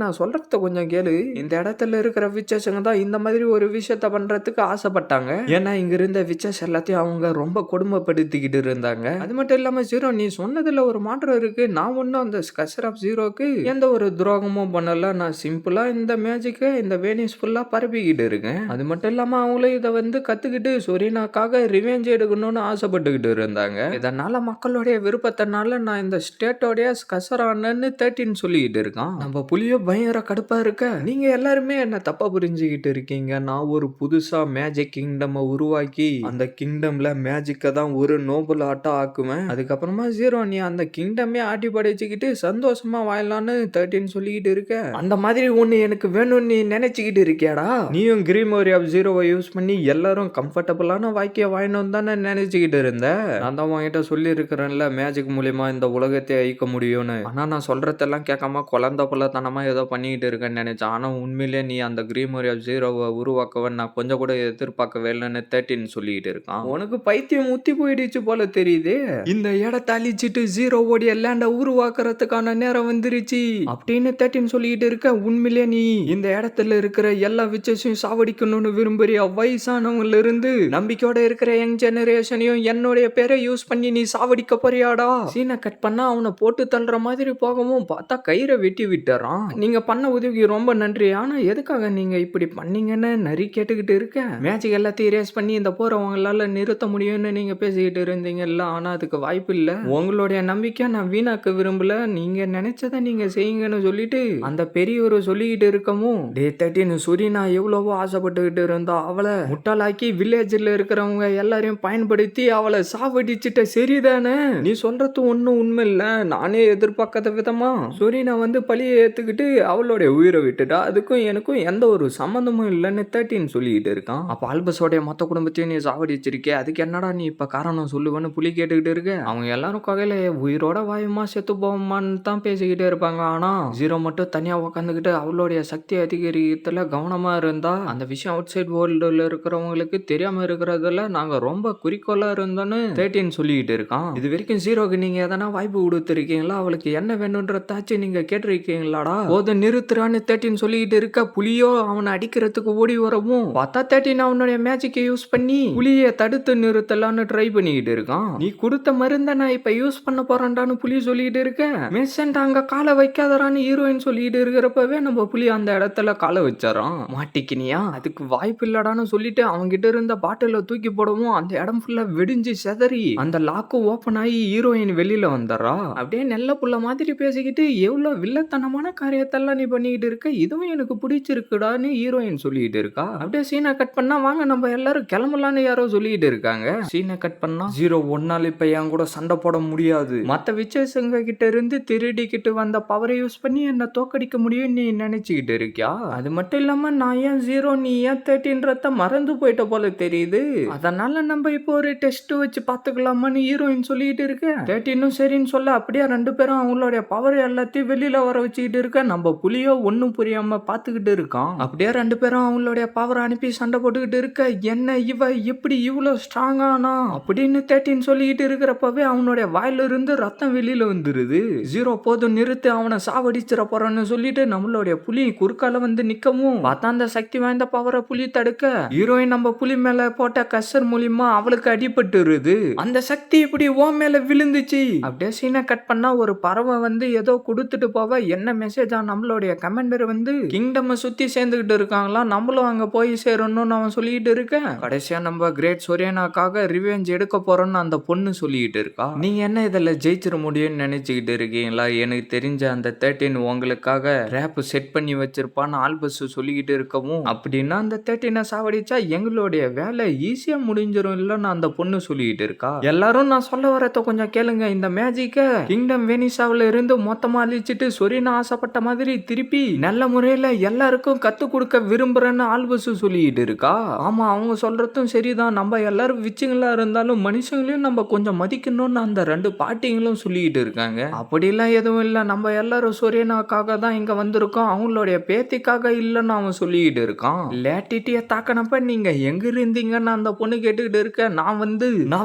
நான் சொல்றத கொஞ்சம் கேளு, இந்த இடத்துல இருக்கிற விச்சஸுங்க தான் இந்த மாதிரி ஒரு விஷயத்த பண்றதுக்கு ஆசைப்பட்டாங்க, ஏன்னா இங்க இருந்த விச்சஸ் எல்லாத்தையும் அவங்க ரொம்ப கொடுமைப்படுத்திக்கிட்டு இருந்தாங்க. அது மட்டும் இல்லாம ஜீரோ நீ சொன்னதுல ஒரு மாற்றம் இருக்கு, நான் ஒன்னும் அந்த ஸ்கசர் ஆஃப் ஜீரோக்கு எந்த ஒரு துரோகமும் பண்ணல, நான் சிம்பிளா இந்த மேஜிக்கை இந்த வேனிஸ் ஃபுல்லா பரப்பிக்கிட்டு இருக்கேன். அது மட்டும் இல்லாம அவங்களும் இதை வந்து கத்துக்கிட்டு சொரீனாக்காக ரிவெஞ்ச் எடுக்கணும்னு ஆசைப்பட்டுக்கிட்டு இருந்தாங்க, இதனால மக்களுடைய விருப்பத்தினால நான் இந்த ஸ்டேட்டோடைய ஸ்கசரானன்னு 13 சொல்லிக்கிட்டு இருக்கான். நம்ம புலியோ பயங்கர கடுப்பா இருக்க, நீங்க எல்லாருமே என்ன தப்பா புரிஞ்சுக்கிட்டு இருக்கீங்க, நான் ஒரு புதுசா மேஜிக் கிங்டம் உருவாக்கி அந்த கிங்டம்ல மேஜிக்கை தான் ஒரு நோபல் ஆட்டா ஆக்குவேன், அதுக்கப்புறமா ஜீரோ நீ அந்த கிங்டமே ஆட்டி படைச்சுக்கிட்டு சந்தோஷமா வாழலான்னு 13 சொல்லிக்கிட்டு இருக்க. அந்த மாதிரி ஒண்ணு எனக்கு வேணும்னு நீ நினைச்சுக்கிட்டு இருக்கியாடா, நீயும் கிரீமோரி ஆஃப் ஜீரோவை யூஸ் பண்ணி எல்லாரும் கம்ஃபர்டபுளான வாழ்க்கைய வாழணும் தானே நினைச்சுக்கிட்டு இருந்த, நான் தான் உன்கிட்ட சொல்லி இருக்கிறேன்ல மேஜிக் மூலியமா இந்த உலகத்தை அழிக்க முடியும்னு, ஆனா நான் சொல்றதெல்லாம் கேட்காம குழந்தை போலத்தனமா ஏதோ பண்ணிக்கிட்டு இருக்கேன்னு நினைச்சேன், ஆனா உண்மையிலே நீ அந்த கிரீமோரி ஆஃப் ஜீரோவை உருவாக்கவன் நான் கொஞ்சம் கூட எதிர்பார்க்கவே இல்லைன்னு 13 சொல்லிக்கிட்டு இருக்கான். உனக்கு பைத்தியம் முத்தி போயிடுச்சு போல தெரியுது, இந்த இடத்தை அழிச்சிட்டு ஜீரோவோடைய லேண்டை உருவாக்குறதுக்கான நேரம் வந்துருச்சு அப்படின்னு 13 சொல்லிக்கிட்டு இருக்க. உண்மையிலே நீ இந்த இடத்துல இருக்கிற எல்லா விச்சஸையும் சாவடிக்கணும்னு விரும்புறியா, வயசானவங்கல இருந்து நம்பிக்கையோட இருக்கிற யங் ஜெனரேஷனையும் என்னுடைய பேரை யூஸ் பண்ணி நீ சாவடிக்க போறியாடா. சீனை கட் பண்ணா அவனை போட்டு தள்ளுற மாதிரி போகவும் பார்த்தா கயிறை வெட்டி விட்டுறான். நீங்க பண்ண உதவிக்கு ரொம்ப நன்றி, ஆனா எதுக்காக நீங்க இப்படி பண்ணீங்கன்னு நிறைய கேட்டுக்கிட்டு இருக்க, மேஜிக் எல்லாத்தையும் இரேஸ் பண்ணி இந்த போரை உங்களால நிறுத்த முடியும்னு நீங்க பேசிக்கிட்டு இருந்தீங்கல்ல, ஆனா அதுக்கு வாய்ப்பு இல்ல, உங்களுடைய நம்பிக்கை நான் வீணாக்க விரும்பல, நீங்க நினைச்சதை நீங்க செய்யுங்கன்னு சொல்லிட்டு அந்த பெரியவர் சொல்லிக்கிட்டு இருக்கவும், டே 13 சுரீனா எவ்வளவோ ஆசைப்பட்டுக்கிட்டு இருந்தா அவளை முட்டாளாக்கி வில்லேஜ்ல இருக்கிறவங்க எல்லாரையும் பயன்படுத்தி அவளை சாவடிச்சிட்ட, சரிதானே, நீ சொல்றது ஒன்னும் உண்மை இல்ல, நானே எதிர்பார்க்காத விதமா சுரீனா வந்து பழியை ஏத்துக்கிட்டு அவளுடைய உயிரை விட்டுட்டா, அதுக்கும் எனக்கும் எந்த ஒரு சம்பந்தமும் இல்லைன்னு 13 சொல்லிக்கிட்டு இருக்கான். அப்ப ஆல்பஸோடைய மொத்த குடும்பத்தையும் நீ சாவடிச்சிருக்கே, அதுக்கு என்னடா நீ இப்ப காரணம் சொல்லுவேன்னு புலி கேட்டுக்கிட்டு இருக்க. அவங்க எல்லாரும் கொகையில உயிரோட வாயுமா செத்து போவோமான்னு தான் பேசிக்கிட்டே இருப்பாங்க, ஆனா ஜீரோ மட்டும் தனியா உட்காந்துக்கிட்டு அவளுடைய சக்தி அதிகரிக்கத்துல கவனமா இருந்தா அந்த விஷயம் அவுட் சைட் வேர்ல்டுல இருக்கிறவங்களுக்கு தெரியாம இருக்கிறதுல நாங்க ரொம்ப குறிக்கோளா இருந்தோன்னு 13 சொல்லிக்கிட்டு இருக்கான். இது வரைக்கும் ஜீரோக்கு நீங்க எதனா வாய்ப்பு கொடுத்துருக்கீங்களா, அவளுக்கு என்ன வேணும்ன்றதாச்சும் நீங்க கேட்டிருக்கீங்களாடா, போத நிறுத்துறான்னு 13 சொல்லிக்கிட்டு இருக்க. புலியோ அவனை அடிக்கிறதுக்கு ஓடி வரவும் பார்த்தா 13 அவனுடைய மேஜிக்கை யூஸ் பண்ணி புலியை தடுத்து நிறுத்தலான்னு ட்ரை பண்ணிக்கிட்டு இருக்கான். நீ கொடுத்த மருந்த நான் இப்ப யூஸ் பண்ண போறான்டான்னு புலி சொல்லிட்டு இருக்க. மெசன்ட் அங்க காலை வைக்காதரான்னு ஹீரோயின் சொல்லிட்டு இருக்கிறப்பவே நம்ம புலி அந்த இடத்துல காலை வச்சாராம். மாட்டிக்கினியா, அதுக்கு வாய்ப்பு இல்லடான்னு சொல்லிட்டு அவங்க கிட்ட இருந்த பாட்டில தூக்கி போடவும் அந்த இடம் ஃபுல்லா வெடிஞ்சு செதறி அந்த லாக்கு ஓபன் ஆகி ஹீரோயின் வெளியில வந்தறா. அப்படியே நெல்ல புள்ள மாதிரி பேசிக்கிட்டு எவ்வளவு வில்லத்தனமான காரியத்தெல்லாம் நீ பண்ணிக்கிட்டு இருக்க, இதுவும் எனக்கு பிடிச்சிருக்குடான்னு ஹீரோயின் சொல்லிட்டு இருக்கா. அப்படியே சீனை கட் பண்ணா வாங்க நம்ம எல்லாரும் கிளம்பலான்னு யாரோ சொல்லிட்டு இருக்காங்க. சீனை கட் பண்ணா ஜீரோ ஒன்னால இப்ப என் கூட சண்டை போட முடியாது, மத்த விச்சேசங்க கிட்ட இருந்து திருடிக்கிட்டு வந்த பவரை யூஸ் பண்ணி என்ன தோக்கடிக்க முடியும் நீ நினைச்சுக்கிட்டு இருக்கியா? அது மட்டும் இல்லாம நான் ஏன் ஜீரோ நீ ஏன் 13 மறந்து போயிட்ட போல தெரியுது, அதனால நம்ம இப்போ ஒரு டெஸ்ட் வச்சு பாத்துக்கலாமான்னு ஹீரோயின் சொல்லிட்டு இருக்க. 13 சரின்னு சொல்ல அப்படியே ரெண்டு பேரும் அவங்களுடைய பவர் எல்லாத்தையும் வெளியில வர வச்சுக்கிட்டு இருக்க. நம்ம புலியோ ஒன்னும் புரியாம பாத்துக்கிட்டு இருக்கான். அப்படியே ரெண்டு பேரும் அவங்களுடைய பவர் அனுப்பி சண்டை போட்டுக்கிட்டு இருக்க. என்ன இவ எப்படி இவ்வளவு ஸ்ட்ராங்கானா அப்படின்னு 13 சொல்லிக்கிட்டு இருக்கிறப்பவே அவனுடைய வாயில இருந்து ரத்தம் வெளியில வந்துருது. ஜீரோ போதும் நிறுத்து, அவனை சாவடிச்சிட போறான்னு சொல்லிட்டு நம்மளுடைய புலி குறுக்கால வந்து நிக்கவும் பார்த்தா அந்த சக்தி வாய்ந்த பவரை புலி தடுக்க ஹீரோயின் நம்ம புலி மேல போட்ட கசர் மூலியமா அவளுக்கு அடிபட்டுருது. அந்த சக்தி இப்படி ஓ மேல விழுந்துச்சு. அப்படியே சீனை கட் பண்ணா ஒரு பறவை வந்து ஏதோ கொடுத்துட்டு போவ. என்ன மெசேஜா, நம்மளுடைய கமெண்டர் வந்து கிங்டம் சுத்தி சேர்ந்துகிட்டு இருக்காங்களாம், நம்மளும் அங்க போய் சேரணும்னு அவன் சொல்லிட்டு இருக்க. கடைசியா நம்ம கிரேட் சொரியனாக்காக ரிவெஞ்ச் எடுக்க போறோம்னு அந்த பொண்ணு சொல்லிட்டு இருக்கா. நீங்க என்ன இதுல ஜெயிச்சிட முடியும்னு நினைச்சுக்கிட்டு இருக்கீங்களா? எனக்கு தெரிஞ்ச அந்த 13 உங்களுக்காக ரேப் செட் பண்ணி வச்சிருப்பான்னு ஆல்பஸ் சொல்லிக்கிட்டு இருக்கவும், அப்படின்னா அந்த 13 சாவடிச்சா எங்களுடைய வேலை ஈஸியா முடிஞ்சிடும் இல்லன்னு அந்த பொண்ணு சொல்லிட்டு இருக்கா. எல்லாரும் நான் சொல்ல வரத கொஞ்சம் கேளுங்க. இந்த மேஜிக்க கிங்டம் வெனிசாவில இருந்து மொத்தமா அழிச்சிட்டு சொரினா ஆசைப்பட்ட மாதிரி திருப்பி நல்ல முறையில எல்லாருக்கும் கத்து கொடுக்க விரும்புறேன்னு ஆல்பஸ் சொல்லிட்டு இருக்கா. ஆமா, அவங்க சொல்றதும் சரிதான். நம்ம எல்லாரும் விச்சுங்களா இருந்தாலும் மனுஷங்களையும் நம்ம கொஞ்சம் மதிக்கணும்னு அந்த ரெண்டு பாட்டிங்களும் சொல்லிட்டு இருக்காங்க. அப்படிலாம் எதுவும் இல்ல, நம்ம எல்லாரும் சொரியனாக்காக தான் இங்க வந்திருக்கோம், அவங்களுடைய பேத்திக்காக இல்லன்னு அவன் சொல்லிட்டு இருக்கான். லேட்டிட்டிய தாக்கனப்ப நீங்க எங்க இருந்தீங்கன்னு அந்த பொண்ணு கேட்டுக்கிட்டு இருக்க. நான்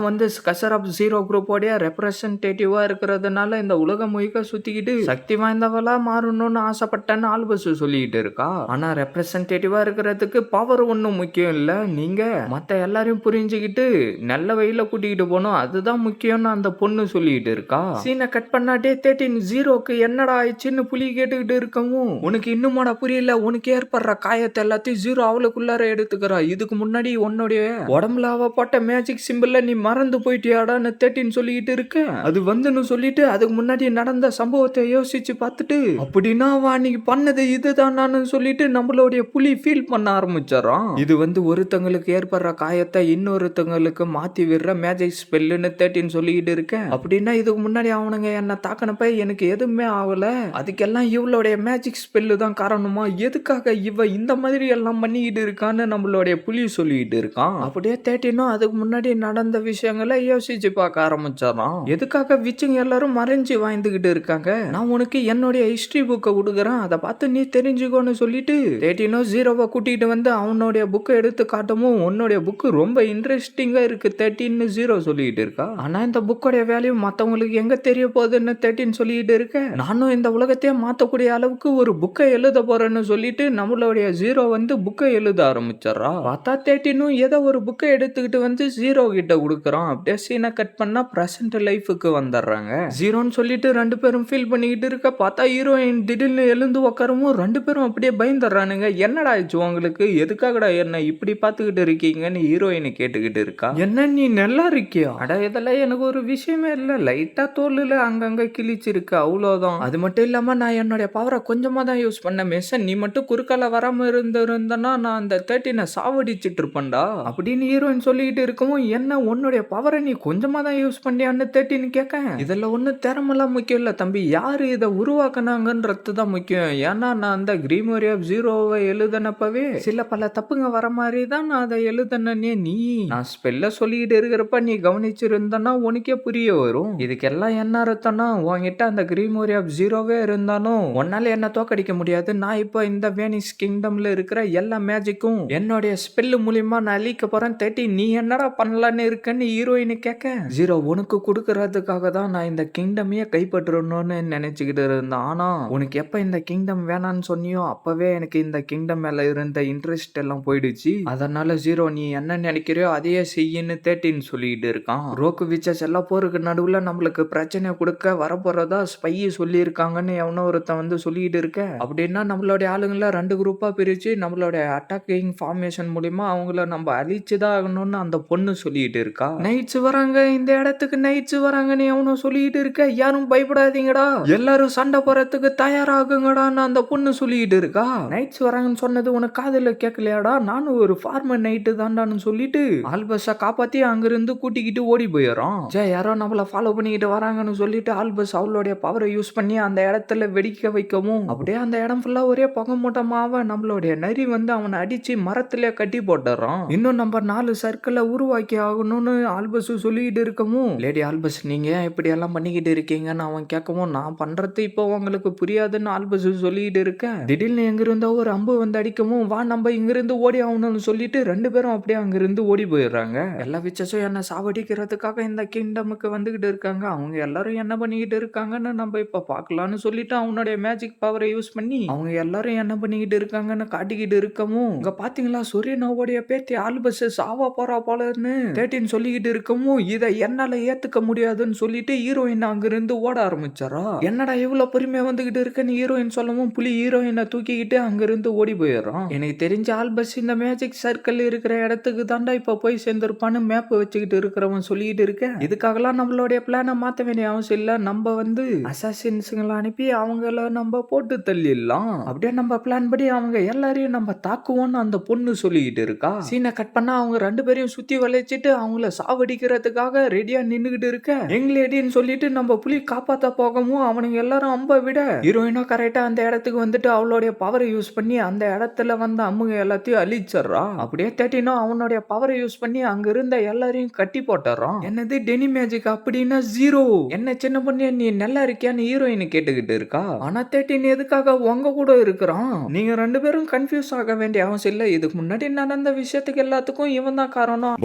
வந்து கசர் ஆஃப் ஜீரோ குரூப்போடைய ரெப்ரசன்டேட்டிவா இருக்கிறதுனால இந்த உலகம் முழுக்க சுத்திக்கிட்டு சக்தி வாய்ந்தவளா மாறணும்னு ஆசைப்பட்டேன்னு ஆல்பஸ் சொல்லிட்டு இருக்கா. ஆனா ரெப்ரசன்டேட்டிவா இருக்கிறதுக்கு பவர் ஒன்னும் முக்கியம் இல்ல, நீங்க மத்த எல்லாரையும் புரிஞ்சுக்கிட்டு நல்ல வழியில கூட்டிகிட்டு போகணும், அதுதான் முக்கியம்னு அந்த பொண்ணு சொல்லிட்டு இருக்கா. சீனை கட் பண்ணாட்டே 13 ஜீரோக்கு என்னடா ஆயிடுச்சுன்னு புலி கேட்டுக்கிட்டு இருக்கவும், உனக்கு இன்னுமாடா புரியல, உனக்கு ஏற்படுற காயத்தை எல்லாத்தையும் ஜீரோ அவளுக்குள்ளார எடுத்துக்கிறா. இதுக்கு முன்னாடி உன்னுடைய உடம்புல அவ போட்ட மேஜிக் சிம்பிள்ல நீ மறந்து போயிட்டியாடான்னு 13 சொல்லிக்கிட்டு இருக்க. அது வந்துன்னு சொல்லிட்டு அதுக்கு முன்னாடி நடந்த சம்பவத்தை யோசிச்சு பார்த்துட்டு, அப்படின்னா அவ அன்னைக்கு பண்ணது இதுதானான்னு சொல்லிட்டு நம்மளுடைய புலி ஃபீல் பண்ண ஆரம்பிச்சாராம். இது வந்து ஒருத்தங்களுக்கு ஏற்படுற காயத்தை இன்னொருத்தங்களுக்கு மாத்தி விடுற மேஜிக் ஸ்பெல்லுன்னு 13 சொல்லிக்கிட்டு இருக்க. அப்படின்னா இதுக்கு முன்னாடி அவனுங்க என்ன தாக்கினப்ப எனக்கு எதுவுமே ஆகல, அதுக்கெல்லாம் இவளுடைய மேஜிக் ஸ்பெல்லு தான் காரணமா, எதுக்காக இவ இந்த மாதிரி எல்லாம் பண்ணிக்கிட்டு இருக்கான்னு நம்மளுடைய புலி சொல்லிட்டு இருக்கான். அப்படியே 13 அதுக்கு முன்னாடி நடந்த விஷயங்களை யோசிச்சு பார்க்க ஆரம்பிச்சாராம். எதுக்காக விச்சுங்க எல்லாரும் மறைஞ்சு வாழ்ந்துகிட்டு இருக்காங்க, நான் உனக்கு என்னுடைய ஹிஸ்டரி புக்கை கொடுக்குறேன், அதை பார்த்து நீ தெரிஞ்சுக்கோன்னு சொல்லிட்டு 13 ஜீரோவை கூட்டிட்டு வந்து அவனுடைய புக்கை எடுத்து காட்டவும், உன்னுடைய புக்கு ரொம்ப இன்ட்ரெஸ்டிங்கா இருக்கு 13 ஜீரோ சொல்லிட்டு இருக்கா. ஆனா இந்த புக்கோடைய வேல்யூ மத்தவங்களுக்கு எங்க தெரிய போகுதுன்னு 13 சொல்லிட்டு இருக்க. நானும் இந்த உலகத்தையே மாத்தக்கூடிய அளவுக்கு ஒரு புக்கை எழுத போறேன்னு சொல்லிட்டு நம்மளுடைய ஜீரோ வந்து புக்கை எழுத ஆரம்பிச்சிடறா. பார்த்தா 13 ஏதோ ஒரு புக்கை எடுத்துக்கிட்டு வந்து ஜீரோ கிட்ட கொடுக்குறான். அப்படியே சீனை கட் பண்ணா பிரசன்ட் லைஃபுக்கு வந்துடுறாங்க. ஜீரோன்னு சொல்லிட்டு ரெண்டு பேரும் ஃபீல் பண்ணிக்கிட்டு இருக்க. பார்த்தா ஹீரோயின் திடீர்னு எழுந்து உட்காரவும் ரெண்டு பேரும் அப்படியே பயந்துடுறானுங்க. என்னடா ஆயிடுச்சு உங்களுக்கு, எதுக்காகடா என்ன இப்படி பார்த்துக்கிட்டு இருக்கீங்கன்னு ஹீரோயினை கேட்டுக்கிட்டு இருக்கா. என்ன நீ நல்லா இருக்கியா? அட இதெல்லாம் எனக்கு ஒரு விஷயமே இல்லை, லைட்டா தோல்ல அங்கங்க கிழிச்சிருக்கு அவ்வளோதான். அது மட்டும் இல்லாம நான் என்னுடைய பவரை கொஞ்சமா தான் யூஸ் பண்ண மெசன், நீ மட்டும் குறுக்கால வராம இருந்தனா நான் அந்த 13 சாவடிச்சிட்டு இருப்பேன்டா அப்படின்னு ஹீரோயின் சொல்லிட்டு இருக்கவும், என்ன உன்னுடைய பவரை நீ கொஞ்சமா தான் யூஸ் பண்ணியான்னு 13 கேட்க. இதெல்லாம் ஒண்ணு திறமெல்லாம் முக்கியம் இல்ல தம்பி, யாரு இதை உருவாக்குனாங்கன்றது தான் முக்கியம். ஏன்னா நான் அந்த கிரீமோரி ஆஃப் ஜீரோவை எழுதினப்பவே சில பல தப்புங்க வர மாதிரி தான் நான் அதை எழுதினே. நீ நான் ஸ்பெல்ல சொல்லிட்டு இருக்கிறப்ப நீ கவனிச்சிருந்தனா உனக்கே புரிய வரும். இதுக்கெல்லாம் என்ன அர்த்தம்னா, உன்கிட்ட அந்த கிரீமோரி ஆஃப் ஜீரோவே இருந்தாலும் உன்னால என்ன தோக்கடிக்க முடியாது. நான் இப்போ இந்த வேனிஸ் கிங்டம்ல இருக்கிற எல்லா மேஜிக்கும் என்னுடைய ஸ்பெல்லு மூலியமா நான் அழிக்க போறேன். 13 நீ என்னடா பண்ணலான்னு இருக்கன்னு ஹீரோயினு கேட்க, ஜீரோ உனக்கு கொடுக்கறதுக்காக தான் நான் இந்த கிங்டமையே கைப்பற்றணும்னு நினைச்சுக்கிட்டு இருந்தேன். ஆனா உனக்கு எப்ப இந்த கிங்டம் வேணான்னு சொன்னியோ அப்பவே எனக்கு இந்த கிங்டம் மேல இருந்த இன்ட்ரெஸ்ட் எல்லாம் போயிடுச்சு. அதனால ஜீரோ நீ என்ன நினைக்கிறியோ அதையே செய்யின்னு 13 சொல்லிட்டு இருக்கான். ரோக்கு விச்சஸ் எல்லா போருக்கு நடுவுல நம்மளுக்கு பிரச்சனை கொடுக்க வரப்போறதா ஸ்பை சொல்லியிருக்காங்கன்னு எவனோ ஒருத்தன் வந்து சொல்லிட்டு இருக்க. அப்படின்னா நம்மளுடைய ஆளுங்களை 2 குரூப்பா பிரிச்சு நம்மளுடைய அட்டாக்கிங் ஃபார்மேஷன் மூலியமா அவங்கள நம்ம அழிச்சுதான் ஆகணும்னு அந்த பொண்ணு சொல்லிட்டு இருக்கா. நைட்ஸ் வராங்க, இந்த இடத்துக்கு நைட்ஸ் வராங்கன்னு எவனோ சொல்லிட்டு இருக்க. யாரும் பயப்படாதீங்கடா, எல்லாரும் சண்டை போறதுக்கு தயாராகுங்கடான்னு அந்த பொண்ணு சொல்லிட்டு இருக்கா. நைட்ஸ் வராங்கன்னு சொன்னது உனக்கு காதுல கேட்கலையாடா? நானும் ஒரு ஃபார்மர் நைட்டு தாண்டான்னு சொல்லிட்டு ஆல்பஸை காப்பாத்தி அங்கிருந்து கூட்டிக்கிட்டு ஓடி போயிடும். யாரோ நம்மள ஃபாலோ பண்ணிக்கிட்டு வராங்கன்னு சொல்லிட்டு ஆல்பஸ் அவளுடைய பவரை யூஸ் பண்ணி அந்த இடத்துல வெடிக்க வைக்கவும் அப்படியே அந்த இடம் ஃபுல்லா ஒரே புகை மூட்டமாவ நம்மளுடைய நரி வந்து அவனை அடிச்சு மரத்துல கட்டி போட்டுறான். இன்னும் நம்ம 4 சர்க்கிளை உருவாக்கி ஆகணும்னு ஆல்பஸ் சொல்லிட்டு இருக்கவும், லேடி ஆல்பஸ் நீங்க ஏன் இப்படி எல்லாம் பண்ணிக்கிட்டு இருக்கீங்கன்னு அவன் கேட்கவும், நான் பண்றது இப்போ உங்களுக்கு புரியாதுன்னு ஆல்பஸ் சொல்லிட்டு இருக்க. திடீர்னு எங்கிருந்தோ ஒரு அம்பு வந்து அடிக்கவும், வா நம்ம இங்கிருந்து ஓடி ஆகணும்னு சொல்லிட்டு 2 பேரும் அப்படியே அங்கிருந்து ஓடி போயிடுறாங்க. எல்லா விச்சஸும் என்ன சாவடிக்கிறதுக்காக இந்த கிங்டமுக்கு வந்துகிட்டு இருக்காங்க. அவங்க எல்லாரும் என்ன பண்ணிக்கிட்டு இருக்காங்கன்னு நம்ம இப்ப பார்க்கலாம்னு சொல்லிட்டு அவனுடைய மேஜிக் பவரை யூஸ் பண்ணி அவங்க எல்லாரும் என்ன பண்ணிக்கிட்டு இருக்காங்கன்னு காட்டிக்கிட்டு இருக்கவும், இங்க பாத்தீங்களா சொரீனாவுடைய பேத்தி ஆல்பஸ் சாவா போறா போலன்னு 13 சொல்லிக்கிட்டு இருக்கவும், இதை என்னால ஏத்துக்க முடியாதுன்னு சொல்லிட்டு ஹீரோயின் அங்கிருந்து ஓட ஆரம்பிச்சாரா. என்னடா இவ்வளவு பொறுமையா வந்துகிட்டு இருக்குன்னு ஹீரோயின் சொல்லவும் புலி ஹீரோயினை தூக்கிக்கிட்டு அங்கிருந்து ஓடி போயிடுறான். எனக்கு தெரிஞ்ச ஆல்பஸ் இந்த மேஜிக் சர்க்கிள் இருக்கிற இடத்துக்கு தாண்டா இப்ப போய் சேர்ந்திருப்பான்னு மேப் வச்சுக்கிட்டு இருக்கிறவன் சொல்லிட்டு இருக்க. இதுக்காகலாம் நம்மளுடைய பிளானை மாத்த வேண்டிய அவசியம் இல்ல. நம்ம வந்து அசாசின்ஸ்களை அனுப்பி அவங்கள நம்ம போட்டு தள்ளிடலாம். அப்படியே நம்ம பிளான் படி அவங்க எல்லாரையும் நம்ம தாக்குவோம்னு அந்த பொண்ணு சொல்லிக்கிட்டு இருக்கா. சீனை கட் பண்ணா அவங்க 2 பேரையும் சுத்தி வளைச்சிட்டு அவங்கள சாவடிக்கிறதுக்காக ரெடியா நின்னுகிட்டு இருக்க. எங்களேடின்னு சொல்லிட்டு நம்ம புலி காப்பாத்த போகவும் அவனுங்க எல்லாரும் அம்ப விட ஹீரோயினோ கரெக்டா அந்த இடத்துக்கு வந்துட்டு அவளுடைய பவரை யூஸ் பண்ணி அந்த இடத்துல வந்த அம்முங்க எல்லாத்தையும் அழிச்சிடறா. அப்படியே 13 அவனுடைய பவரை யூஸ் பண்ணி அங்க இருந்த எல்லாரையும் கட்டி போட்டுறான். என்னது டெனி மேஜிக் அப்படின்னா ஜீரோ, என்ன சின்ன பொண்ணு நீ நல்லா இருக்கியான்னு ஹீரோயின் கேட்டுக்கிட்டு இருக்கா. ஆனா 13 எதுக்காக உங்க கூட இருக்கிறான்? நீங்க 2 பேரும் கன்ஃபியூஸ் ஆக வேண்டிய அவசியம் இல்ல. இதுக்கு முன்னாடி நடந்த விஷயத்துக்கு எல்லாத்துக்கும் இவன் தான் காரணம்.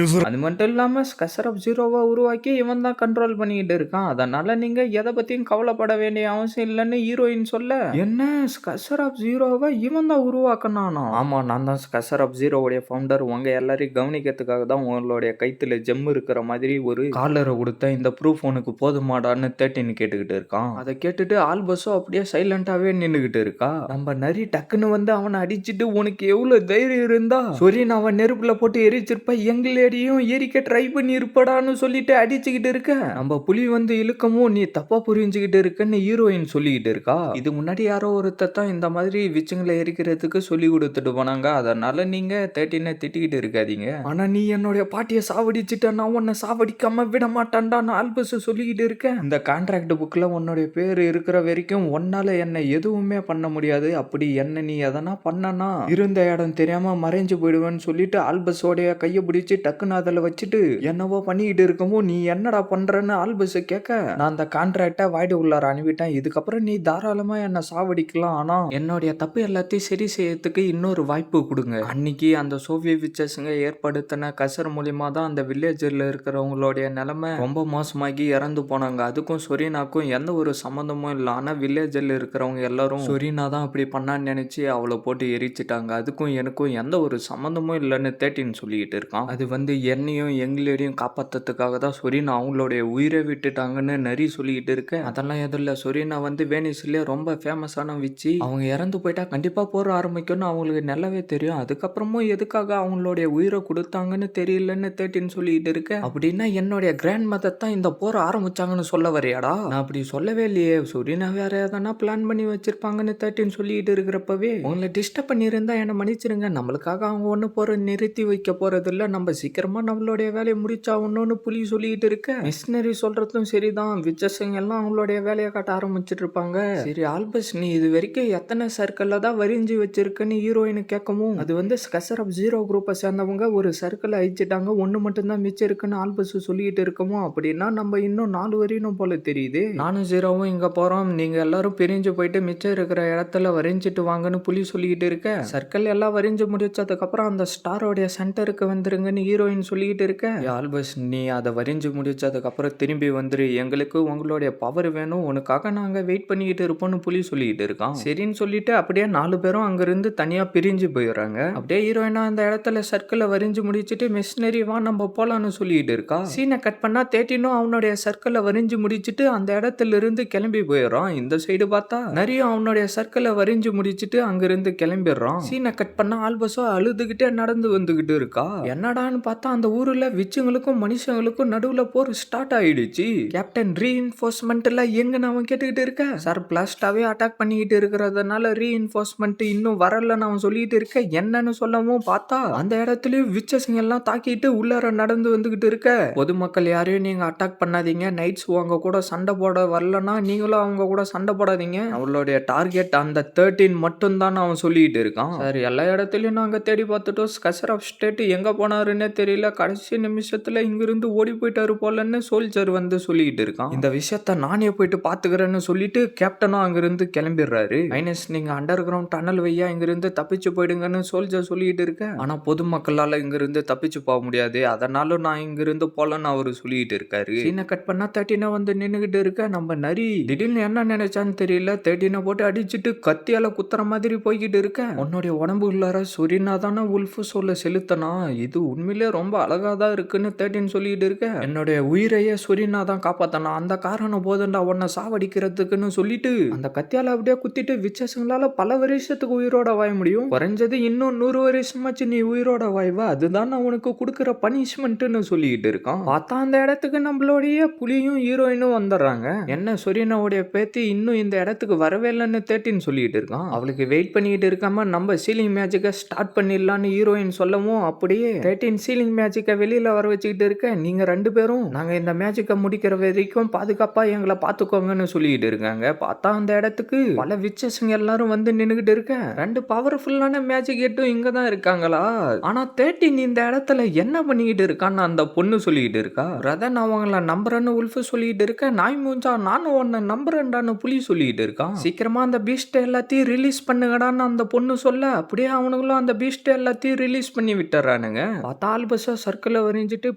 அது மட்டும் இல்லாம ஸ்கசர் ஆஃப் ஜீரோவை உருவாக்கி இவன் தான் கண்ட்ரோல் பண்ணிக்கிட்டு இருக்கான். அதனால நீங்க எதை பத்தியும் கவலைப்பட வேண்டிய அவசியம் இல்லைன்னு ஹீரோயின் சொல்ல, என்ன ஸ்கசர் ஆஃப் ஜீரோவை இவன் தான் உருவாக்கினானா? ஆமா, நான் தான் ஸ்கசர் ஆஃப் ஜீரோவுடைய ஃபவுண்டர். உங்க எல்லாரையும் கவனிக்கிறதுக்காக தான் உங்களுடைய கைத்துல ஜெம் இருக்கிற மாதிரி ஒரு காலரை கொடுத்த இந்த ப்ரூஃப் உனக்கு போதுமாடான்னு 13 கேட்டுக்கிட்டு இருக்கான். அதை கேட்டுட்டு ஆல்பஸும் அப்படியே சைலண்டாவே நின்னுகிட்டு இருக்கா. நம்ம நரி டக்குன்னு வந்து அவனை அடிச்சுட்டு, உனக்கு எவ்வளவு தைரியம் இருந்தா சொரீன் அவன் நெருப்புல போட்டு எரிச்சிருப்ப, எங்களேடியும் எரிக்க ட்ரை பண்ணி இருப்படான்னு சொல்லிட்டு அடிச்சுக்கிட்டு இருக்க. நம்ம புலி வந்து இழுக்கவும் நீ தப்பா புரிஞ்சுக்கிட்டு இருக்கன்னு ஹீரோயின் சொல்லிக்கிட்டு இருக்கா. இது முன்னாடி யாரோ ஒருத்தான் இந்த மாதிரி விச்சுங்களை எரிக்கிறதுக்கு சொல்லி கொடுத்துட்டு போனாங்க. அதனால நீங்க 13 திட்டிக்கிட்டு இருக்காதீங்க. ஆனா நீ என்னுடைய பாட்டியை சாவடிச்சுட்ட, நான் உன்னை சாவடிக்காம விட மாட்டான்டா ஆல்பஸ் சொல்லிக்கிட்டு இருக்கேன். இந்த கான்ட்ராக்ட் புக்ல உன்னுடைய பேர் இருக்கிற வரைக்கும் உன்னால என்ன எதுவுமே பண்ண முடியாது. அப்படி என்ன நீ எதனா பண்ணனா இருந்த இடம் தெரியாம மறைஞ்சு போயிடுவேன்னு சொல்லிட்டு ஆல்பஸோடைய கையை பிடிச்சு டக்குன்னு அதில் வச்சுட்டு என்னவோ பண்ணிக்கிட்டு இருக்கவும், நீ என்னடா பண்றன்னு ஆல்பஸ் கேட்க, நான் அந்த கான்ட்ராக்டை வாய்டு உள்ளார அனுப்பிட்டேன். இதுக்கப்புறம் நீ தாராளமா என்ன சாவடிக்கலாம். ஆனா என்னுடைய தப்பு எல்லாத்தையும் சரி செய்யறதுக்கு இன்னொரு வாய்ப்பு கொடுங்க. அன்னைக்கு அந்த சோவியத் விச்சஸுங்க ஏற்படுத்தின கசர் மூலியமா தான் அந்த வில்லேஜில் இருக்கிறவங்களுடைய நிலைமை ரொம்ப மோசமாகி இறந்து போனாங்க. அதுக்கும் சொரீனாக்கும் எந்த ஒரு சம்மந்தமும் இல்லை. ஆனா வில்லேஜில் இருக்கிறவங்க எல்லாரும் சொரீனா தான் அப்படி பண்ணான்னு நினைச்சு அவளை போட்டு எரிச்சிட்டாங்க. அதுக்கும் எனக்கும் எந்த ஒரு சம்மந்தமும் இல்லைன்னு 13 சொல்லிக்கிட்டு இருக்கான். அது வந்து என்னையும் எங்களேடையும் காப்பாத்துறதுக்காக தான் சொரீனா அவங்களுடைய உயிரை விட்டுட்டாங்கன்னு நரி சொல்லிக்கிட்டு இருக்க. அதெல்லாம் எதுவும் இல்லை. சொரீனா வந்து வேனிஸ்லயே ரொம்ப ஃபேமஸான விச்சி. அவங்க இறந்து போயிட்டா கண்டிப்பா போற ஆரம்பிக்கும்னு அவங்களுக்கு நல்லாவே தெரியும். அதுக்கப்புறமும் எதுக்காக அவங்களுடைய உயிரை கொடுத்தாங்கன்னு தெரியலன்னு 13 சொல்லிட்டு இருக்க. அப்படின்னா என்னுடைய கிராண்ட் மதர் தான் இந்த போரை ஆரம்பிச்சாங்கன்னு சொல்ல வரையாடா? நான் அப்படி சொல்லவே இல்லையே. சொரீனா வேற எதனா பிளான் பண்ணி வச்சிருப்பாங்கன்னு 13 சொல்லிட்டு இருக்கிறப்பவே உங்களை டிஸ்டர்ப் பண்ணியிருந்தா என்ன மன்னிச்சிருங்க. நம்மளுக்காக அவங்க ஒண்ணு போற நிறுத்தி வைக்க போறது இல்ல. நம்ம சீக்கிரமா நம்மளுடைய வேலையை முடிச்சாகணும்னு புலி சொல்லிட்டு இருக்க. மிஷினரி சொல்றதும் சரிதான். விச்சஸுங்க எல்லாம் அவங்களுடைய வேலையை காட்ட ஆரம்பிச்சிட்டு இருப்பாங்க. சரி ஆல்பஸ், நீ இது வரைக்கும் எத்தனை சர்க்கிள்ல தான் வரிஞ்சு வச்சிருக்குன்னு ஹீரோயின் கேட்கவும், அது வந்து ஸ்கசர் ஆஃப் ஜீரோ குரூப்பை சேர்ந்தவங்க ஒரு சர்க்கிள் அழிச்சிட்டாங்க, ஒண்ணு மட்டும் தான் மிச்சம் இருக்குன்னு ஆல்பஸ் சொல்லிட்டு இருக்கவும், அப்படின்னா நம்ம இன்னும் 4 வரையணும் போல தெரியுது. நானும் ஜீரோவும் இங்க போறோம், நீங்க எல்லாரும் பிரிஞ்சு போயிட்டு மிச்சம் இருக்கிற இடத்துல வரைஞ்சிட்டு வாங்கன்னு புலி சொல்லிக்கிட்டு இருக்க. சர்க்கிள் எல்லாம் வரைஞ்சு முடிச்சதுக்கு அப்புறம் அந்த ஸ்டாரோடைய சென்டருக்கு வந்துருங்கன்னு ஹீரோயின் சொல்லிக்கிட்டு இருக்க. ஆல்பஸ், நீ அதை வரைஞ்சு முடிச்சதுக்கு அப்புறம் திரும்பி வந்துரு, எங்களுக்கு உங்களுடைய பவர் வேணும், உனக்காக நாங்க வெயிட் பண்ணிக்கிட்டு இருப்போம்னு புலி சொல்லிக்கிட்டு இருக்கான். சரின்னு சொல்லிட்டு அப்படியே 4 பேரும் அங்கிருந்து தனியா பிரிஞ்சு போயிடுறாங்க. இருக்காங்க. அப்படியே ஹீரோயினா அந்த இடத்துல சர்க்கிளை வரைஞ்சு முடிச்சுட்டு மிஷினரி வா நம்ம போலான்னு சொல்லிட்டு இருக்கா. சீனை கட் பண்ணா 13 அவனுடைய சர்க்கிளை வரைஞ்சு முடிச்சுட்டு அந்த இடத்துல இருந்து கிளம்பி போயிடுறான். இந்த சைடு பார்த்தா நிறைய அவனுடைய சர்க்கிளை வரைஞ்சு முடிச்சுட்டு அங்கிருந்து கிளம்பிடுறான். சீனை கட் பண்ணா ஆல்பஸோ அழுதுகிட்டே நடந்து வந்துகிட்டு இருக்கா. என்னடான்னு பார்த்தா அந்த ஊர்ல விச்சுங்களுக்கும் மனுஷங்களுக்கும் நடுவுல போர் ஸ்டார்ட் ஆயிடுச்சு. கேப்டன் ரீஇன்ஃபோர்ஸ்மெண்ட்ல எங்கன்னு அவன் கேட்டுக்கிட்டு இருக்க. சார் பிளாஸ்டாவே அட்டாக் பண்ணிக்கிட்டு இருக்கிறதுனால ரீஇன்ஃபோர்ஸ்மெண்ட் இன்னும் வரலன்னு அவன் சொல்லிட்டு இருக்க. என்னன்னு சொல்லவும் பார்த்தா அந்த இடத்துலயும் விச்சஸுங்க எல்லாம் தாக்கிட்டு உள்ளார நடந்து வந்துகிட்டு இருக்க. பொதுமக்கள் யாரையும் நீங்க அட்டாக் பண்ணாதீங்க. நைட்ஸ் உங்க கூட சண்டை போட வரலன்னா நீங்களும் அவங்க கூட சண்டை போடாதீங்க. அவளுடைய டார்கெட் அந்த 13 மட்டும் தான் அவன் சொல்லிட்டு இருக்கான். சார் எல்லா இடத்துலயும் நாங்க தேடி பார்த்துட்டோம். ஸ்கசர் ஆஃப் ஸ்டேட் எங்க போனாருன்னே தெரியல. கடைசி நிமிஷத்துல இங்கிருந்து ஓடி போயிட்டாரு போலன்னு சோல்ஜர் வந்து சொல்லிட்டு இருக்கான். இந்த விஷயத்த நானே போயிட்டு பாத்துக்கிறேன்னு சொல்லிட்டு கேப்டனும் அங்கிருந்து கிளம்பிடுறாரு. மைனஸ் நீங்க அண்டர் கிரவுண்ட் டனல் வையா இங்கிருந்து தப்பிச்சு போயிடுங்கன்னு சோல்ஜர் சொல்லிட்டு இருக்க. ஆனா பொதுமக்களால இங்கிருந்து தப்பிச்சு போக முடியாது. அதனால நான் இங்கிருந்து போலன்னு அவரு சொல்லிட்டு இருக்காரு. சீனை கட் பண்ணா 13 வந்து நின்னுகிட்டு இருக்க. நம்ம நரி திடீர்னு என்ன நினைச்சான்னு தெரியல. 13 போட்டு அடிச்சுட்டு கத்தியால குத்துற மாதிரி போய்கிட்டு இருக்க. உன்னுடைய உடம்பு உள்ளார சொரினா தானே உல்ஃபு சொல்ல செலுத்தனா. இது உண்மையிலே ரொம்ப அழகாதான் இருக்குன்னு 13 சொல்லிட்டு இருக்க. என்னுடைய உயிரையே சொரினா தான் காப்பாத்தனா. அந்த காரணம் போதுண்டா உன்னை சாவடிக்கிறதுக்குன்னு சொல்லிட்டு அந்த கத்தியால அப்படியே குத்திட்டு விச்சஸங்களால பல வருஷத்துக்கு உயிரோட வாய முடியும். குறைஞ்சது இன்னும் 100 வருஷமாச்சு நீ உயிரோட வாய்வா. அதுதான் நான் உனக்கு கொடுக்குற பனிஷ்மெண்ட்னு சொல்லிட்டு இருக்கான். பார்த்தா அந்த இடத்துக்கு நம்மளுடைய புலியும் ஹீரோயினும் வந்துடுறாங்க. என்ன சொரினாவுடைய பேத்தி இன்னும் இந்த இடத்துக்கு வரவே இல்லைன்னு 13 சொல்லிட்டு இருக்கான். அவளுக்கு வெயிட் பண்ணிட்டு இருக்காம நம்ம சீலிங் மேஜிக்கை ஸ்டார்ட் பண்ணிடலான்னு ஹீரோயின் சொல்லவும் அப்படியே 13 சீலிங் மேஜிக்கை வெளியில வர வச்சுக்கிட்டு இருக்க. நீங்க 2 பேரும் நாங்க இந்த மேஜிக்கை முடிக்கிற வரைக்கும் பாதுகாப்பா எங்களை பாத்துக்கோங்கன்னு சொல்லிட்டு இருக்காங்க. பார்த்தா அந்த இடத்துக்கு பல விச்சஸுங்க எல்லாரும் வந்து நின்னுகிட்டு இருக்க. 2 பவர்ஃபுல்லான மேஜிக் எட்டும் இங்க தான் இருக்காங்களா. ஆனா 13 இந்த இடத்துல என்ன பண்ணிக்கிட்டு இருக்கான்னு அந்த பொண்ணு சொல்லிட்டு இருக்கா. பிரதர் நான் அவங்கள நம்புறேன்னு உல்ஃபு சொல்லிட்டு இருக்க. நாய் மூஞ்சா நானும் உன்னை நம்புறேன்டான்னு புலி சொல்லிட்டு இருக்கான். சீக்கிரமா அந்த பீஸ்ட் எல்லாத்தையும் ரிலீஸ் பண்ணுங்கடான்னு அந்த பொண்ணு சொல்ல அப்படியே அவனுங்களும் அந்த பீஸ்ட் எல்லாத்தையும் ரிலீஸ் பண்ணி விட்டுறானுங்க. பார்த்தா ஆல்பஸா சர்க்கிளை வரைஞ்சிட்டு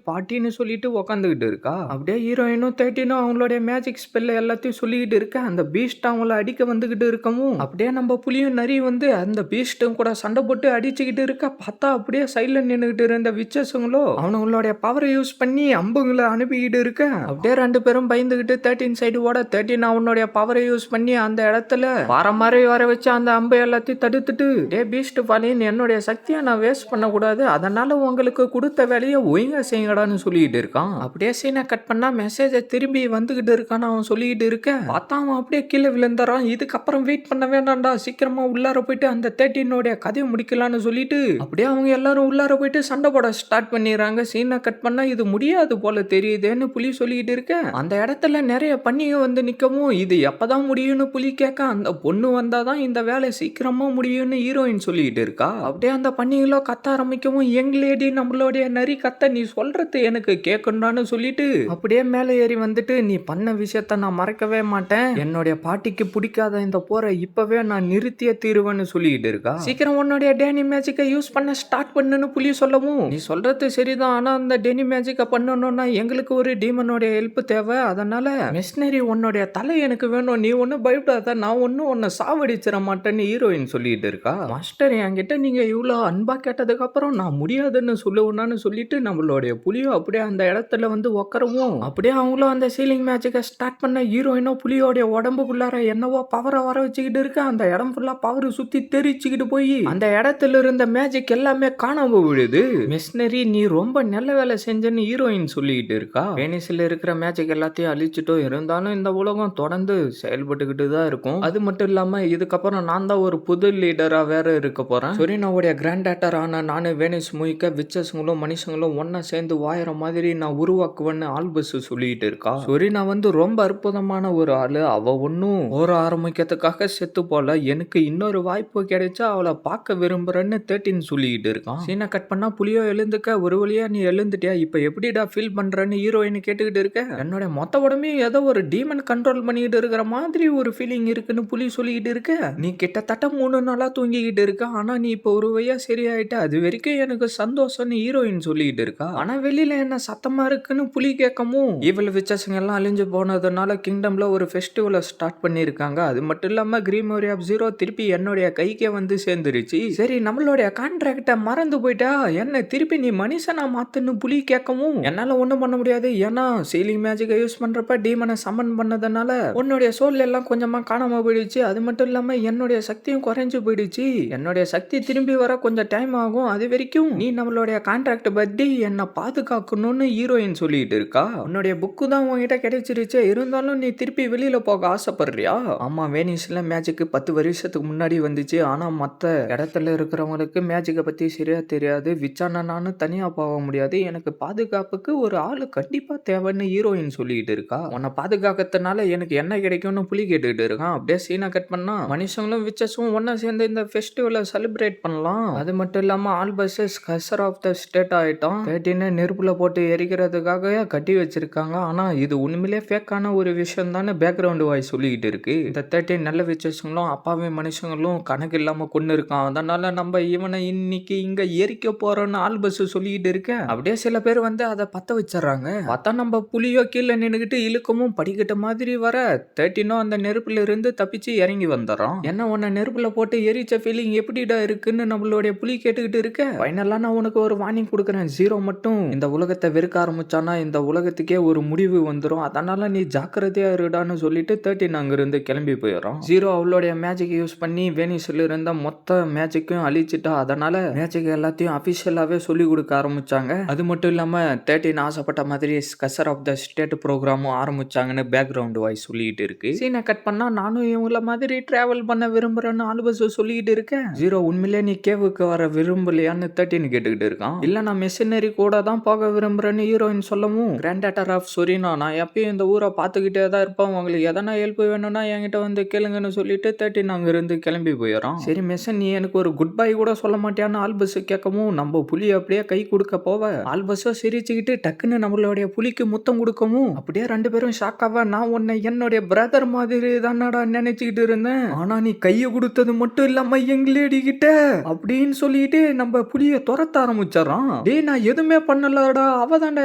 பாட்டின்னு சொல்லிட்டு உக்காந்துகிட்டு இருக்கா. அப்படியே ஹீரோயினும் 13 அவங்களுடைய மேஜிக் ஸ்பெல் எல்லாத்தையும் சொல்லிக்கிட்டு இருக்க. அந்த பீஸ்ட் அவங்கள அடிக்க வந்துகிட்டு இருக்கவும் அப்படியே நம்ம புலியும் நரி வந்து அந்த பீஸ்டும் கூட சண்டை போட்டு அடிச்சுக்கிட்டு இருக்க. பார்த்தா அப்படியே சைட்ல நின்னுகிட்டு இருந்த விச்சஸுங்களோ அவனுங்களுடைய பவரை யூஸ் பண்ணி அம்புங்களை அனுப்பிக்கிட்டு இருக்க. அப்படியே 2 பேரும் பயந்துகிட்டு 13 சைடு ஓட 13 அவனுடைய பவரை யூஸ் பண்ணி அந்த இடத்துல வர மாதிரி வர வச்சு அந்த அம்பு எல்லாத்தையும் தடுத்துட்டு டே பீஸ்ட் பாலின் என்னுடைய சக்தியை நான் வேஸ்ட் பண்ணக்கூடாது. அதனால உங்களுக்கு கொடுத்த வேலையை ஒழுங்கா செய்யுங்கடான்னு சொல்லிட்டு இருக்கான். அப்படியே சீனை கட் பண்ணா மெசேஜை திரும்பி வந்துகிட்டு இருக்கான்னு அவன் சொல்லிட்டு இருக்க. பார்த்தா அவன் அப்படியே கீழே விழுந்துறான். இதுக்கப்புறம் வெயிட் பண்ண வேண்டாம்டா. சீக்கிரமா உள்ளார போயிட்டு அந்த 13 கதையை முடிக்கலான்னு சொல்லிட்டு அப்படியே அவங்க எல்லாரும் உள்ளார போயிட்டு சண்டை போட ஸ்டார்ட் பண்ணிடுறாங்க. சீனை கட் பண்ணா இது முடியாது போல தெரியுதுன்னு புலி சொல்லிட்டு இருக்க. அந்த இடத்துல நிறைய பண்ணிங்க வந்து நிக்கவும் இது எப்பதான் முடியும்னு புலி கேட்க. அந்த பொண்ணு வந்தாதான் இந்த வேலை சீக்கிரமா முடியும்னு ஹீரோயின் சொல்லிட்டு இருக்கா. அப்படியே அந்த பண்ணிங்களோ கத்த ஆரம்பிக்கவும் யங் லேடி நம்மளுடைய நரி கத்த நீ சொல்றது எனக்கு கேட்கணும்னு சொல்லிட்டு அப்படியே மேலே ஏறி வந்துட்டு நீ பண்ண விஷயத்த நான் மறக்கவே மாட்டேன். என்னுடைய பாட்டிக்கு பிடிக்காத இந்த போரை இப்பவே நான் நிறுத்திய தீருவேன்னு சொல்லிட்டு இருக்கா. சீக்கிரம் உன்னுடைய டேனி மேஜிக்கை யூஸ் பண்ண ஸ்டார்ட் பண்ணுன்னு புலி சொல்லவும் நீ சொல்றது சரிதான். ஆனா அந்த டேனி மேஜிக்கை பண்ணணும்னா எங்களுக்கு ஒரு டீமனோடைய ஹெல்ப் தேவை. அதனால மிஷினரி உன்னுடைய தலை எனக்கு வேணும். நீ ஒன்னும் பயப்படாத. நான் ஒன்னும் உன்னை சாவடிச்சிட மாட்டேன்னு ஹீரோயின் சொல்லிட்டு இருக்கா. மாஸ்டர் என்கிட்ட நீங்க இவ்வளவு அன்பா கேட்டதுக்கு அப்புறம் நான் முடியாதுன்னு சொல்லுவேன்னு சொல்லிட்டு நம்மளுடைய புலியோ அப்படியே அந்த இடத்துல வந்து உட்காரவும் அப்படியே அவங்களும் அந்த சீலிங் மேஜிக்கை ஸ்டார்ட் பண்ண ஹீரோயினோ புலியோடைய உடம்புக்குள்ளார என்னவோ பவரை வர வச்சுக்கிட்டு இருக்க. அந்த இடம் ஃபுல்லா பவர் சுத்தி தெரிச்சுக்கிட்டு போய் அந்த இடத்துல இருந்த மேஜிக் எல்லாமே காணாம விழுது. மிஷினரி நீ ரொம்ப நல்ல வேலை செஞ்சன்னு ஹீரோயின் சொல்லிட்டு இருக்கா. வெனிஸ்ல இருக்கிற மேஜிக் எல்லாத்தையும் அழிச்சிட்டோம். இருந்தாலும் இந்த உலகம் தொடர்ந்து செயல்பட்டுக்கிட்டு தான் இருக்கும். அது மட்டும் இல்லாம இதுக்கப்புறம் நான் தான் ஒரு புது லீடரா வேற இருக்க போறேன். சொரினாவுடைய கிராண்ட் டாட்டர் ஆன நானு வேனிஸ் முழிக்க விச்சஸுங்களும் மனுஷங்களும் ஒன்னா சேர்ந்து வாயிற மாதிரி நான் உருவாக்குவேன்னு ஆல்பஸ் சொல்லிட்டு இருக்கா. சொரினா வந்து ரொம்ப அற்புதமான ஒரு ஆளு. அவ ஒன்னும் ஒரு ஆரம்பிக்கிறதுக்காக செத்து போல. எனக்கு இன்னொரு வாய்ப்பு கிடைச்சா அவளை பார்க்க விரும்புறேன்னு 13 சொல்லிட்டு இருக்கான். சீனை கட் பண்ணா புலியோ எழுந்துக்க. ஒரு வழியா நீ எழுந்துட்டியா இப்ப எப்படிடா ஃபீல் பண்றன்னு ஹீரோயின் கேட்டுக்கிட்டு இருக்க. என்னோட மொத்த உடம்பே ஏதோ ஒரு டீமன் கண்ட்ரோல் பண்ணிக்கிட்டு இருக்கிற மாதிரி ஒரு ஃபீலிங் இருக்குன்னு புலி சொல்லிக்கிட்டு இருக்க. நீ கிட்டத்தட்ட 3 நாளா தூங்கிக்கிட்டு இருக்க. ஆனா நீ இப்ப ஒரு வழியா சரியாயிட்ட. அது வரைக்கும் எனக்கு சந்தோஷம்னு ஹீரோயின் சொல்லிட்டு இருக்கா. ஆனா வெளியில என்ன சத்தமா இருக்குன்னு புலி கேட்கவும் ஈவில் விச்சஸுங்க எல்லாம் அழிஞ்சு போனதுனால கிங்டம்ல ஒரு ஃபெஸ்டிவலை ஸ்டார்ட் பண்ணிருக்காங்க. அது மட்டும் இல்லாம கிரீமோரி ஆஃப் ஜீரோ திருப்பி என்னுடைய கைக்கே வந்து சேர்ந்துருச்சு. சரி சரி நம்மளுடைய கான்ட்ராக்ட மறந்து போயிட்டா என்ன திருப்பி நீ மனுஷனா மாத்துன்னு புலி கேட்கவும் என்னால ஒண்ணும் பண்ண முடியாது. ஏன்னா சீலிங் மேஜிக்கை யூஸ் பண்றப்ப டீமனை சம்மன் பண்ணதுனால உன்னுடைய சோல் எல்லாம் கொஞ்சமா காணாம போயிடுச்சு. அது மட்டும் இல்லாம என்னுடைய சக்தியும் குறைஞ்சு போயிடுச்சு. என்னுடைய சக்தி திரும்பி வர கொஞ்சம் டைம் ஆகும். அது வரைக்கும் நீ நம்மளுடைய கான்ட்ராக்ட் பத்தி என்ன பாதுகாக்கணும்னு ஹீரோயின் சொல்லிட்டு இருக்கா. உன்னுடைய புக்கு தான் உன்கிட்ட கிடைச்சிருச்சு, இருந்தாலும் நீ திருப்பி வெளியில போக ஆசைப்படுறியா? ஆமா, வேனிஸ்ல மேஜிக் 10 வருஷத்துக்கு முன்னாடி வந்துச்சு. ஆனா மத்த இடத்துல இருக்கிறவங்களுக்கு மேஜிக்கை பத்தி சரியா தெரியாது. விச்சானா நானும் தனியா போக முடியாது. எனக்கு பாதுகாப்புக்கு ஒரு ஆளு கண்டிப்பா தேவைன்னு ஹீரோயின் சொல்லிட்டு இருக்கா. உன்னை பாதுகாக்கிறதுனால எனக்கு என்ன கிடைக்கும்னு புலி கேட்டுக்கிட்டு இருக்கான். அப்படியே சீனை கட் பண்ணா மனுஷங்களும் விச்சஸும் ஒன்னா சேர்ந்து இந்த ஃபெஸ்டிவலை செலிப்ரேட் பண்ணலாம். அது மட்டும் இல்லாம ஆல்பஸஸ் கசர் ஆஃப் த ஸ்டேட் ஆயிட்டோம். 13 நெருப்புல போட்டு எரிக்கிறதுக்காக கட்டி வச்சிருக்காங்க. ஆனா இது உண்மையிலே ஃபேக்கான ஒரு விஷயம் தானே பேக்ரவுண்ட் வாய்ஸ் சொல்லிக்கிட்டு இருக்கு. இந்த 13 நல்ல விச்சஸுங்களும் அப்பாவி மனுஷங்களும் கணக்கு இல்லாம கொண்டு இருக்கான். அதனால நம்ம இவனை இன்னைக்கு இங்க எரிக்க போறோம்னு ஆல்பஸ் சொல்லிக்கிட்டு இருக்க. அப்படியே சில பேர் வந்து அதை பத்த வச்சிடறாங்க. பார்த்தா நம்ம புலியோ கீழே நின்னுகிட்டு இழுக்கவும் படிக்கட்ட மாதிரி வர 13 அந்த நெருப்புல இருந்து தப்பிச்சு இறங்கி வந்துடுறான். என்ன உன்னை நெருப்புல போட்டு எரிச்ச ஃபீலிங் எப்படிடா இருக்குன்னு நம்மளுடைய புலி கேட்டுக்கிட்டு இருக்க. ஃபைனலா நான் உனக்கு ஒரு வார்னிங் கொடுக்குறேன். ஜீரோ மட்டும் இந்த உலகத்தை வெறுக்க ஆரம்பிச்சானா இந்த உலகத்துக்கே ஒரு முடிவு வந்துடும். அதனால நீ ஜாக்கிரதையா இருடான்னு சொல்லிட்டு 13 அங்கிருந்து கிளம்பி போயிடும். ஜீரோ அவளுடைய மேஜிக் யூஸ் பண்ணி வேனிஸ்ல இருந்த மொத்த மேஜிக்கையும் அழிச்சிட்டா. அதனால மேஜிக் எல்லாத்தையும் அபிஷியலாவே சொல்லி கொடுக்க ஆரம்பிச்சாங்க. அது மட்டும் இல்லாம 13 ஆசைப்பட்ட மாதிரி கசர் ஆஃப் த ஸ்டேட் ப்ரோக்ராமும் ஆரம்பிச்சாங்கன்னு பேக்ரவுண்ட் வாய்ஸ் சொல்லிட்டு இருக்கு. சீனை கட் பண்ணா நானும் இவங்கள மாதிரி டிராவல் பண்ண விரும்புறேன்னு ஆல்பஸ் சொல்லிட்டு இருக்கேன். ஜீரோ உண்மையிலே நீ கேவுக்கு வர விரும்பலையான்னு 13 கேட்டுக்கிட்டு இருக்கான். இல்ல நான் மிஷினரி கூட தான் போக விரும்புறேன்னு ஹீரோயின் சொல்லவும் கிராண்ட் டாட்டர் ஆஃப் சொரினா நான் எப்பயும் இந்த ஊரை பார்த்துக்கிட்டே தான் இருப்பேன். உங்களுக்கு எதனா ஹெல்ப் வேணும்னா என்கிட்ட வந்து கேளுங்கன்னு சொல்லிட்டு 13 அங்க இருந்து கிளம்பி போயிடறான். சரி மிஷன் நீ எனக்கு ஒரு குட் பை கூட சொல்ல மாட்டியான்னு ஆல்பஸ் கேட்கவும் நம்ம புலி அப்படியே கை கொடுக்க போவ ஆல்பஸோ சிரிச்சுக்கிட்டு டக்குன்னு நம்மளுடைய புலிக்கு முத்தம் கொடுக்கவும் அப்படியே 2 பேரும் ஷாக்காவ நான் உன்னை என்னுடைய பிரதர் மாதிரி தானடா நினைச்சுக்கிட்டு இருந்தேன். ஆனா நீ கையை கொடுத்தது மட்டும் இல்லாம எங்களேடி கிட்ட அப்படின்னு சொல்லிட்டு நம்ம புலிய துரத்த ஆரம்பிச்சிடறான். டேய் நான் எதுவுமே பண்ணலடா, அவதாண்டா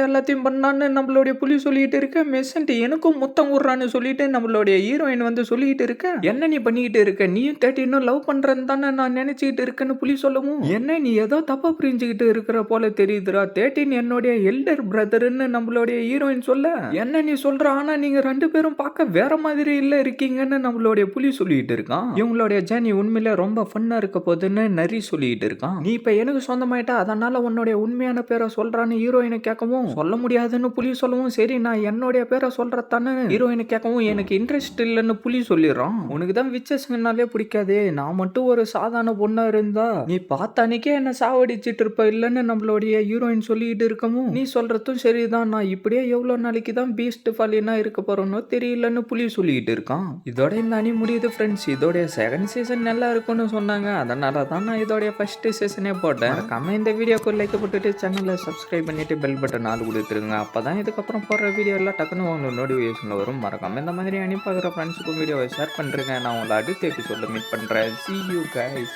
எல்லாத்தையும் பண்ணான்னு நம்மளுடைய புலி சொல்லிட்டு இருக்க. மெசன்ட் எனக்கும் முத்தம் விடுறான்னு சொல்லிட்டு நம்மளுடைய ஹீரோயின் வந்து சொல்லிட்டு இருக்க. என்ன நீ பண்ணிக்கிட்டு இருக்க, நீயும் 13 லவ் பண்றேன்னு தானே நான் நினைச்சுக்கிட்டு இருக்கேன்னு புலி சொல்லவும் என்ன நீ ஏதோ தப்பா புரிஞ்சுக்கிட்டு இருக்கிற போல தெரியுதுடா. 13 என்னுடைய எல்டர் பிரதர்ன்னு நம்மளுடைய ஹீரோயின் சொல்ல என்ன நீ சொல்ற, ஆனா நீங்க 2 பேரும் பார்க்க வேற மாதிரி இல்ல இருக்கீங்கன்னு நம்மளுடைய புலி சொல்லிட்டு இருக்கான். இவங்களுடைய ஜேர்னி உண்மையில ரொம்ப ஃபன்னா இருக்க போதுன்னு நரி சொல்லிட்டு இருக்கான். நீ இப்ப எனக்கு சொந்தமாயிட்டா அதனால உன்னுடைய உண்மையான பேரை சொல்றான்னு ஹீரோயினை கேட்கவும் சொல்ல முடியாதுன்னு புலி சொல்லவும் சரி நான் என்னுடைய பேரை சொல்றதான்னு ஹீரோயினை கேட்கவும் எனக்கு இன்ட்ரெஸ்ட் இல்லைன்னு புலி சொல்லிடுறான். உனக்கு தான் விச்சஸ்னாலே பிடிக்காதே, நான் மட்டும் ஒரு சாதாரண பொண்ணா இருந்தா நீ பார்த்த அன்னைக்கே என்ன சாவடிச்சிட்டு இருப்ப இல்லன்னு நம்மளுடைய ஹீரோயின் சொல்லிட்டு இருக்கவும் நீ சொல்றதும் சரிதான், நான் இப்படியே எவ்வளவு நாளைக்கு தான் பீஸ்ட் ஃபாலினா இருக்க போறோன்னு தெரியலன்னு புலி சொல்லிட்டு இருக்கான். இதோட இந்த அணி முடியுது ஃப்ரெண்ட்ஸ். இதோடைய செகண்ட் சீசன் நல்லா இருக்கும்னு சொன்னாங்க. அதனால தான் நான் இதோடைய ஃபர்ஸ்ட் சீசனே போட்டேன். இந்த வீடியோக்கு லைக் போட்டுட்டு சேனலை சப்ஸ்கிரைப் பண்ணிட்டு பெல் பட்டன் ஆள் கொடுத்துருங்க. அப்பதான் இதுக்கப்புறம் போடுற வீடியோ எல்லாம் டக்குன்னு உங்களுக்கு நோட்டிஃபிகேஷன் வரும். மறக்காம இந்த மாதிரி அனுப்பி பார்க்குற ஃப்ரெண்ட்ஸுக்கும் வீடியோவை ஷேர் பண்ணுறேங்க. நான் உங்களை அடுத்த எபிசோட மீட் பண்ணுறேன். See you guys.